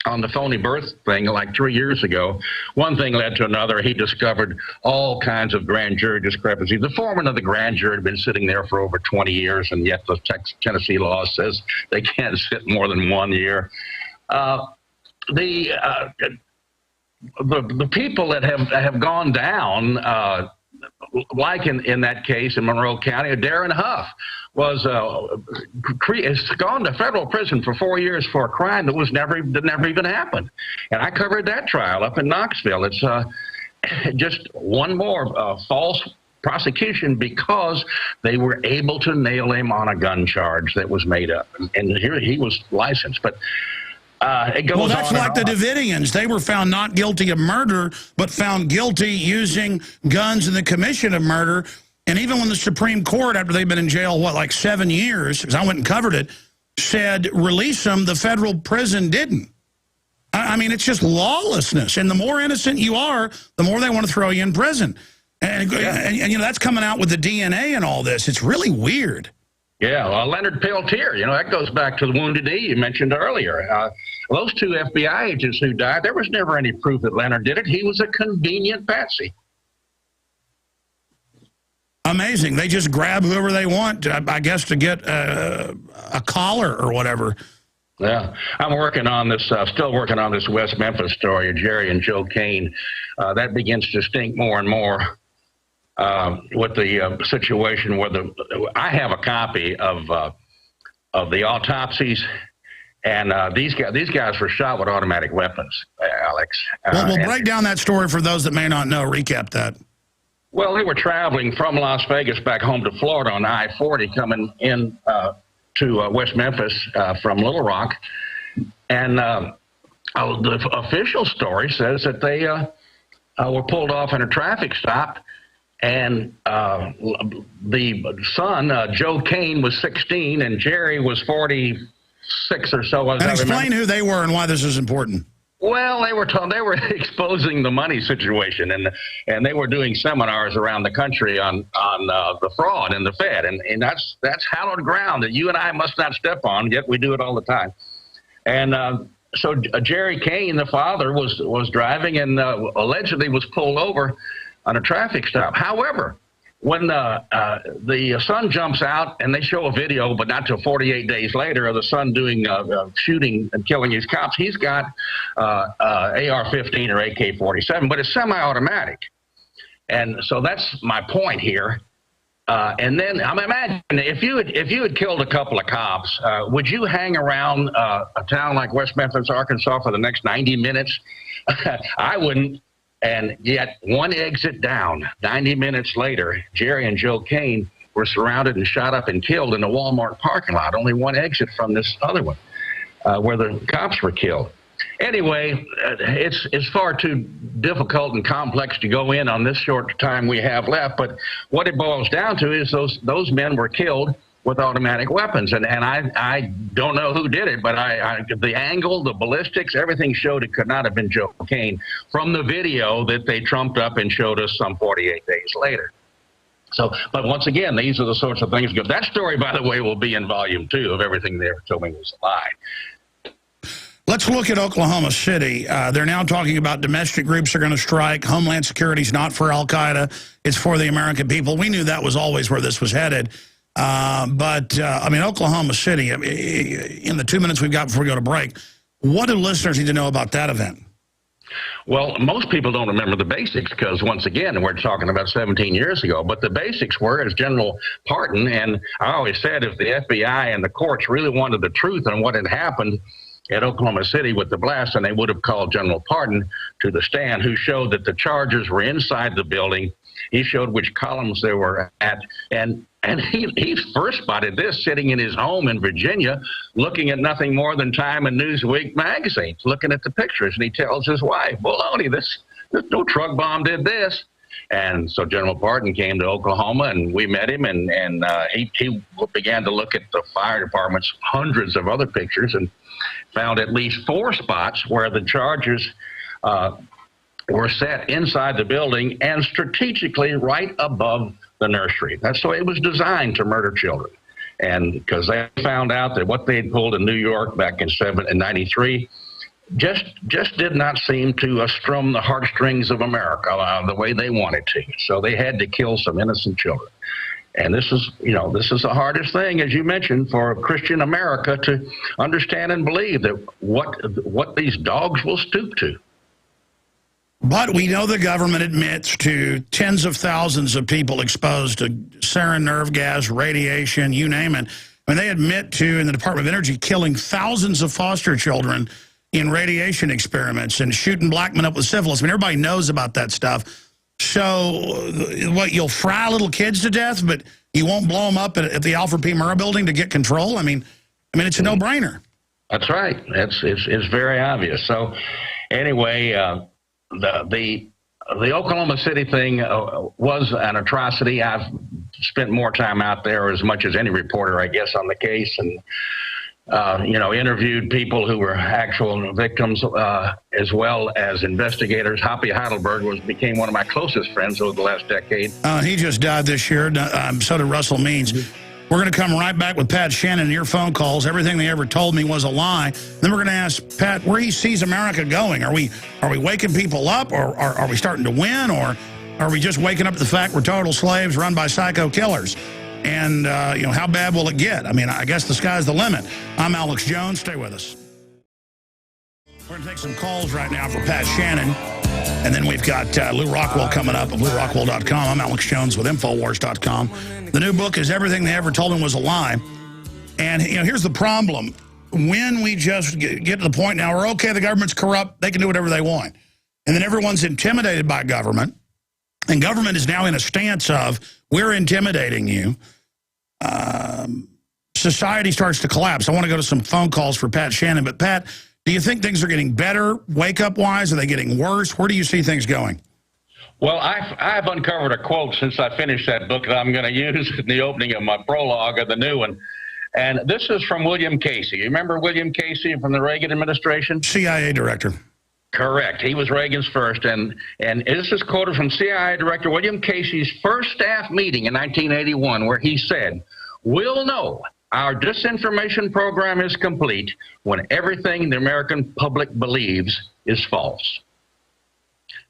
S2: on the phony birth thing like 3 years ago. One thing led to another. He discovered all kinds of grand jury discrepancies. The foreman of the grand jury had been sitting there for over 20 years, and yet the Tennessee law says they can't sit more than 1 year. The people that have gone down, like in that case in Monroe County, Darren Huff has gone to federal prison for 4 years for a crime that never even happened. And I covered that trial up in Knoxville. It's just one more false prosecution because they were able to nail him on a gun charge that was made up. And here he was licensed, but it goes on. Well, that's like the Davidians.
S1: They were found not guilty of murder, but found guilty using guns in the commission of murder. And even when the Supreme Court, after they've been in jail, like 7 years, because I went and covered it, said release them, the federal prison didn't. I mean, it's just lawlessness. And the more innocent you are, the more they want to throw you in prison. And you know, that's coming out with the DNA and all this. It's really weird.
S2: Yeah, Leonard Peltier, you know, that goes back to the Wounded Knee you mentioned earlier. Those 2 FBI agents who died, there was never any proof that Leonard did it. He was a convenient patsy.
S1: Amazing. They just grab whoever they want, I guess, to get a collar or whatever.
S2: Yeah, I'm working on this, still working on this West Memphis story of Jerry and Joe Kane. That begins to stink more and more. With the situation where I have a copy of the autopsies, and these guys were shot with automatic weapons, Alex.
S1: Well, we'll break down that story for those that may not know. Recap that.
S2: Well, they were traveling from Las Vegas back home to Florida on I-40, coming in to West Memphis from Little Rock, and the official story says that they were pulled off in a traffic stop. And the son, Joe Kane, was 16, and Jerry was 46 6 or so.
S1: And explain who they were and why this is important.
S2: Well, they were exposing the money situation, and they were doing seminars around the country on the fraud in the Fed, and that's hallowed ground that you and I must not step on. Yet we do it all the time. And so Jerry Kane, the father, was driving and allegedly was pulled over on a traffic stop. However, when the son jumps out and they show a video, but not till 48 days later, of the son doing shooting and killing his cops, he's got AR-15 or AK-47, but it's semi-automatic. And so that's my point here. And then I'm imagining if you had killed a couple of cops, would you hang around a town like West Memphis, Arkansas, for the next 90 minutes? I wouldn't. And yet, one exit down, 90 minutes later, Jerry and Joe Kane were surrounded and shot up and killed in a Walmart parking lot. Only one exit from this other one, where the cops were killed. Anyway, it's far too difficult and complex to go in on this short time we have left. But what it boils down to is those men were killed with automatic weapons. And I don't know who did it, but the angle, the ballistics, everything showed it could not have been Joe Kane from the video that they trumped up and showed us some 48 days later. So, but once again, these are the sorts of things. That story, by the way, will be in volume 2 of Everything They Ever Told Me Was a Lie.
S1: Let's look at Oklahoma City. They're now talking about domestic groups are going to strike. Homeland Security is not for al-Qaeda. It's for the American people. We knew that was always where this was headed. I mean, Oklahoma City, in the 2 minutes we've got before we go to break, what do listeners need to know about that event?
S2: Well, most people don't remember the basics because, once again, we're talking about 17 years ago. But the basics were, as General Parton, and I always said if the FBI and the courts really wanted the truth on what had happened at Oklahoma City with the blast, and they would have called General Parton to the stand, who showed that the charges were inside the building. He showed which columns they were at, and he first spotted this sitting in his home in Virginia, looking at nothing more than Time and Newsweek magazines, looking at the pictures, and he tells his wife, "Baloney, this no truck bomb did this." And so General Parton came to Oklahoma, and we met him, and he began to look at the fire department's hundreds of other pictures and found at least 4 spots where the charges were set inside the building and strategically right above the nursery. That's the way it was designed, to murder children. And because they found out that what they had pulled in New York back in 93 just did not seem to strum the heartstrings of America the way they wanted to. So they had to kill some innocent children. And this is the hardest thing, as you mentioned, for Christian America to understand and believe that what these dogs will stoop to.
S1: But we know the government admits to tens of thousands of people exposed to sarin nerve gas, radiation, you name it. I mean, they admit to, in the Department of Energy, killing thousands of foster children in radiation experiments and shooting black men up with syphilis. I mean, everybody knows about that stuff. So, what, you'll fry little kids to death, but you won't blow them up at the Alfred P. Murrah building to get control? I mean, it's a no-brainer. That's right.
S2: It's very obvious. So, anyway, the Oklahoma City thing was an atrocity. I've spent more time out there, as much as any reporter, I guess, on the case, and interviewed people who were actual victims, as well as investigators. Hoppy Heidelberg became one of my closest friends over the last decade.
S1: He just died this year. So did Russell Means. We're going to come right back with Pat Shannan and your phone calls. Everything They Ever Told Me Was a Lie. Then we're going to ask Pat where he sees America going. Are we waking people up, or are we starting to win, or are we just waking up to the fact we're total slaves run by psycho killers? And, how bad will it get? I mean, I guess the sky's the limit. I'm Alex Jones. Stay with us. We're going to take some calls right now for Pat Shannan. And then we've got Lew Rockwell coming up at LewRockwell.com. I'm Alex Jones with Infowars.com. The new book is Everything They Ever Told Me Was a Lie. And, here's the problem. When we just get to the point now where, okay, the government's corrupt, they can do whatever they want. And then everyone's intimidated by government. And government is now in a stance of, we're intimidating you. Society starts to collapse. I want to go to some phone calls for Pat Shannan. But, Pat, do you think things are getting better, wake-up-wise? Are they getting worse? Where do you see things going?
S2: Well, I've uncovered a quote since I finished that book that I'm going to use in the opening of my prologue of the new one. And this is from William Casey. You remember William Casey from the Reagan administration?
S1: CIA director.
S2: Correct. He was Reagan's first. And this is quoted from CIA Director William Casey's first staff meeting in 1981, where he said, "We'll know our disinformation program is complete when everything the American public believes is false."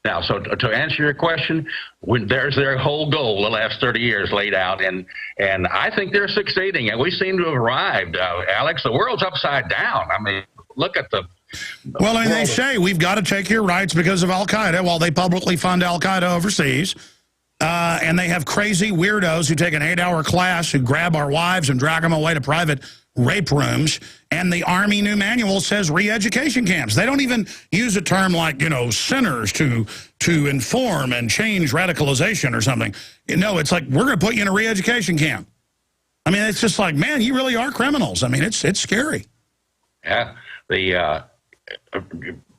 S2: Now, so to answer your question, there's their whole goal the last 30 years laid out, and I think they're succeeding, and we seem to have arrived. Alex, the world's upside down. I mean, look at the...
S1: Well, and they say we've got to take your rights because of al-Qaeda. Well, they publicly fund al-Qaeda overseas, and they have crazy weirdos who take an 8-hour class who grab our wives and drag them away to private rape rooms, and the Army new manual says re-education camps. They don't even use a term like, you know, centers to inform and change radicalization or something. No, it's like, we're going to put you in a re-education camp. I mean, it's just like, man, you really are criminals. I mean, it's scary.
S2: Yeah, the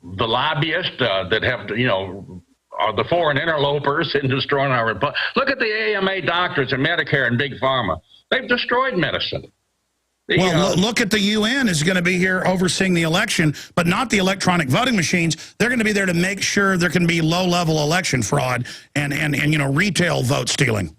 S2: lobbyists that have, you know, are the foreign interlopers in destroying our republic. Look at the AMA doctors and Medicare and Big Pharma. They've destroyed medicine.
S1: Well, look at the UN is going to be here overseeing the election, but not the electronic voting machines. They're going to be there to make sure there can be low-level election fraud and you know, retail vote stealing.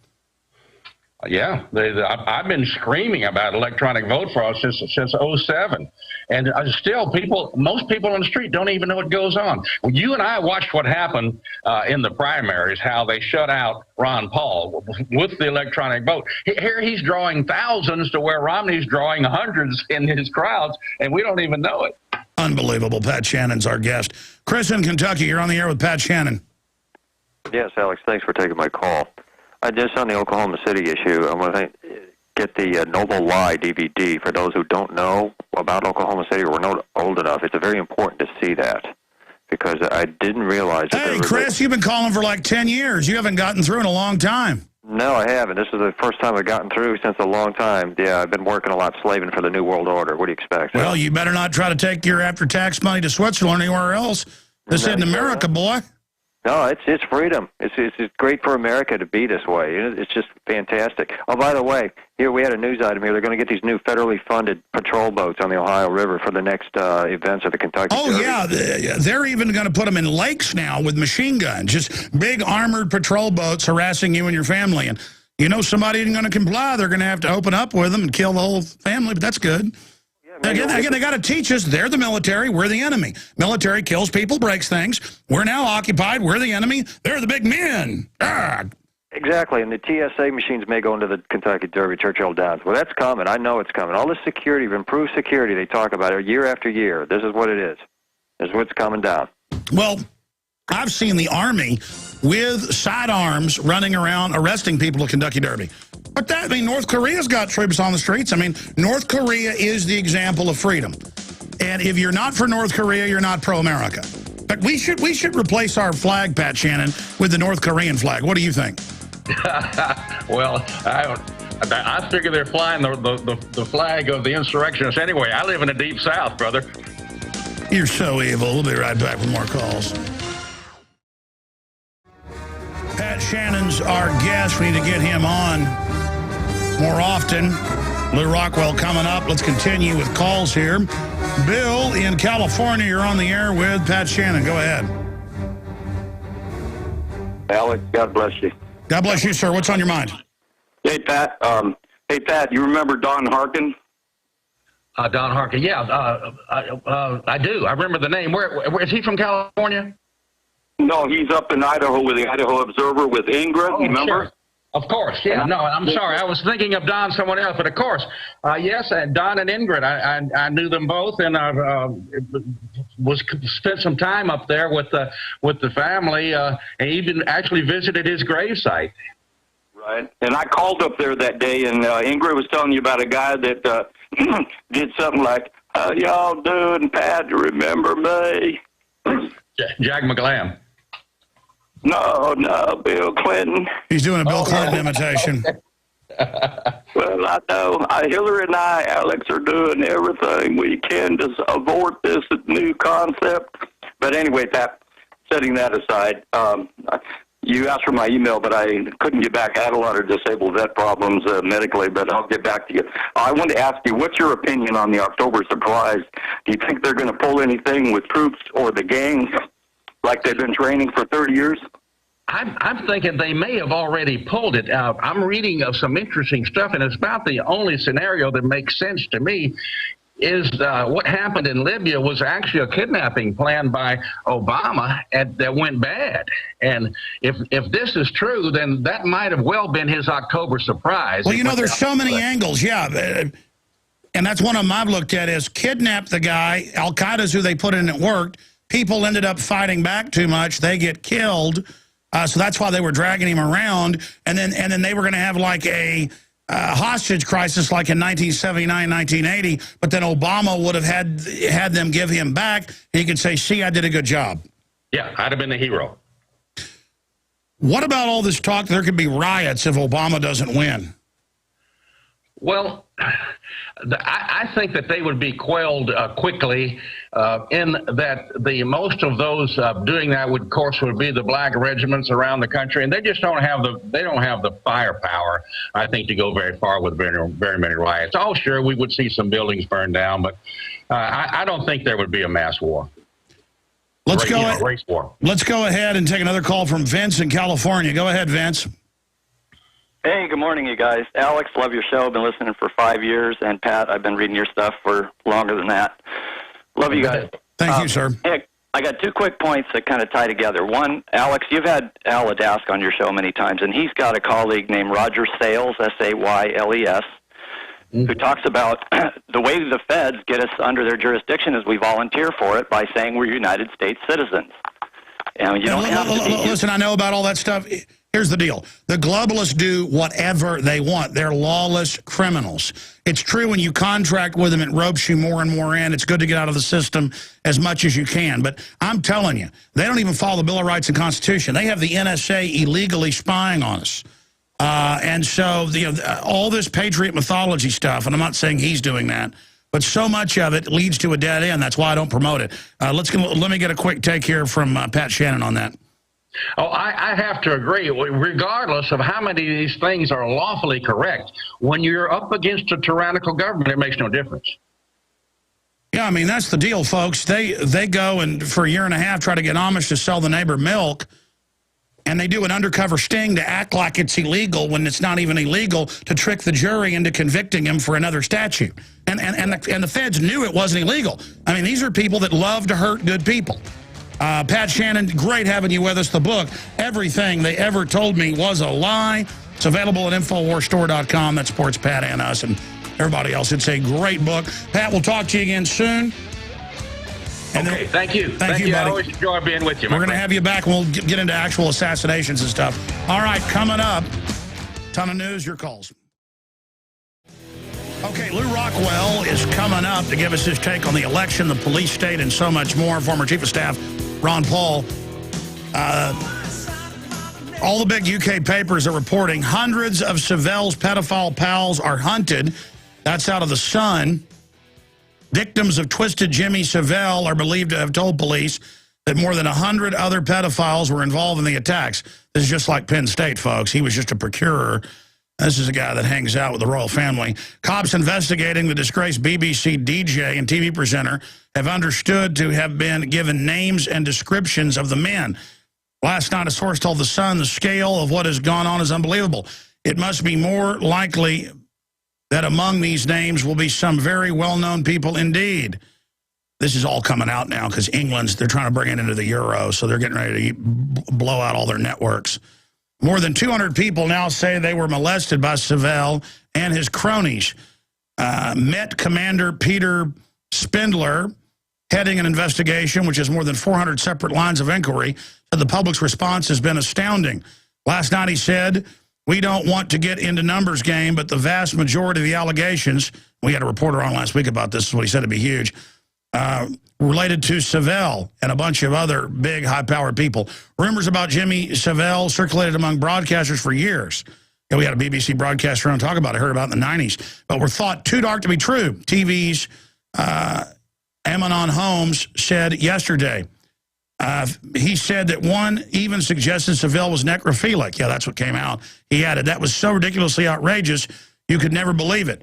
S2: Yeah, I've been screaming about electronic vote fraud since '07, and still most people on the street don't even know what goes on. Well, you and I watched what happened in the primaries, how they shut out Ron Paul with the electronic vote. Here he's drawing thousands to where Romney's drawing hundreds in his crowds, and we don't even know it.
S1: Unbelievable. Pat Shannon's our guest. Chris in Kentucky, you're on the air with Pat Shannan.
S3: Yes, Alex, thanks for taking my call. Just on the Oklahoma City issue, I want to get the Noble Lie DVD. For those who don't know about Oklahoma City or were not old enough, it's very important to see that, because I didn't realize that.
S1: Hey, Chris, you've been calling for like 10 years. You haven't gotten through in a long time. No,
S3: I haven't. This is the first time I've gotten through since a long time. Yeah, I've been working a lot, slaving for the New World Order. What do you expect?
S1: Well, you better not try to take your after-tax money to Switzerland or anywhere else. This isn't America, boy.
S3: No, it's freedom. It's great for America to be this way. It's just fantastic. Oh, by the way, here we had a news item here. They're going to get these new federally funded patrol boats on the Ohio River for the next events of the Kentucky Derby.
S1: Oh, yeah. They're even going to put them in lakes now with machine guns. Just big armored patrol boats harassing you and your family. And you know somebody isn't going to comply. They're going to have to open up with them and kill the whole family, but that's good. Again, they got to teach us they're the military, we're the enemy. Military kills people, breaks things. We're now occupied, we're the enemy, they're the big men.
S3: Exactly, and the TSA machines may go into the Kentucky Derby, Churchill Downs. Well, that's coming. I know it's coming. All this security, improved security they talk about it year after year. This is what it is. This is what's coming down.
S1: Well, I've seen the Army with sidearms running around arresting people at Kentucky Derby. But that, I mean, North Korea's got troops on the streets. I mean, North Korea is the example of freedom. And if you're not for North Korea, you're not pro-America. But we should replace our flag, Pat Shannon, with the North Korean flag. What do you think?
S2: Well, I figure they're flying the flag of the insurrectionists anyway. I live in the Deep South, brother.
S1: You're so evil. We'll be right back with more calls. Pat Shannon's our guest. We need to get him on more often. Lew Rockwell coming up. Let's continue with calls here. Bill in California, you're on the air with Pat Shannon. Go ahead.
S4: Alex, God bless you.
S1: God bless you, sir. What's on your mind?
S4: Hey, Pat. You remember Don Harkin?
S2: Don Harkin, yeah. I do. I remember the name. Where is he from, California?
S4: No, he's up in Idaho with the Idaho Observer with Ingrid.
S2: Oh,
S4: you remember?
S2: Sure. Of course, yeah. No, I'm sorry. I was thinking of Don, someone else. But, of course, yes, Don and Ingrid, I knew them both, and I spent some time up there with the family, and even actually visited his gravesite.
S4: Right. And I called up there that day, and Ingrid was telling you about a guy that did something like, how y'all doing, Pat? Remember me?
S2: Jack McGlam.
S4: No, Bill Clinton.
S1: He's doing a Bill Clinton imitation.
S4: Well, I know. Hillary and I, Alex, are doing everything we can to abort this new concept. But anyway, Pat, setting that aside, You asked for my email, but I couldn't get back. I had a lot of disabled vet problems medically, but I'll get back to you. I wanted to ask you, what's your opinion on the October surprise? Do you think they're going to pull anything with troops or the gangs like they've been training for 30 years?
S2: I'm thinking they may have already pulled it. I'm reading of some interesting stuff, and it's about the only scenario that makes sense to me is what happened in Libya was actually a kidnapping plan by Obama that went bad. And if this is true, then that might have well been his October surprise.
S1: Well, you know, there's so many angles, yeah. And that's one of them I've looked at is kidnap the guy. Al-Qaeda's who they put in it worked. People ended up fighting back too much. They get killed. So that's why they were dragging him around. And then they were going to have like a hostage crisis like in 1979, 1980. But then Obama would have had them give him back. And he could say, see, I did a good job.
S2: Yeah, I'd have been the hero.
S1: What about all this talk there could be riots if Obama doesn't win?
S2: Well, I think that they would be quelled quickly in that the most of those doing that would, of course, would be the black regiments around the country, and they just don't have the firepower, I think, to go very far with very many riots. Oh, sure, we would see some buildings burned down, but I don't think there would be a mass war. Race war. Let's
S1: go ahead and take another call from Vince in California. Go ahead, Vince.
S5: Hey, good morning, you guys. Alex, love your show. Been listening for 5 years. And Pat, I've been reading your stuff for longer than that. Love you guys.
S1: Thank you, sir.
S5: Hey, I got 2 quick points that kind of tie together. One, Alex, you've had Al Adask on your show many times, and he's got a colleague named Roger Sayles, S-A-Y-L-E-S, who talks about the way the feds get us under their jurisdiction is we volunteer for it by saying we're United States citizens. And you don't have to be.
S1: Listen, I know about all that stuff. Here's the deal. The globalists do whatever they want. They're lawless criminals. It's true when you contract with them, it ropes you more and more in. It's good to get out of the system as much as you can. But I'm telling you, they don't even follow the Bill of Rights and Constitution. They have the NSA illegally spying on us. And so all this patriot mythology stuff, and I'm not saying he's doing that, but so much of it leads to a dead end. That's why I don't promote it. Let me get a quick take here from Pat Shannan on that.
S2: Oh, I have to agree. Regardless of how many of these things are lawfully correct, when you're up against a tyrannical government, it makes no difference.
S1: Yeah, I mean, that's the deal, folks. They go and for a year and a half try to get Amish to sell the neighbor milk, and they do an undercover sting to act like it's illegal when it's not even illegal, to trick the jury into convicting him for another statute. And the feds knew it wasn't illegal. I mean, these are people that love to hurt good people. Pat Shannan, great having you with us. The book, Everything They Ever Told Me Was a Lie. It's available at InfoWarsStore.com. That supports Pat and us and everybody else. It's a great book. Pat, we'll talk to you again soon. And
S2: okay, thank you.
S1: Thank you, buddy.
S2: I always enjoy being with you.
S1: We're going to have you back, and we'll get into actual assassinations and stuff. All right, coming up, ton of news, your calls. Okay, Lew Rockwell is coming up to give us his take on the election, the police state, and so much more. Former Chief of Staff Ron Paul. All the big UK papers are reporting hundreds of Savelle's pedophile pals are hunted. That's out of The Sun. Victims of Twisted Jimmy Savelle are believed to have told police that more than 100 other pedophiles were involved in the attacks. This is just like Penn State, folks. He was just a procurer. This is a guy that hangs out with the royal family. Cops investigating the disgraced BBC DJ and TV presenter have understood to have been given names and descriptions of the men. Last night, a source told The Sun the scale of what has gone on is unbelievable. It must be more likely that among these names will be some very well-known people indeed. This is all coming out now because they're trying to bring it into the Euro, so they're getting ready to blow out all their networks. More than 200 people now say they were molested by Savelle and his cronies. Met Commander Peter Spindler, heading an investigation, which has more than 400 separate lines of inquiry, said the public's response has been astounding. Last night he said, "We don't want to get into numbers game, but the vast majority of the allegations," we had a reporter on last week about this is what he said it'd be huge, related to Savelle and a bunch of other big, high-powered people. Rumors about Jimmy Savelle circulated among broadcasters for years. Yeah, we had a BBC broadcaster on talk about it. I heard about it in the 90s. But were thought too dark to be true. TV's Amanon Holmes said yesterday. He said that one even suggested Seville was necrophilic. Yeah, that's what came out. He added, that was so ridiculously outrageous, you could never believe it.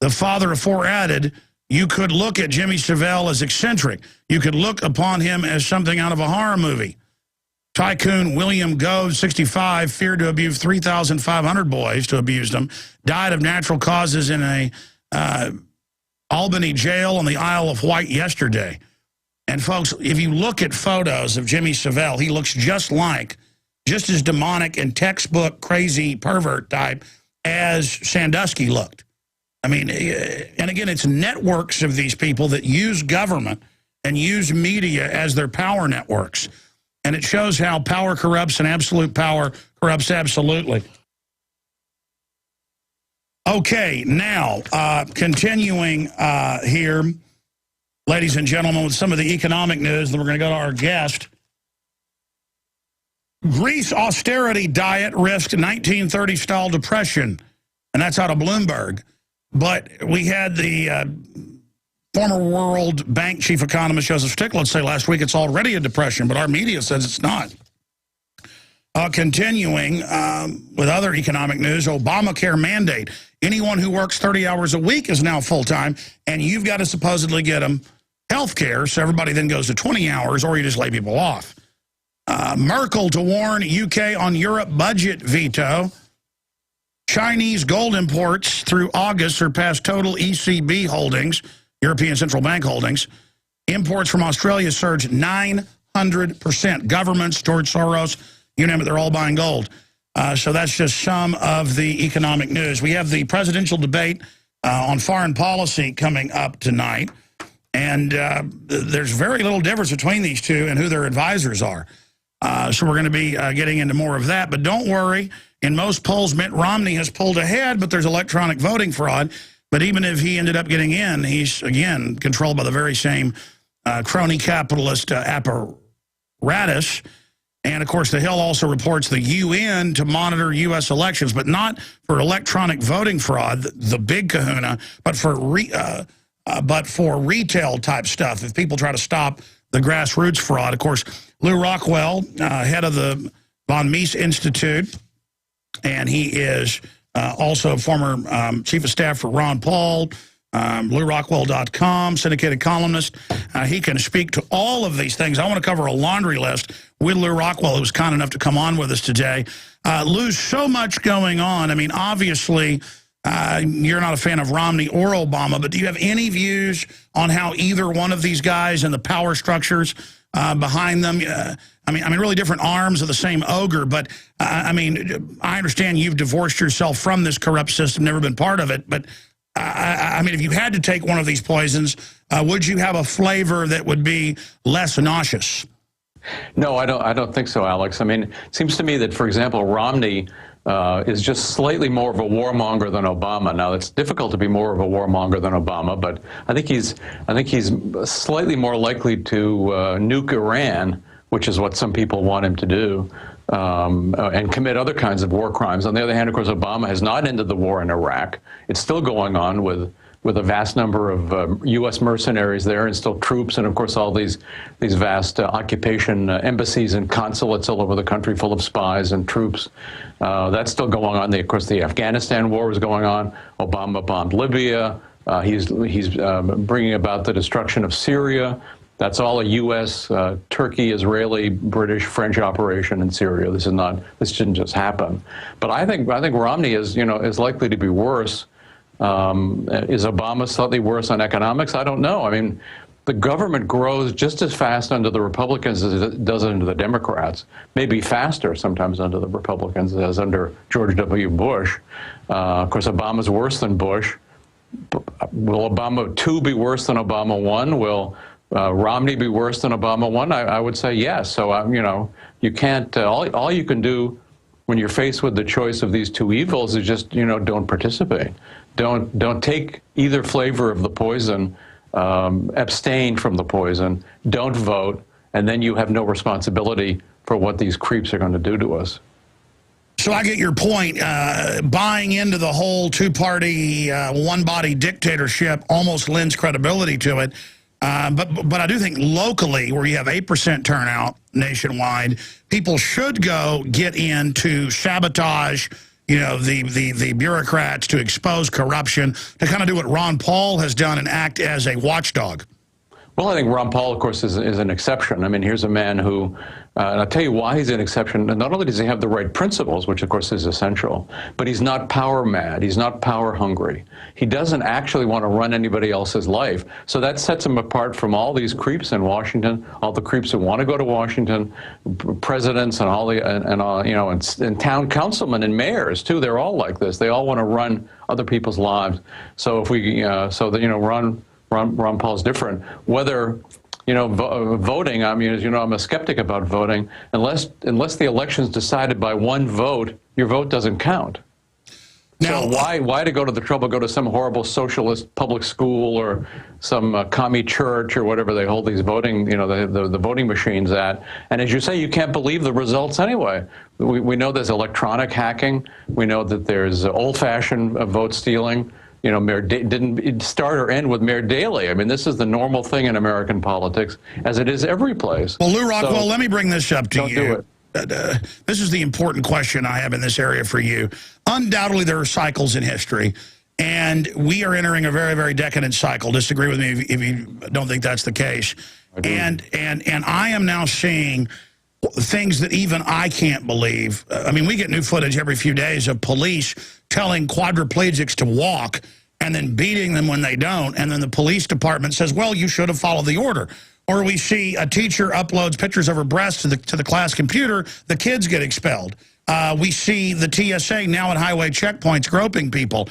S1: The father of four added, you could look at Jimmy Savile as eccentric. You could look upon him as something out of a horror movie. Tycoon William Gove, 65, feared to abuse 3,500 boys to abuse them, died of natural causes in a Albany jail on the Isle of Wight yesterday. And folks, if you look at photos of Jimmy Savile, he looks just as demonic and textbook crazy pervert type as Sandusky looked. I mean, and again, it's networks of these people that use government and use media as their power networks. And it shows how power corrupts and absolute power corrupts absolutely. Okay, now, continuing here, ladies and gentlemen, with some of the economic news, then we're going to go to our guest. Greece austerity diet risked 1930s-style depression, and that's out of Bloomberg. But we had the former World Bank chief economist Joseph Stiglitz say last week it's already a depression, but our media says it's not. Continuing with other economic news, Obamacare mandate. Anyone who works 30 hours a week is now full-time, and you've got to supposedly get them health care, so everybody then goes to 20 hours, or you just lay people off. Merkel to warn UK on Europe budget veto. Chinese gold imports through August surpassed total ECB holdings, European Central Bank holdings. Imports from Australia surged 900%. Governments, George Soros, you name it, they're all buying gold. So that's just some of the economic news. We have the presidential debate on foreign policy coming up tonight. And there's very little difference between these two and who their advisors are. So we're going to be getting into more of that. But don't worry. In most polls, Mitt Romney has pulled ahead, but there's electronic voting fraud. But even if he ended up getting in, he's, again, controlled by the very same crony capitalist apparatus. And, of course, The Hill also reports the UN to monitor U.S. elections, but not for electronic voting fraud, the big kahuna, but for retail-type stuff, if people try to stop the grassroots fraud. Of course, Lew Rockwell, head of the Von Mises Institute, and he is also former chief of staff for Ron Paul, LewRockwell.com, syndicated columnist. He can speak to all of these things. I want to cover a laundry list with Lew Rockwell, who was kind enough to come on with us today. Lew's so much going on. I mean, obviously, you're not a fan of Romney or Obama, but do you have any views on how either one of these guys and the power structures behind them, I mean, really different arms of the same ogre, but I mean, I understand you've divorced yourself from this corrupt system, never been part of it, but I mean, if you had to take one of these poisons, would you have a flavor that would be less nauseous?
S6: No, I don't think so, Alex. I mean, it seems to me that, for example, Romney is just slightly more of a warmonger than Obama. Now, it's difficult to be more of a warmonger than Obama, but I think he's slightly more likely to nuke Iran, which is what some people want him to do, and commit other kinds of war crimes. On the other hand, of course, Obama has not ended the war in Iraq. It's still going on with a vast number of U.S. mercenaries there and still troops, and of course all these vast occupation embassies and consulates all over the country full of spies and troops. That's still going on. Of course, the Afghanistan war is going on. Obama bombed Libya. He's bringing about the destruction of Syria. That's all a U.S., Turkey, Israeli, British, French operation in Syria. This didn't just happen. But I think Romney is likely to be worse. Is Obama slightly worse on economics? I don't know. I mean, the government grows just as fast under the Republicans as it does under the Democrats, maybe faster sometimes under the Republicans as under George W. Bush. Of course, Obama's worse than Bush. Will Obama 2 be worse than Obama 1? Will Romney be worse than Obama 1? I would say yes. So, you can't, all you can do when you're faced with the choice of these two evils is just, don't participate. Don't take either flavor of the poison, abstain from the poison, don't vote, and then you have no responsibility for what these creeps are going to do to us.
S1: So I get your point. Buying into the whole two-party, one-body dictatorship almost lends credibility to it. But I do think locally, where you have 8% turnout nationwide, people should go get in to sabotage, you know, the bureaucrats, to expose corruption, to kind of do what Ron Paul has done and act as a watchdog.
S6: Well, I think Ron Paul, of course, is an exception. I mean, here's a man who, and I'll tell you why he's an exception. Not only does he have the right principles, which of course is essential, but he's not power mad. He's not power hungry. He doesn't actually want to run anybody else's life. So that sets him apart from all these creeps in Washington, all the creeps who want to go to Washington, presidents and all the, you know, and town councilmen and mayors too. They're all like this. They all want to run other people's lives. So if we, so that, you know, Ron Paul's different. Whether, you know, voting, I mean, as you know, I'm a skeptic about voting. Unless the election's decided by one vote, your vote doesn't count. Now, so why to go to the trouble, go to some horrible socialist public school or some commie church or whatever they hold these voting, you know, the voting machines at? And as you say, you can't believe the results anyway. We know there's electronic hacking. We know that there's old-fashioned vote stealing. You know, Mayor didn't start or end with Mayor Daley. I mean, this is the normal thing in American politics, as it is every place.
S1: Well, Lew Rockwell,
S6: so,
S1: let me bring this up to you.
S6: Do it.
S1: This is the important question I have in this area for you. Undoubtedly, there are cycles in history, and we are entering a very, very decadent cycle. Disagree with me if you don't think that's the case. And I am now seeing things that even I can't believe. I mean, we get new footage every few days of police telling quadriplegics to walk and then beating them when they don't, and then the police department says, well, you should have followed the order. Or we see a teacher uploads pictures of her breasts to the class computer, the kids get expelled. We see the TSA now at highway checkpoints groping people.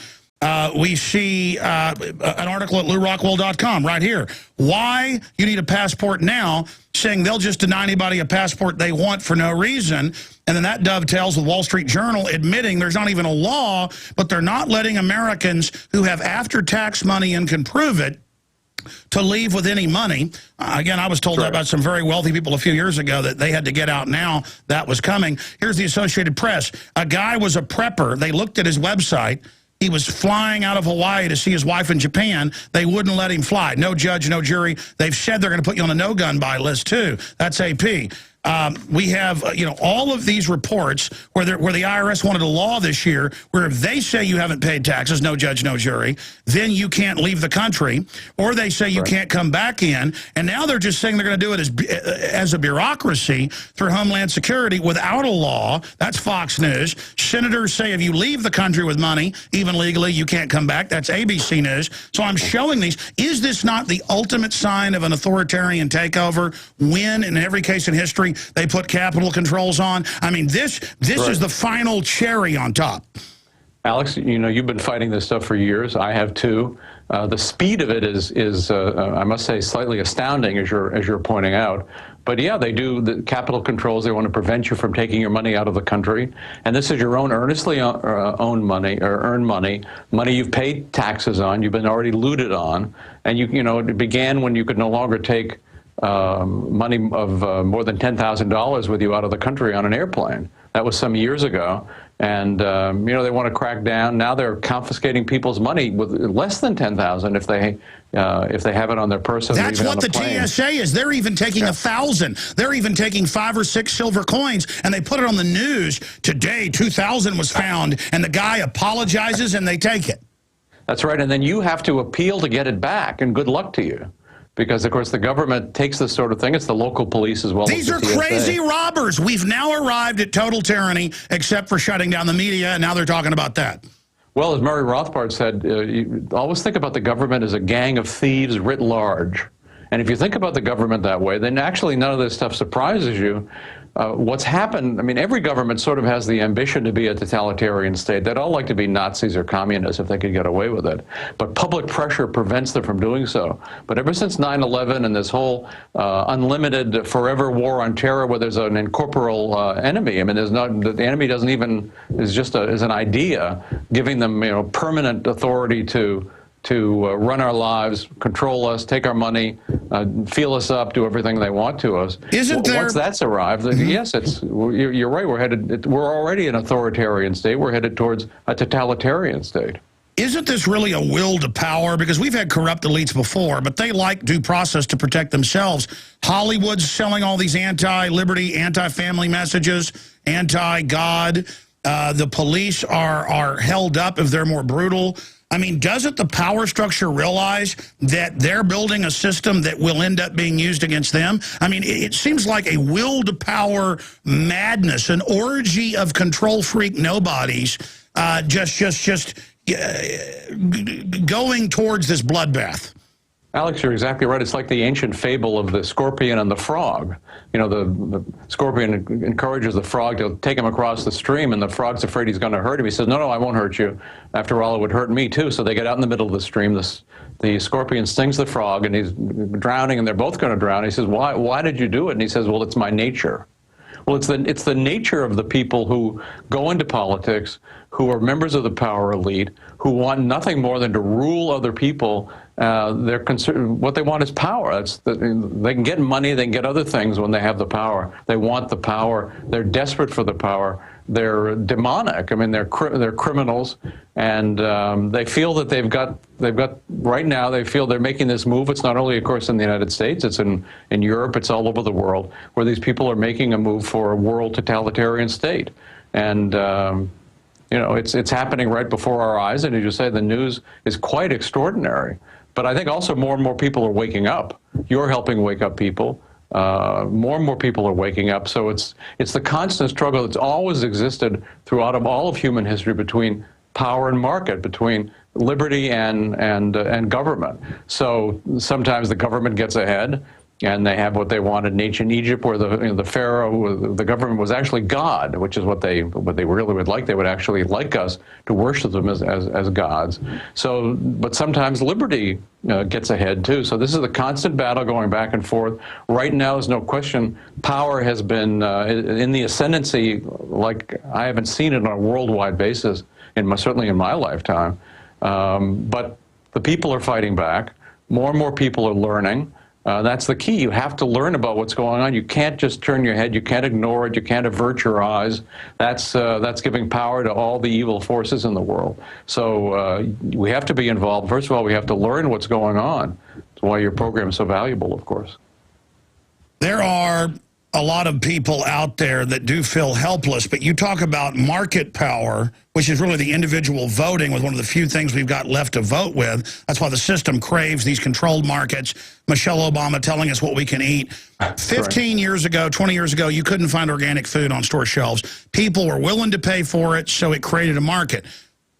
S1: We see an article at LewRockwell.com right here. Why you need a passport now, saying they'll just deny anybody a passport they want for no reason. And then that dovetails with Wall Street Journal admitting there's not even a law, but they're not letting Americans who have after-tax money and can prove it to leave with any money. Again, I was told that about some very wealthy people a few years ago, that they had to get out now. That was coming. Here's the Associated Press. A guy was a prepper. They looked at his website. He was flying out of Hawaii to see his wife in Japan. They wouldn't let him fly. No judge, no jury. They've said they're going to put you on a no-gun buy list, too. That's AP. We have, you know, all of these reports where the IRS wanted a law this year where if they say you haven't paid taxes, no judge, no jury, then you can't leave the country, or they say you can't come back in. And now they're just saying they're going to do it as a bureaucracy through Homeland Security without a law. That's Fox News. Senators say if you leave the country with money, even legally, you can't come back. That's ABC News. So I'm showing these. Is this not the ultimate sign of an authoritarian takeover when, in every case in history, they put capital controls on? I mean, this is the final cherry on top.
S6: Alex, you know, you've been fighting this stuff for years. I have too. The speed of it is I must say, slightly astounding, as you're pointing out. But yeah, they do the capital controls. They want to prevent you from taking your money out of the country. And this is your own earnestly owned money, or earned money you've paid taxes on, you've been already looted on. And you know, it began when you could no longer take money of more than $10,000 with you out of the country on an airplane. That was some years ago. And, you know, they want to crack down. Now they're confiscating people's money with less than $10,000 if they have it on their person.
S1: That's what the TSA is. They're even taking 1,000. They're even taking 5 or 6 silver coins, and they put it on the news. Today, 2,000 was found, and the guy apologizes, and they take it.
S6: That's right. And then you have to appeal to get it back, and good luck to you. Because, of course, the government takes this sort of thing. It's the local police as well.
S1: These are crazy robbers. We've now arrived at total tyranny, except for shutting down the media, and now they're talking about that.
S6: Well, as Murray Rothbard said, you always think about the government as a gang of thieves writ large. And if you think about the government that way, then actually none of this stuff surprises you. What's happened, I mean, every government sort of has the ambition to be a totalitarian state. They'd all like to be Nazis or communists if they could get away with it. But public pressure prevents them from doing so. But ever since 9/11 and this whole unlimited forever war on terror where there's an incorporeal enemy, I mean, the enemy doesn't even, is just is an idea, giving them, you know, permanent authority to run our lives, control us, take our money, feel us up, do everything they want to us. Once that's arrived, yes, you're right. We're already an authoritarian state. We're headed towards a totalitarian state.
S1: Isn't this really a will to power? Because we've had corrupt elites before, but they like due process to protect themselves. Hollywood's selling all these anti-liberty, anti-family messages, anti-God. The police are held up if they're more brutal. I mean, doesn't the power structure realize that they're building a system that will end up being used against them? I mean, it seems like a will to power madness, an orgy of control freak nobodies, just going towards this bloodbath.
S6: Alex, you're exactly right. It's like the ancient fable of the scorpion and the frog. You know, the scorpion encourages the frog to take him across the stream, and the frog's afraid he's going to hurt him. He says, no, I won't hurt you. After all, it would hurt me, too. So they get out in the middle of the stream. The scorpion stings the frog, and he's drowning, and they're both going to drown. He says, why did you do it? And he says, well, it's my nature. Well, it's the nature of the people who go into politics, who are members of the power elite, who want nothing more than to rule other people. What they want is power. They can get money, they can get other things when they have the power. They want the power. They're desperate for the power. They're demonic. I mean, they're criminals, and they feel that they've got right now. They feel they're making this move. It's not only, of course, in the United States. It's in Europe. It's all over the world where these people are making a move for a world totalitarian state, and you know, it's happening right before our eyes. And as you say, the news is quite extraordinary. But I think also more and more people are waking up. You're helping wake up people. More and more people are waking up. So it's the constant struggle that's always existed throughout all of human history between power and market, between liberty and government. So sometimes the government gets ahead, and they have what they wanted in ancient Egypt, where the pharaoh, the government was actually God, which is what they really would like. They would actually like us to worship them as gods. So, but sometimes liberty gets ahead too. So this is a constant battle going back and forth. Right now, there's no question, power has been in the ascendancy like I haven't seen it on a worldwide basis, certainly in my lifetime. But the people are fighting back. More and more people are learning. That's the key. You have to learn about what's going on. You can't just turn your head. You can't ignore it. You can't avert your eyes. That's giving power to all the evil forces in the world. So we have to be involved. First of all, we have to learn what's going on. That's why your program is so valuable, of course.
S1: There are a lot of people out there that do feel helpless, but you talk about market power, which is really the individual voting with one of the few things we've got left to vote with. That's why the system craves these controlled markets. Michelle Obama telling us what we can eat. 15 years ago, 20 years ago, you couldn't find organic food on store shelves. People were willing to pay for it, so it created a market.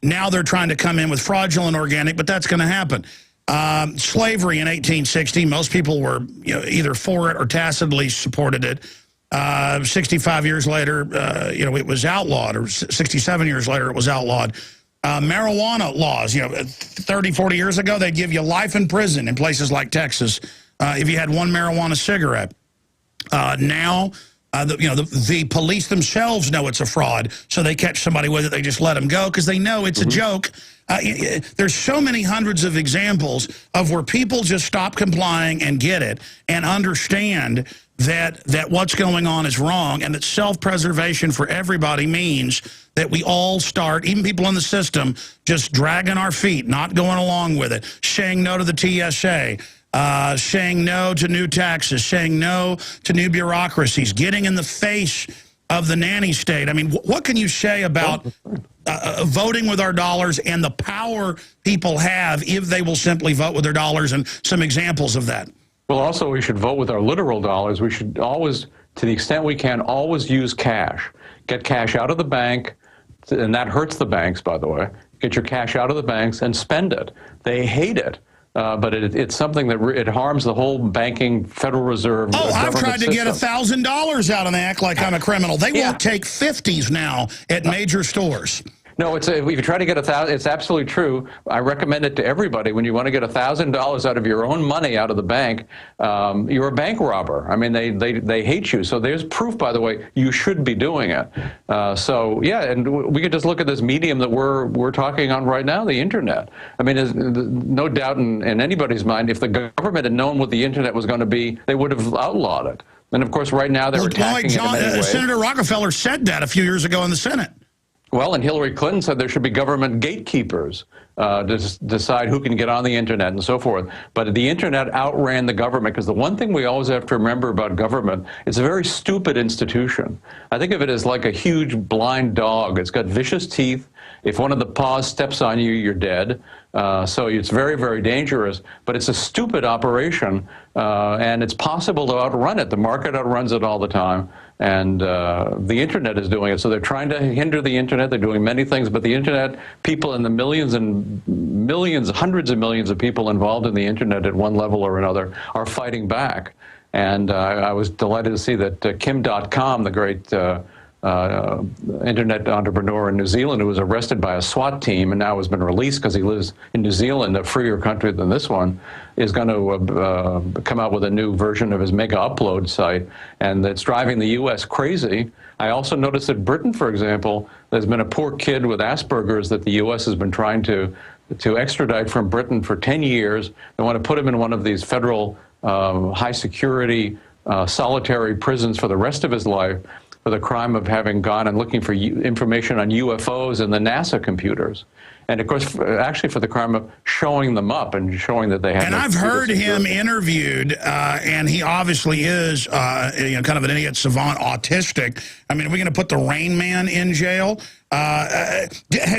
S1: Now they're trying to come in with fraudulent organic, but that's going to happen. Slavery in 1860, most people were either for it or tacitly supported it. 65 years later, it was outlawed, or 67 years later, it was outlawed. Marijuana laws, 30, 40 years ago, they'd give you life in prison in places like Texas if you had one marijuana cigarette. Now, the police themselves know it's a fraud, so they catch somebody with it, they just let them go because they know it's a joke. There's so many hundreds of examples of where people just stop complying and get it and understand that what's going on is wrong, and that self-preservation for everybody means that we all start, even people in the system, just dragging our feet, not going along with it, saying no to the TSA, saying no to new taxes, saying no to new bureaucracies, getting in the face of the nanny state. I mean, what can you say about voting with our dollars and the power people have if they will simply vote with their dollars, and some examples of that?
S6: Well, also, we should vote with our literal dollars. We should always, to the extent we can, always use cash. Get cash out of the bank, and that hurts the banks, by the way. Get your cash out of the banks and spend it. They hate it. But it's something that it harms the whole banking Federal Reserve.
S1: I've tried to get $1,000 out and act like I'm a criminal. They won't take 50s now at major stores.
S6: No, if you try to get $1,000, it's absolutely true. I recommend it to everybody. When you want to get $1,000 out of your own money out of the bank, you're a bank robber. I mean, they hate you. So there's proof, by the way, you should be doing it. So yeah, and we could just look at this medium that we're talking on right now, the internet. I mean, there's no doubt in anybody's mind, if the government had known what the internet was going to be, they would have outlawed it. And of course, right now they're attacking it in many ways.
S1: Senator Rockefeller said that a few years ago in the Senate.
S6: Well, and Hillary Clinton said there should be government gatekeepers. decide who can get on the internet and so forth. But the internet outran the government, because the one thing we always have to remember about government, it's a very stupid institution. I think of it as like a huge blind dog. It's got vicious teeth. If one of the paws steps on you, you're dead. So it's very, very dangerous, but it's a stupid operation, and it's possible to outrun it. The market outruns it all the time, and the internet is doing it. So they're trying to hinder the internet. They're doing many things, but the internet, people in the millions and millions, hundreds of millions of people involved in the internet at one level or another are fighting back. And I was delighted to see that Kim.com, the great internet entrepreneur in New Zealand, who was arrested by a SWAT team and now has been released because he lives in New Zealand, a freer country than this one, is going to come out with a new version of his mega upload site, and it's driving the U.S. crazy. I also noticed that Britain, for example, there's been a poor kid with Asperger's that the U.S. has been trying to extradite from Britain for 10 years. They want to put him in one of these federal high security solitary prisons for the rest of his life, for the crime of having gone and looking for information on UFOs in the NASA computers. And of course, actually for the crime of showing them up and showing that they have.
S1: And I've heard him interviewed, and he obviously is kind of an idiot savant, autistic. I mean, are we going to put the Rain Man in jail?
S6: I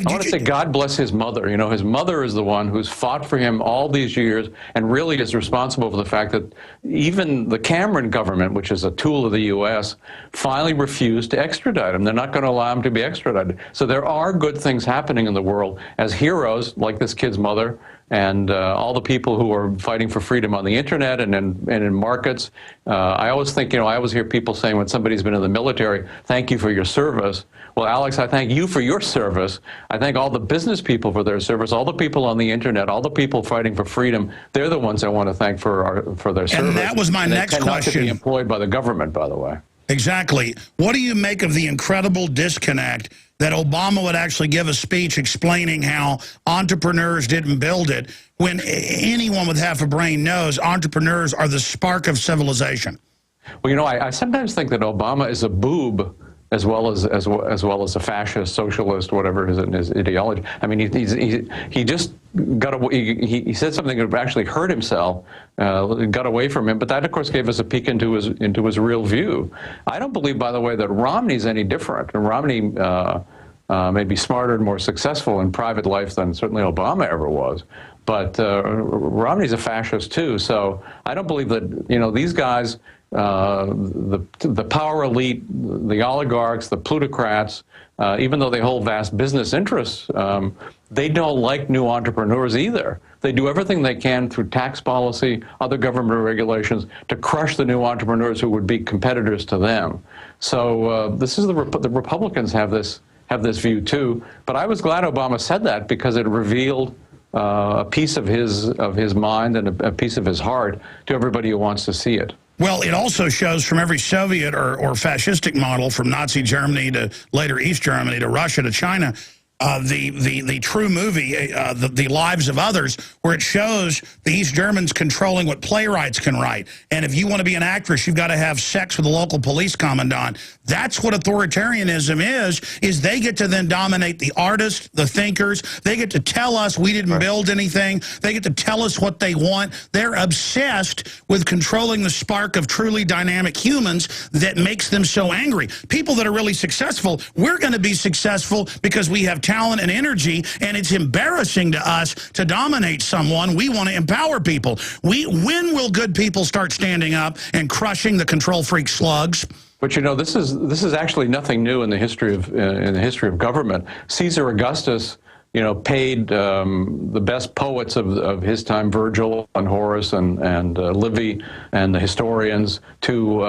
S6: want to say God bless his mother. You know, his mother is the one who's fought for him all these years and really is responsible for the fact that even the Cameron government, which is a tool of the U.S., finally refused to extradite him. They're not going to allow him to be extradited. So there are good things happening in the world as heroes like this kid's mother and all the people who are fighting for freedom on the internet and in markets. I always think, you know, I always hear people saying when somebody's been in the military, thank you for your service. Well, Alex, I thank you for your service. I thank all the business people for their service, all the people on the internet, all the people fighting for freedom. They're the ones I want to thank for their service.
S1: And that was my next question.
S6: Not to be employed by the government, by the way.
S1: Exactly. What do you make of the incredible disconnect that Obama would actually give a speech explaining how entrepreneurs didn't build it, when anyone with half a brain knows entrepreneurs are the spark of civilization?
S6: Well, you know, I sometimes think that Obama is a boob as well as a fascist, socialist, whatever his ideology. I mean, he just got away. He said something that actually hurt himself, got away from him. But that, of course, gave us a peek into his real view. I don't believe, by the way, that Romney's any different. And Romney may be smarter and more successful in private life than certainly Obama ever was. But Romney's a fascist too. So I don't believe that, you know, these guys. The power elite, the oligarchs, the plutocrats, even though they hold vast business interests, they don't like new entrepreneurs either. They do everything they can through tax policy, other government regulations, to crush the new entrepreneurs who would be competitors to them. So this is the Republicans have this view too. But I was glad Obama said that, because it revealed a piece of his mind and a piece of his heart to everybody who wants to see it.
S1: Well, it also shows from every Soviet or fascistic model, from Nazi Germany to later East Germany to Russia to China, the true movie, the Lives of Others, where it shows the East Germans controlling what playwrights can write. And if you want to be an actress, you've got to have sex with the local police commandant. That's what authoritarianism is they get to then dominate the artists, the thinkers. They get to tell us we didn't build anything. They get to tell us what they want. They're obsessed with controlling the spark of truly dynamic humans that makes them so angry. People that are really successful, we're going to be successful because we have talent and energy, and it's embarrassing to us to dominate someone. We want to empower people. When will good people start standing up and crushing the control freak slugs?
S6: But you know, this is actually nothing new in the history of government. Caesar Augustus, you know, paid the best poets of his time, Virgil and Horace and Livy and the historians, to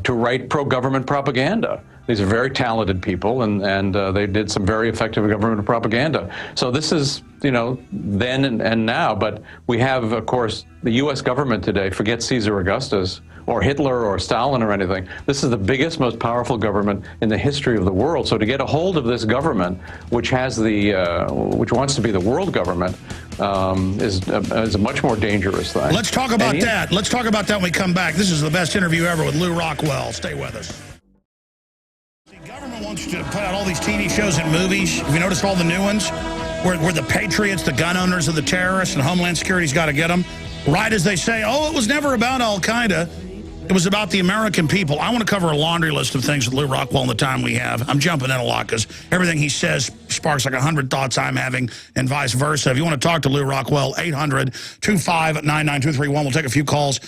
S6: write pro-government propaganda. These are very talented people, and they did some very effective government propaganda. So this is, you know, then and now. But we have, of course, the U.S. government today. Forget Caesar Augustus or Hitler or Stalin or anything. This is the biggest, most powerful government in the history of the world. So to get a hold of this government, which has which wants to be the world government, is a much more dangerous thing.
S1: Let's talk about that. Let's talk about that when we come back. This is the best interview ever with Lew Rockwell. Stay with us. The government wants to put out all these TV shows and movies. Have you noticed all the new ones? where the patriots, the gun owners, and the terrorists, and Homeland Security's got to get them. Right as they say, oh, it was never about Al-Qaeda. It was about the American people. I want to cover a laundry list of things with Lew Rockwell in the time we have. I'm jumping in a lot because everything he says sparks like 100 thoughts I'm having and vice versa. If you want to talk to Lew Rockwell, 800-259-9231. We'll take a few calls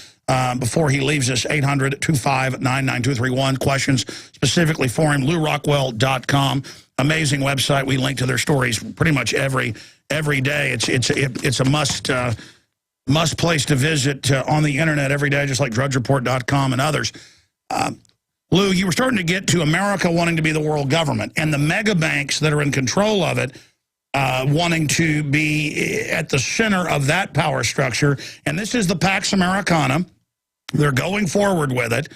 S1: before he leaves us. 800-259-9231. Questions specifically for him. LewRockwell.com. Amazing website. We link to their stories pretty much every day. It's a must place to visit on the internet every day, just like drudgereport.com and others. Lew, you were starting to get to America wanting to be the world government and the mega banks that are in control of it wanting to be at the center of that power structure. And this is the Pax Americana. They're going forward with it.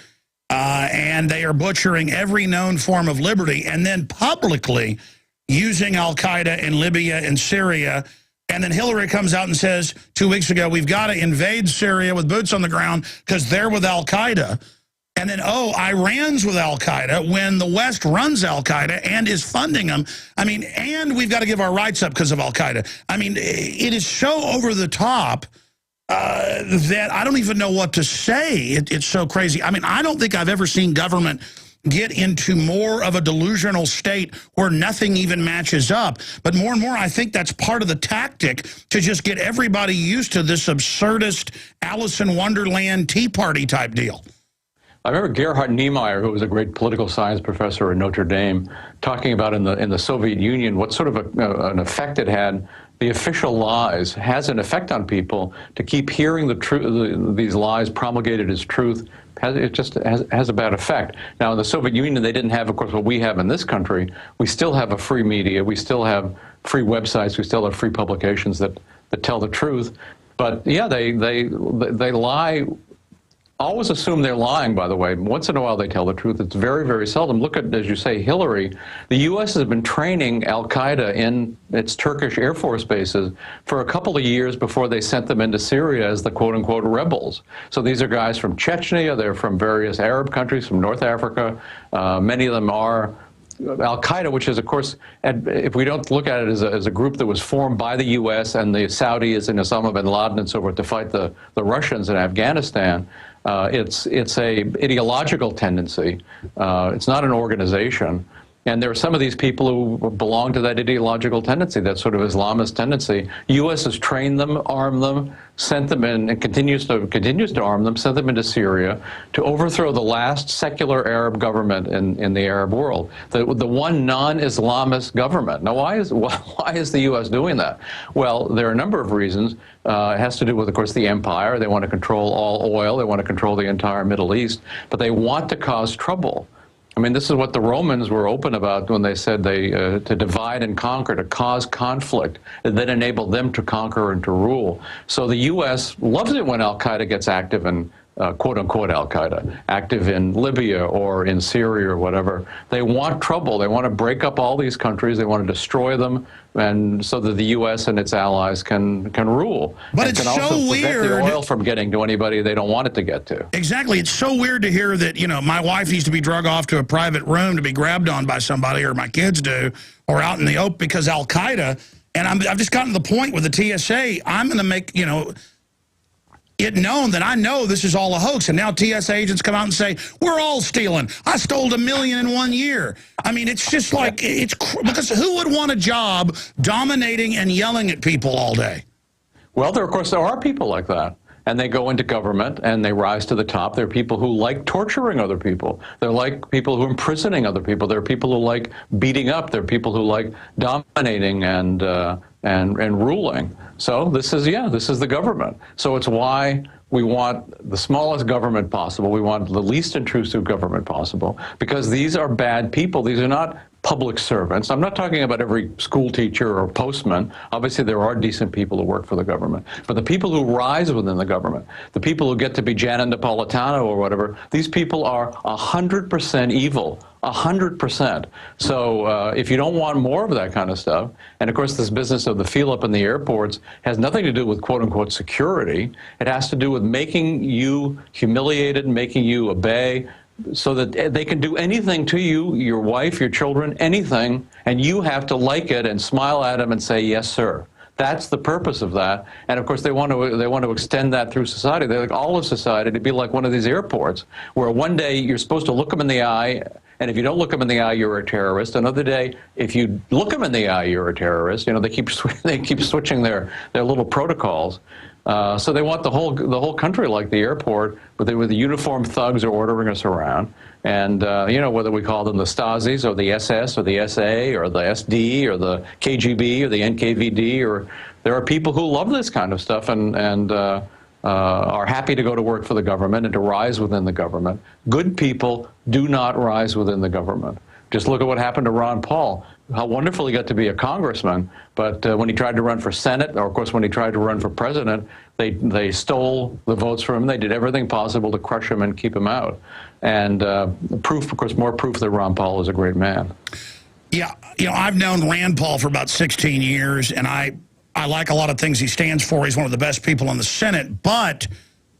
S1: And they are butchering every known form of liberty and then publicly using Al-Qaeda in Libya and Syria. And then Hillary comes out and says 2 weeks ago, we've got to invade Syria with boots on the ground because they're with Al-Qaeda. And then, oh, Iran's with Al-Qaeda when the West runs Al-Qaeda and is funding them. I mean, and we've got to give our rights up because of Al-Qaeda. I mean, it is so over the top that I don't even know what to say. It's so crazy. I mean, I don't think I've ever seen government get into more of a delusional state where nothing even matches up. But more and more, I think that's part of the tactic to just get everybody used to this absurdist Alice in Wonderland Tea Party type deal.
S6: I remember Gerhard Niemeyer, who was a great political science professor at Notre Dame, talking about in the Soviet Union what sort of an effect it had. The official lies has an effect on people to keep hearing the truth. These lies promulgated as truth. It just has a bad effect. Now, in the Soviet Union, they didn't have, of course, what we have in this country. We still have a free media. We still have free websites. We still have free publications that tell the truth. But yeah, they lie. Always assume they're lying, by the way. Once in a while they tell the truth. It's very, very seldom. Look at, as you say, Hillary. The U.S. has been training Al-Qaeda in its Turkish Air Force bases for a couple of years before they sent them into Syria as the quote-unquote rebels. So these are guys from Chechnya. They're from various Arab countries, from North Africa. Many of them are Al-Qaeda, which is, of course, if we don't look at it as a group that was formed by the U.S. and the Saudis and Osama bin Laden and so forth to fight the Russians in Afghanistan, it's a ideological tendency. It's not an organization. And there are some of these people who belong to that ideological tendency, that sort of Islamist tendency. U.S. has trained them, armed them, sent them in, and continues to arm them, sent them into Syria to overthrow the last secular Arab government in the Arab world, the one non-Islamist government. Now, why is the U.S. doing that? Well, there are a number of reasons. It has to do with, of course, the empire. They want to control all oil. They want to control the entire Middle East. But they want to cause trouble. I mean, this is what the Romans were open about when they said to divide and conquer, to cause conflict, and then enable them to conquer and to rule. So the U.S. loves it when Al-Qaeda gets active in, quote-unquote Al-Qaeda, active in Libya or in Syria or whatever. They want trouble. They want to break up all these countries. They want to destroy them, and so that the U.S. and its allies can rule.
S1: But
S6: and
S1: it's
S6: can also
S1: so
S6: prevent
S1: weird.
S6: the oil from getting to anybody they don't want it to get to.
S1: Exactly. It's so weird to hear that, you know, my wife needs to be drug off to a private room to be grabbed on by somebody, or my kids do, or out in the open because Al-Qaeda. And I've just gotten to the point with the TSA, I'm going to make, you know, it known that I know this is all a hoax. And now TSA agents come out and say, we're all stealing. I stole $1 million in 1 year. I mean, it's just like, because who would want a job dominating and yelling at people all day?
S6: Well, of course, there are people like that. And they go into government and they rise to the top. There are people who like torturing other people. They're like people who are imprisoning other people. There are people who like beating up. There are people who like dominating and ruling. So this is the government. So it's why we want the smallest government possible. We want the least intrusive government possible, because these are bad people. These are not public servants. I'm not talking about every school teacher or postman. Obviously, there are decent people who work for the government. But the people who rise within the government, the people who get to be Shannan Napolitano or whatever, these people are 100% evil. 100%. So if you don't want more of that kind of stuff, and of course this business of the feel up in the airports has nothing to do with quote-unquote security. It has to do with making you humiliated, making you obey, so that they can do anything to you, your wife, your children, anything, and you have to like it and smile at them and say, yes, sir. That's the purpose of that. And of course, they want to extend that through society. They like all of society to be like one of these airports where one day you're supposed to look them in the eye, and if you don't look them in the eye, you're a terrorist. Another day, if you look them in the eye, you're a terrorist. You know, they keep switching their little protocols. So they want the whole country like the airport, where the uniformed thugs are ordering us around. And, you know, whether we call them the Stasis or the SS or the SA or the SD or the KGB or the NKVD, or there are people who love this kind of stuff and are happy to go to work for the government and to rise within the government. Good people do not rise within the government. Just look at what happened to Ron Paul. How wonderful he got to be a congressman, but when he tried to run for Senate, or of course when he tried to run for president, they stole the votes from him. They did everything possible to crush him and keep him out. And proof, of course, more proof that Ron Paul is a great man.
S1: Yeah, you know, I've known Rand Paul for about 16 years, and I like a lot of things he stands for. He's one of the best people in the Senate, but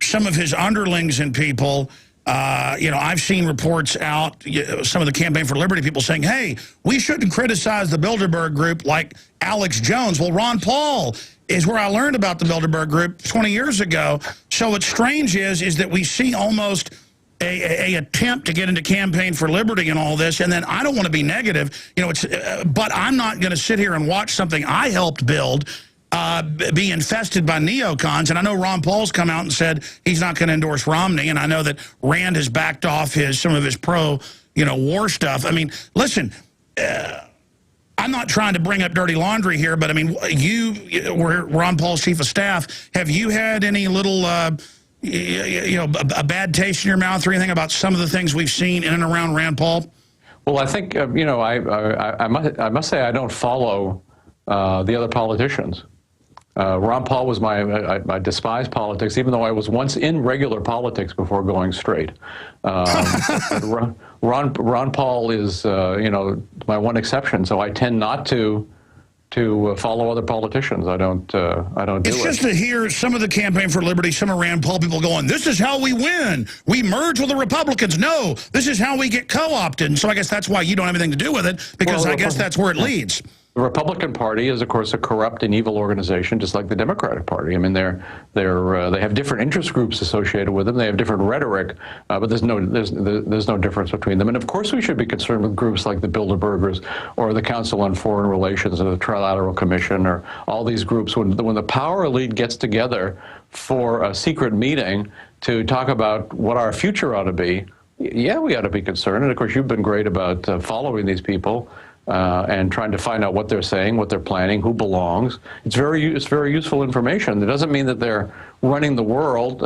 S1: some of his underlings and people, you know, I've seen reports out, some of the Campaign for Liberty people saying, hey, we shouldn't criticize the Bilderberg group like Alex Jones. Well, Ron Paul is where I learned about the Bilderberg group 20 years ago. So what's strange is that we see almost a attempt to get into Campaign for Liberty and all this, and then I don't want to be negative, you know, but I'm not going to sit here and watch something I helped build be infested by neocons. And I know Ron Paul's come out and said he's not going to endorse Romney, and I know that Rand has backed off some of his war stuff. I mean, listen, I'm not trying to bring up dirty laundry here, but I mean, you were Ron Paul's chief of staff. Have you had any little a bad taste in your mouth or anything about some of the things we've seen in and around Rand Paul?
S6: Well, I think you know, I must say I don't follow the other politicians. Ron Paul was I despise politics, even though I was once in regular politics before going straight. Ron Paul is you know, my one exception, so I tend not to follow other politicians. I don't do it.
S1: It's just to hear some of the Campaign for Liberty, some of Rand Paul people going, this is how we win. We merge with the Republicans. No, this is how we get co-opted. And so I guess that's why you don't have anything to do with it, because I guess that's where it leads.
S6: The Republican Party is, of course, a corrupt and evil organization, just like the Democratic Party. I mean, they have different interest groups associated with them. They have different rhetoric, but there's no difference between them. And of course, we should be concerned with groups like the Bilderbergers or the Council on Foreign Relations or the Trilateral Commission or all these groups. When the power elite gets together for a secret meeting to talk about what our future ought to be, yeah, we ought to be concerned. And of course, you've been great about following these people. And trying to find out what they're saying, what they're planning, who belongs. It's very useful information. It doesn't mean that they're running the world,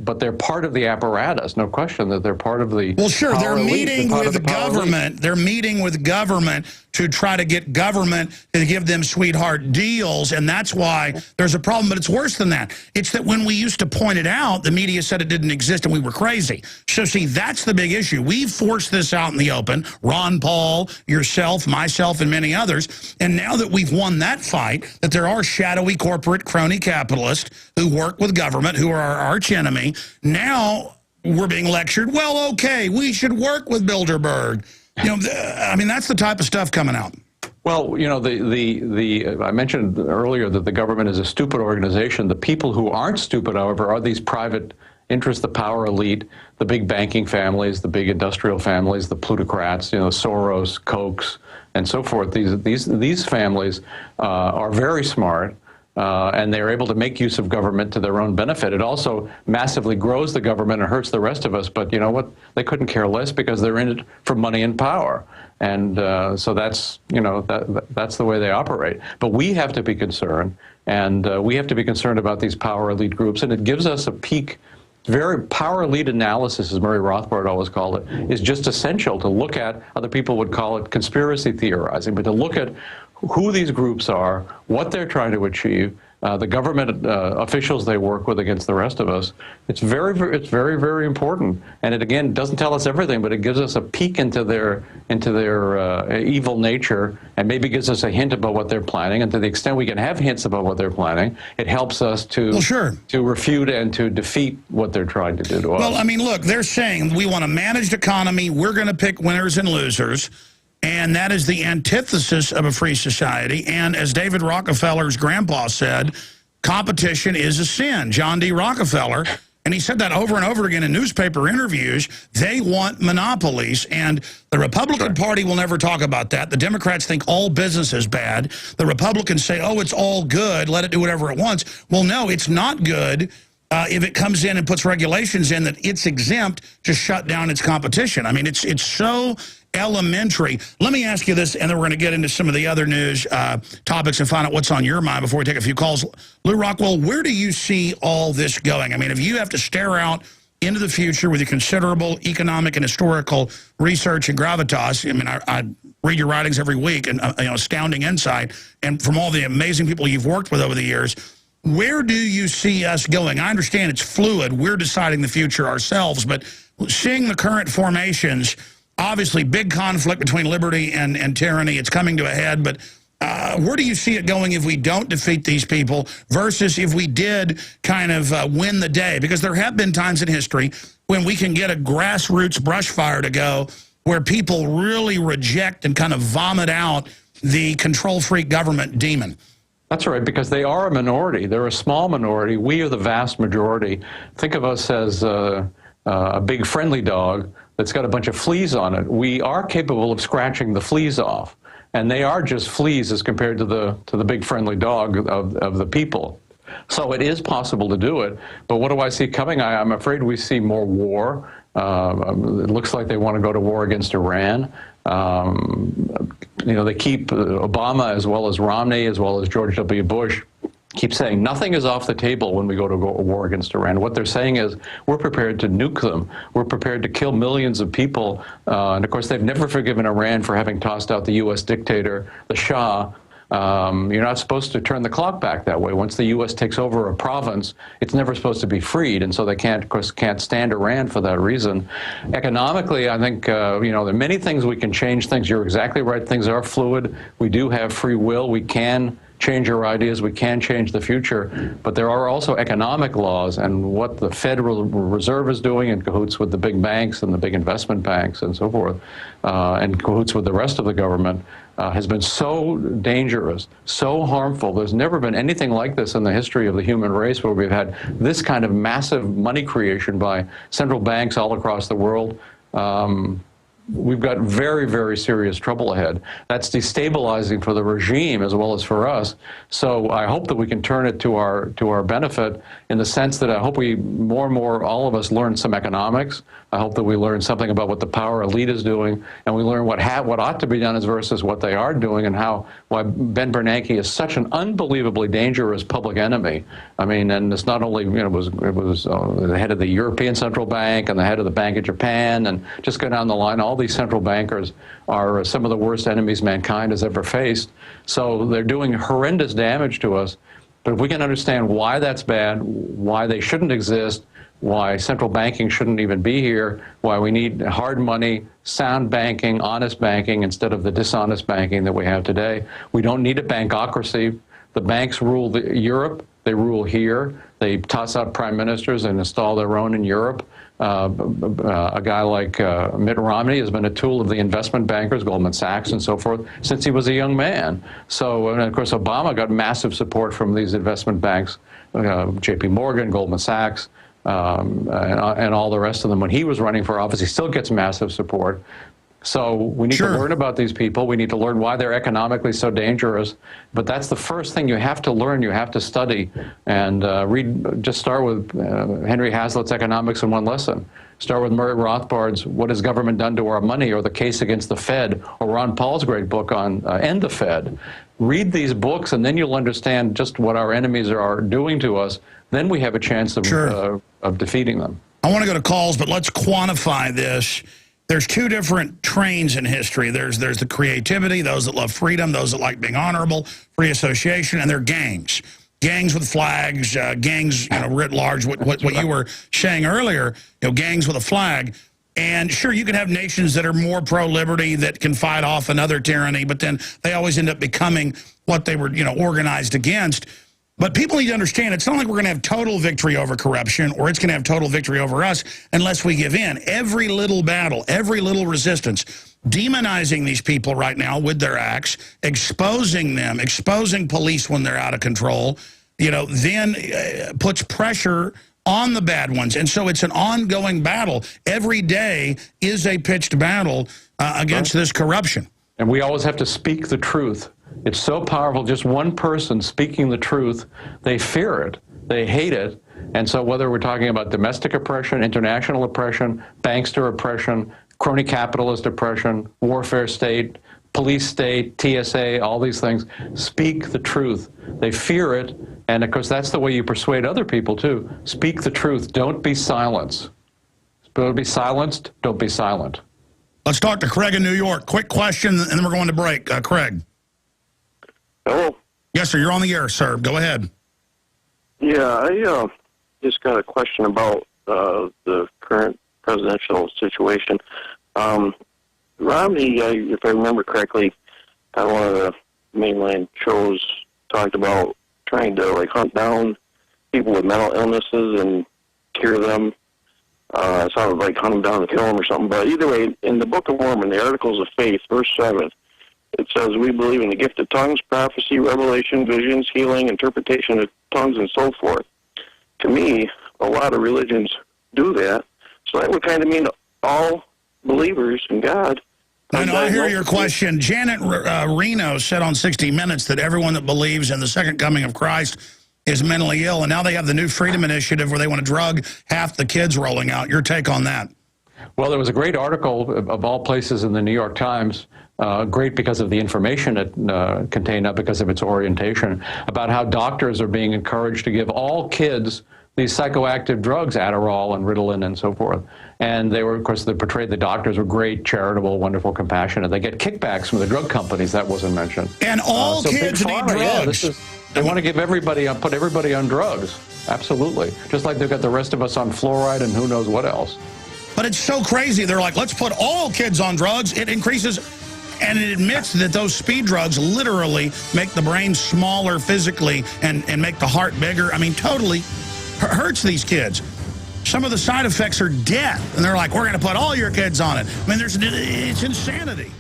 S6: but they're part of the apparatus. No question that they're part of the. Well, sure, they're meeting with government.
S1: They're meeting with government to try to get government to give them sweetheart deals, and that's why there's a problem. But it's worse than that. It's that when we used to point it out, the media said it didn't exist, and we were crazy. So see, that's the big issue. We've forced this out in the open. Ron Paul, yourself, myself, and many others. And now that we've won that fight, that there are shadowy corporate crony capitalists who work with government, who are our arch enemy, now we're being lectured, well, okay, we should work with Bilderberg. You know, I mean, that's the type of stuff coming out.
S6: Well, you know, I mentioned earlier that the government is a stupid organization. The people who aren't stupid, however, are these private interests, the power elite, the big banking families, the big industrial families, the plutocrats, you know, Soros, Kochs, and so forth. These families are very smart. And they're able to make use of government to their own benefit. It also massively grows the government and hurts the rest of us. But you know what? They couldn't care less because they're in it for money and power. And so that's, you know, that's the way they operate. But we have to be concerned, and we have to be concerned about these power elite groups. And it gives us a peek. Very power elite analysis, as Murray Rothbard always called it, is just essential to look at. Other people would call it conspiracy theorizing, but to look at who these groups are, what they're trying to achieve, the government officials they work with against the rest of us. It's very, very important. And it, again, doesn't tell us everything, but it gives us a peek into their evil nature, and maybe gives us a hint about what they're planning. And to the extent we can have hints about what they're planning, it helps us to refute and to defeat what they're trying to do to us.
S1: Well, I mean, look, they're saying we want a managed economy. We're going to pick winners and losers. And that is the antithesis of a free society. And as David Rockefeller's grandpa said, competition is a sin. John D. Rockefeller, and he said that over and over again in newspaper interviews, they want monopolies. And the Republican Party will never talk about that. The Democrats think all business is bad. The Republicans say, oh, it's all good, let it do whatever it wants. Well, no, it's not good if it comes in and puts regulations in that it's exempt to shut down its competition. I mean, it's so elementary. Let me ask you this, and then we're going to get into some of the other news topics and find out what's on your mind before we take a few calls. Lew Rockwell, where do you see all this going? I mean, if you have to stare out into the future with your considerable economic and historical research and gravitas, I mean, I read your writings every week, and astounding insight, and from all the amazing people you've worked with over the years, where do you see us going? I understand it's fluid. We're deciding the future ourselves, but seeing the current formations, obviously big conflict between liberty and tyranny, it's coming to a head, but where do you see it going if we don't defeat these people versus if we did kind of win the day? Because there have been times in history when we can get a grassroots brush fire to go where people really reject and kind of vomit out the control freak government demon.
S6: That's right, because they are a minority. They're a small minority. We are the vast majority. Think of us as a big friendly dog that's got a bunch of fleas on it. We are capable of scratching the fleas off, and they are just fleas as compared to the big friendly dog of the people. So it is possible to do it, but what do I see coming? I'm afraid we see more war. It looks like they want to go to war against Iran. They keep Obama as well as Romney as well as George W. Bush keep saying nothing is off the table when we go to war against Iran. What they're saying is we're prepared to nuke them. We're prepared to kill millions of people. And of course, they've never forgiven Iran for having tossed out the U.S. dictator, the Shah. You're not supposed to turn the clock back that way. Once the U.S. takes over a province, it's never supposed to be freed, and so they of course, can't stand Iran for that reason. Economically, I think there are many things we can change things. You're exactly right. Things are fluid. We do have free will. We can change our ideas. We can change the future. But there are also economic laws, and what the Federal Reserve is doing in cahoots with the big banks and the big investment banks and so forth, and cahoots with the rest of the government, has been so dangerous, so harmful. There's never been anything like this in the history of the human race where we've had this kind of massive money creation by central banks all across the world. We've got very, very serious trouble ahead. That's destabilizing for the regime as well as for us. So I hope that we can turn it to our benefit in the sense that I hope we more and more, all of us, learn some economics. I hope that we learn something about what the power elite is doing, and we learn what ought to be done versus what they are doing, and why Ben Bernanke is such an unbelievably dangerous public enemy. I mean, and it's not only it was the head of the European Central Bank and the head of the Bank of Japan, and just go down the line. All these central bankers are some of the worst enemies mankind has ever faced. So they're doing horrendous damage to us. But if we can understand why that's bad, why they shouldn't exist, why central banking shouldn't even be here, why we need hard money, sound banking, honest banking instead of the dishonest banking that we have today. We don't need a bankocracy. The banks rule Europe. They rule here. They toss out prime ministers and install their own in Europe. A guy like Mitt Romney has been a tool of the investment bankers, Goldman Sachs and so forth, since he was a young man. So, and of course, Obama got massive support from these investment banks, J.P. Morgan, Goldman Sachs, and all the rest of them. When he was running for office, he still gets massive support. So we need to learn about these people. We need to learn why they're economically so dangerous. But that's the first thing you have to learn. You have to study and just start with Henry Hazlitt's Economics in One Lesson. Start with Murray Rothbard's What Has Government Done to Our Money, or The Case Against the Fed, or Ron Paul's great book on End the Fed. Read these books, and then you'll understand just what our enemies are doing to us. Then we have a chance of defeating them.
S1: I want to go to calls, but let's quantify this. There's two different trains in history. There's the creativity, those that love freedom, those that like being honorable, free association, and they're gangs. gangs with flags, gangs, writ large, what you were saying earlier, gangs with a flag. And sure, you can have nations that are more pro-liberty that can fight off another tyranny, but then they always end up becoming what they were, organized against. But people need to understand, it's not like we're going to have total victory over corruption or it's going to have total victory over us unless we give in. Every little battle, every little resistance, demonizing these people right now with their acts, exposing them, exposing police when they're out of control, then puts pressure on the bad ones. And so it's an ongoing battle. Every day is a pitched battle against this corruption.
S6: And we always have to speak the truth. It's so powerful. Just one person speaking the truth, they fear it. They hate it. And so whether we're talking about domestic oppression, international oppression, bankster oppression, crony capitalist oppression, warfare state, police state, TSA, all these things, speak the truth. They fear it. And of course, that's the way you persuade other people too. Speak the truth. Don't be silenced. Don't be silenced. Don't be silent.
S1: Let's talk to Craig in New York. Quick question, and then we're going to break. Craig.
S7: Hello?
S1: Yes, sir. You're on the air, sir. Go ahead.
S7: Yeah, I just got a question about the current presidential situation. Romney, if I remember correctly, on one of the mainline shows, talked about trying to hunt down people with mental illnesses and cure them. It sounded like hunt them down and kill them or something. But either way, in the Book of Mormon, the Articles of Faith, verse 7, it says, we believe in the gift of tongues, prophecy, revelation, visions, healing, interpretation of tongues, and so forth. To me, a lot of religions do that. So that would kind of mean all believers in God.
S1: I know, I hear your question. Janet Reno said on 60 Minutes that everyone that believes in the second coming of Christ is mentally ill, and now they have the new Freedom Initiative where they want to drug half the kids rolling out. Your take on that?
S6: Well, there was a great article of all places in the New York Times, great because of the information it contained, not because of its orientation, about how doctors are being encouraged to give all kids these psychoactive drugs, Adderall and Ritalin and so forth. And they were, of course, they portrayed the doctors were great, charitable, wonderful, compassionate. They get kickbacks from the drug companies. That wasn't mentioned.
S1: And all kids need drugs.
S6: Yeah, they want to give everybody, put everybody on drugs. Absolutely. Just like they've got the rest of us on fluoride and who knows what else.
S1: But it's so crazy. They're like, let's put all kids on drugs. It increases, and it admits that those speed drugs literally make the brain smaller physically and make the heart bigger. I mean, totally hurts these kids. Some of the side effects are death. And they're like, we're going to put all your kids on it. I mean, it's insanity.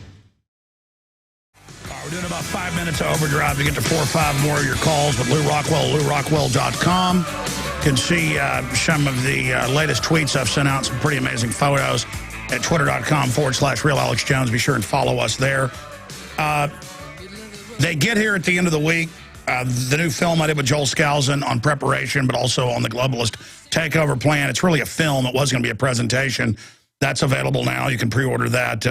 S1: All right, we're doing about 5 minutes of overdrive to get to 4 or 5 more of your calls with Lew Rockwell, LewRockwell.com. You can see some of the latest tweets I've sent out, some pretty amazing photos at twitter.com/Real Alex Jones. Be sure and follow us there. They get here at the end of the week. The new film I did with Joel Skousen on preparation, but also on the globalist takeover plan. It's really a film. It was going to be a presentation. That's available now. You can pre-order that.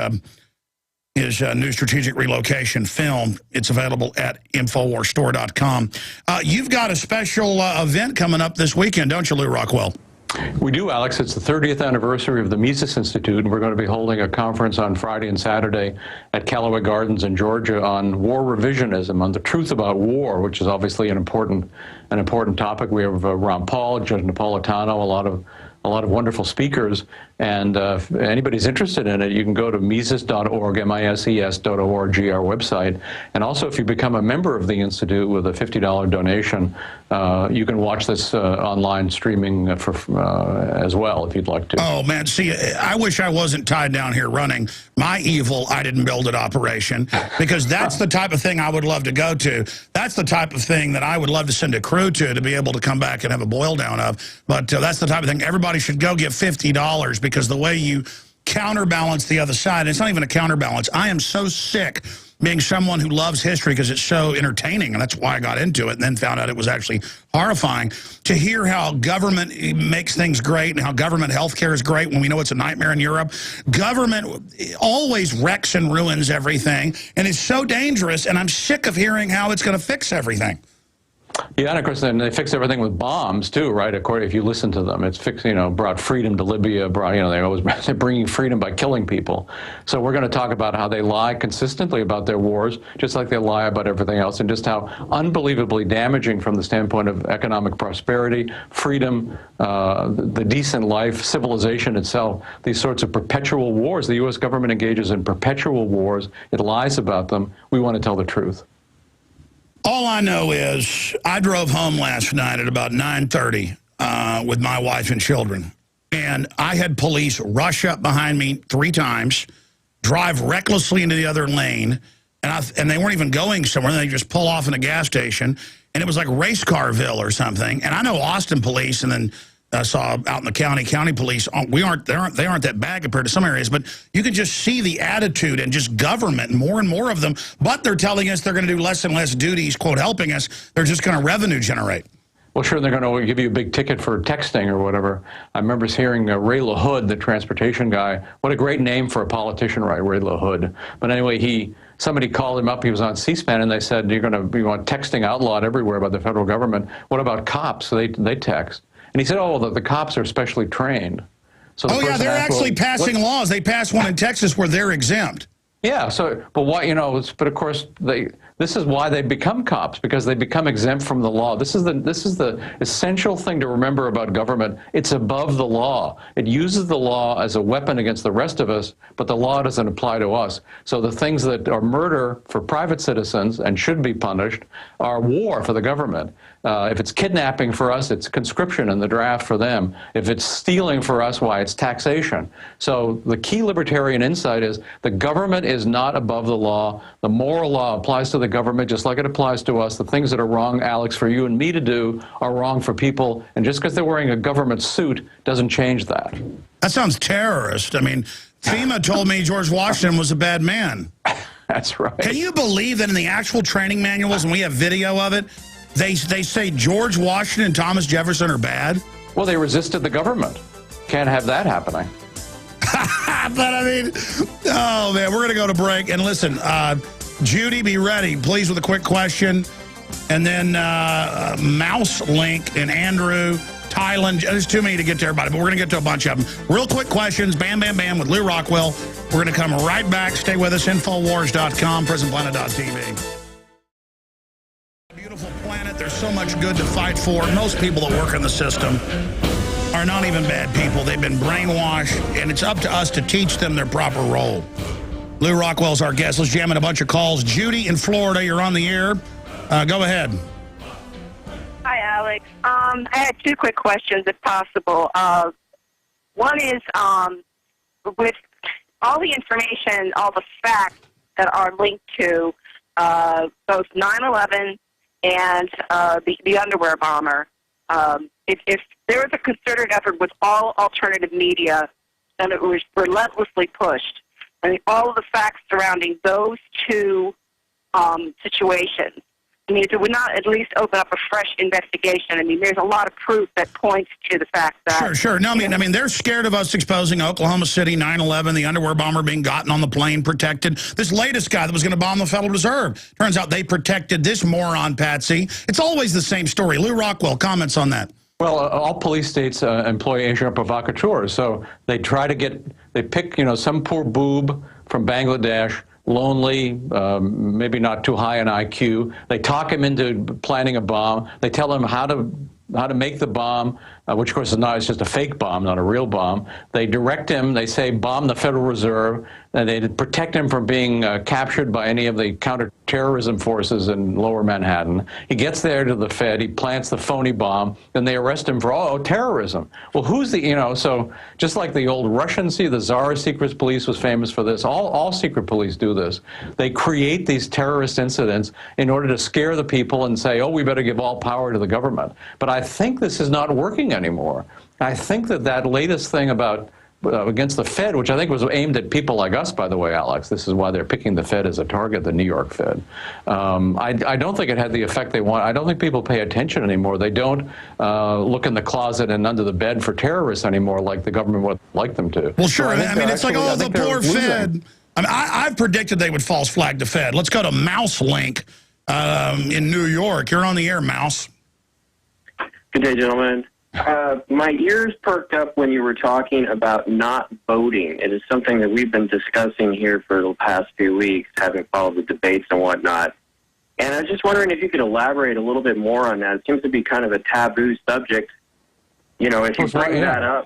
S1: His new strategic relocation film. It's available at InfoWarsStore.com. You've got a special event coming up this weekend, don't you, Lew Rockwell?
S6: We do, Alex. It's the 30th anniversary of the Mises Institute, and we're going to be holding a conference on Friday and Saturday at Callaway Gardens in Georgia on war revisionism, on the truth about war, which is obviously an important topic. We have Ron Paul, Judge Napolitano, a lot of wonderful speakers, and if anybody's interested in it, you can go to Mises.org, MISES.org, our website. And also, if you become a member of the Institute with a $50 donation, you can watch this online streaming as well, if you'd like to.
S1: Oh, man, see, I wish I wasn't tied down here running my evil I didn't build it operation, because that's the type of thing I would love to go to. That's the type of thing that I would love to send a crew to be able to come back and have a boil down of. But that's the type of thing everybody should go give $50, because the way you counterbalance the other side, it's not even a counterbalance. I am so sick being someone who loves history because it's so entertaining, and that's why I got into it, and then found out it was actually horrifying to hear how government makes things great and how government healthcare is great when we know it's a nightmare in Europe. Government always wrecks and ruins everything, and it's so dangerous, and I'm sick of hearing how it's going to fix everything.
S6: Yeah, and of course, then they fix everything with bombs too, right? According, if you listen to them, it's fixed. Brought freedom to Libya. They're bringing freedom by killing people. So we're going to talk about how they lie consistently about their wars, just like they lie about everything else, and just how unbelievably damaging from the standpoint of economic prosperity, freedom, the decent life, civilization itself. These sorts of perpetual wars. The U.S. government engages in perpetual wars. It lies about them. We want to tell the truth.
S1: All I know is I drove home last night at about 9:30 with my wife and children. And I had police rush up behind me 3 times, drive recklessly into the other lane, and they weren't even going somewhere. They just pull off in a gas station. And it was like Race Carville or something. And I know Austin police, and then saw out in the county police. They aren't that bad compared to some areas, but you can just see the attitude and just government, more and more of them. But they're telling us they're going to do less and less duties, quote, helping us. They're just going to revenue generate.
S6: Well, sure, they're going to give you a big ticket for texting or whatever. I remember hearing Ray LaHood, the transportation guy. What a great name for a politician, right, Ray LaHood. But anyway, somebody called him up. He was on C-SPAN, and they said, you want texting outlawed everywhere by the federal government. What about cops? So they text. And he said, the cops are specially trained. So
S1: yeah, they're actually passing laws. They passed one in Texas where they're exempt.
S6: Yeah, but but of course, this is why they become cops, because they become exempt from the law. This is the essential thing to remember about government. It's above the law. It uses the law as a weapon against the rest of us, but the law doesn't apply to us. So the things that are murder for private citizens and should be punished are war for the government. If it's kidnapping for us, it's conscription in the draft for them. If it's stealing for us, why, it's taxation. So the key libertarian insight is the government is not above the law. The moral law applies to the government just like it applies to us. The things that are wrong, Alex, for you and me to do are wrong for people. And just because they're wearing a government suit doesn't change that.
S1: That sounds terrorist. I mean, FEMA told me George Washington was a bad man.
S6: That's right.
S1: Can you believe that in the actual training manuals, and we have video of it, they say George Washington and Thomas Jefferson are bad?
S6: Well, they resisted the government. Can't have that happening.
S1: But I mean, oh man, we're going to go to break. And listen, Judy, be ready, please, with a quick question. And then Mouse Link and Andrew, Thailand. There's too many to get to everybody, but we're going to get to a bunch of them. Real quick questions, bam, bam, bam, with Lew Rockwell. We're going to come right back. Stay with us, Infowars.com, PrisonPlanet.tv. Beautiful planet. There's so much good to fight for. Most people that work in the system are not even bad people. They've been brainwashed, and it's up to us to teach them their proper role. Lew Rockwell's our guest. Let's jam in a bunch of calls. Judy in Florida, you're on the air. Go ahead.
S8: Hi, Alex. I had 2 quick questions, if possible. One is, with all the information, all the facts that are linked to both 9/11 and the underwear bomber, if there was a concerted effort with all alternative media, and it was relentlessly pushed, I mean, all of the facts surrounding those 2 situations, I mean, if it would not at least open up a fresh investigation. I mean, there's a lot of proof that points to the fact that...
S1: Sure. No, I mean, they're scared of us exposing Oklahoma City, 9/11, the underwear bomber being gotten on the plane, protected. This latest guy that was going to bomb the Federal Reserve. Turns out they protected this moron, Patsy. It's always the same story. Lew Rockwell, comments on that.
S6: Well, all police states employ agent provocateurs. So they pick, some poor boob from Bangladesh, lonely, maybe not too high in IQ. They talk him into planning a bomb. They tell him how to make the bomb, which of course it's just a fake bomb, not a real bomb. They direct him, they say bomb the Federal Reserve, and they protect him from being captured by any of the counterterrorism forces in lower Manhattan. He gets there to the Fed, he plants the phony bomb, then they arrest him for, terrorism. Well, who's so just like the old Russian the Tsar Secret Police was famous for this, all secret police do this. They create these terrorist incidents in order to scare the people and say, we better give all power to the government. But I think this is not working anymore. I think that latest thing about against the Fed, which I think was aimed at people like us, by the way, Alex. This is why they're picking the Fed as a target, the New York Fed. I don't think it had the effect they want. I don't think people pay attention anymore. They don't look in the closet and under the bed for terrorists anymore like the government would like them to.
S1: Well, sure. I mean, it's like, the poor Fed. I mean, I've predicted they would false flag the Fed. Let's go to Mouse Link in New York. You're on the air, Mouse.
S9: Good day, gentlemen. My ears perked up when you were talking about not voting. It is something that we've been discussing here for the past few weeks, having followed the debates and whatnot. And I was just wondering if you could elaborate a little bit more on that. It seems to be kind of a taboo subject. You know, if you bring that up.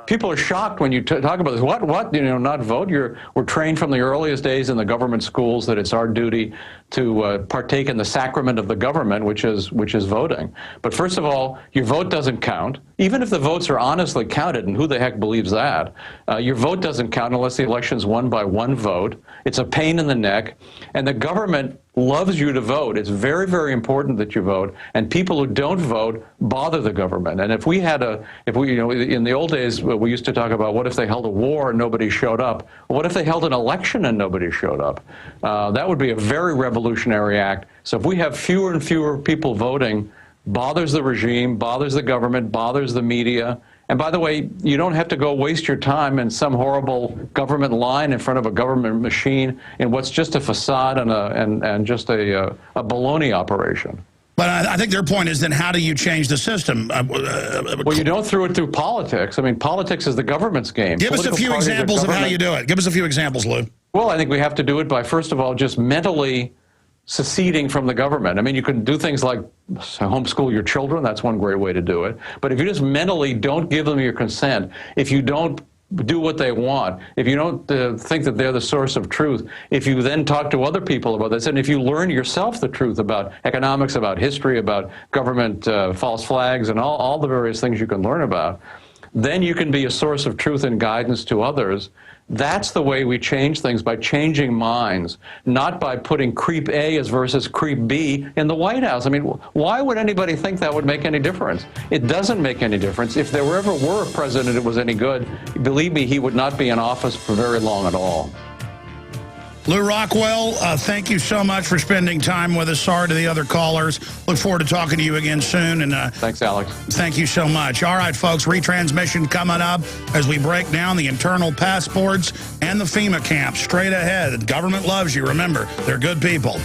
S6: People are shocked when you talk about this. What? You know, not vote? We're trained from the earliest days in the government schools that it's our duty to partake in the sacrament of the government, which is voting. But first of all, your vote doesn't count. Even if the votes are honestly counted, and who the heck believes that? Your vote doesn't count unless the election's won by one vote. It's a pain in the neck, and the government loves you to vote. It's very, very important that you vote, and people who don't vote bother the government. And if we, you know, in the old days, we used to talk about what if they held a war and nobody showed up? What if they held an election and nobody showed up? That would be a very revolutionary act. So if we have fewer and fewer people voting, bothers the regime, bothers the government, bothers the media. And by the way, you don't have to go waste your time in some horrible government line in front of a government machine in what's just a facade and just a baloney operation.
S1: But I think their point is then how do you change the system?
S6: Well, you don't throw it through politics. I mean, politics is the government's game.
S1: Give us a few examples of how you do it. Give us a few examples, Lew.
S6: Well, I think we have to do it by, first of all, just mentally seceding from the government. I mean, you can do things like homeschool your children. That's one great way to do it. But if you just mentally don't give them your consent, if you don't do what they want, if you don't think that they're the source of truth, if you then talk to other people about this, and if you learn yourself the truth about economics, about history, about government false flags, and all the various things you can learn about, then you can be a source of truth and guidance to others. That's the way we change things, by changing minds, not by putting creep A as versus creep B in the White House. I mean, why would anybody think that would make any difference? It doesn't make any difference. If there ever were a president that was any good, believe me, he would not be in office for very long at all.
S1: Lew Rockwell, thank you so much for spending time with us. Sorry to the other callers. Look forward to talking to you again soon. And
S6: thanks, Alex.
S1: Thank you so much. All right, folks, retransmission coming up as we break down the internal passports and the FEMA camps straight ahead. The government loves you. Remember, they're good people.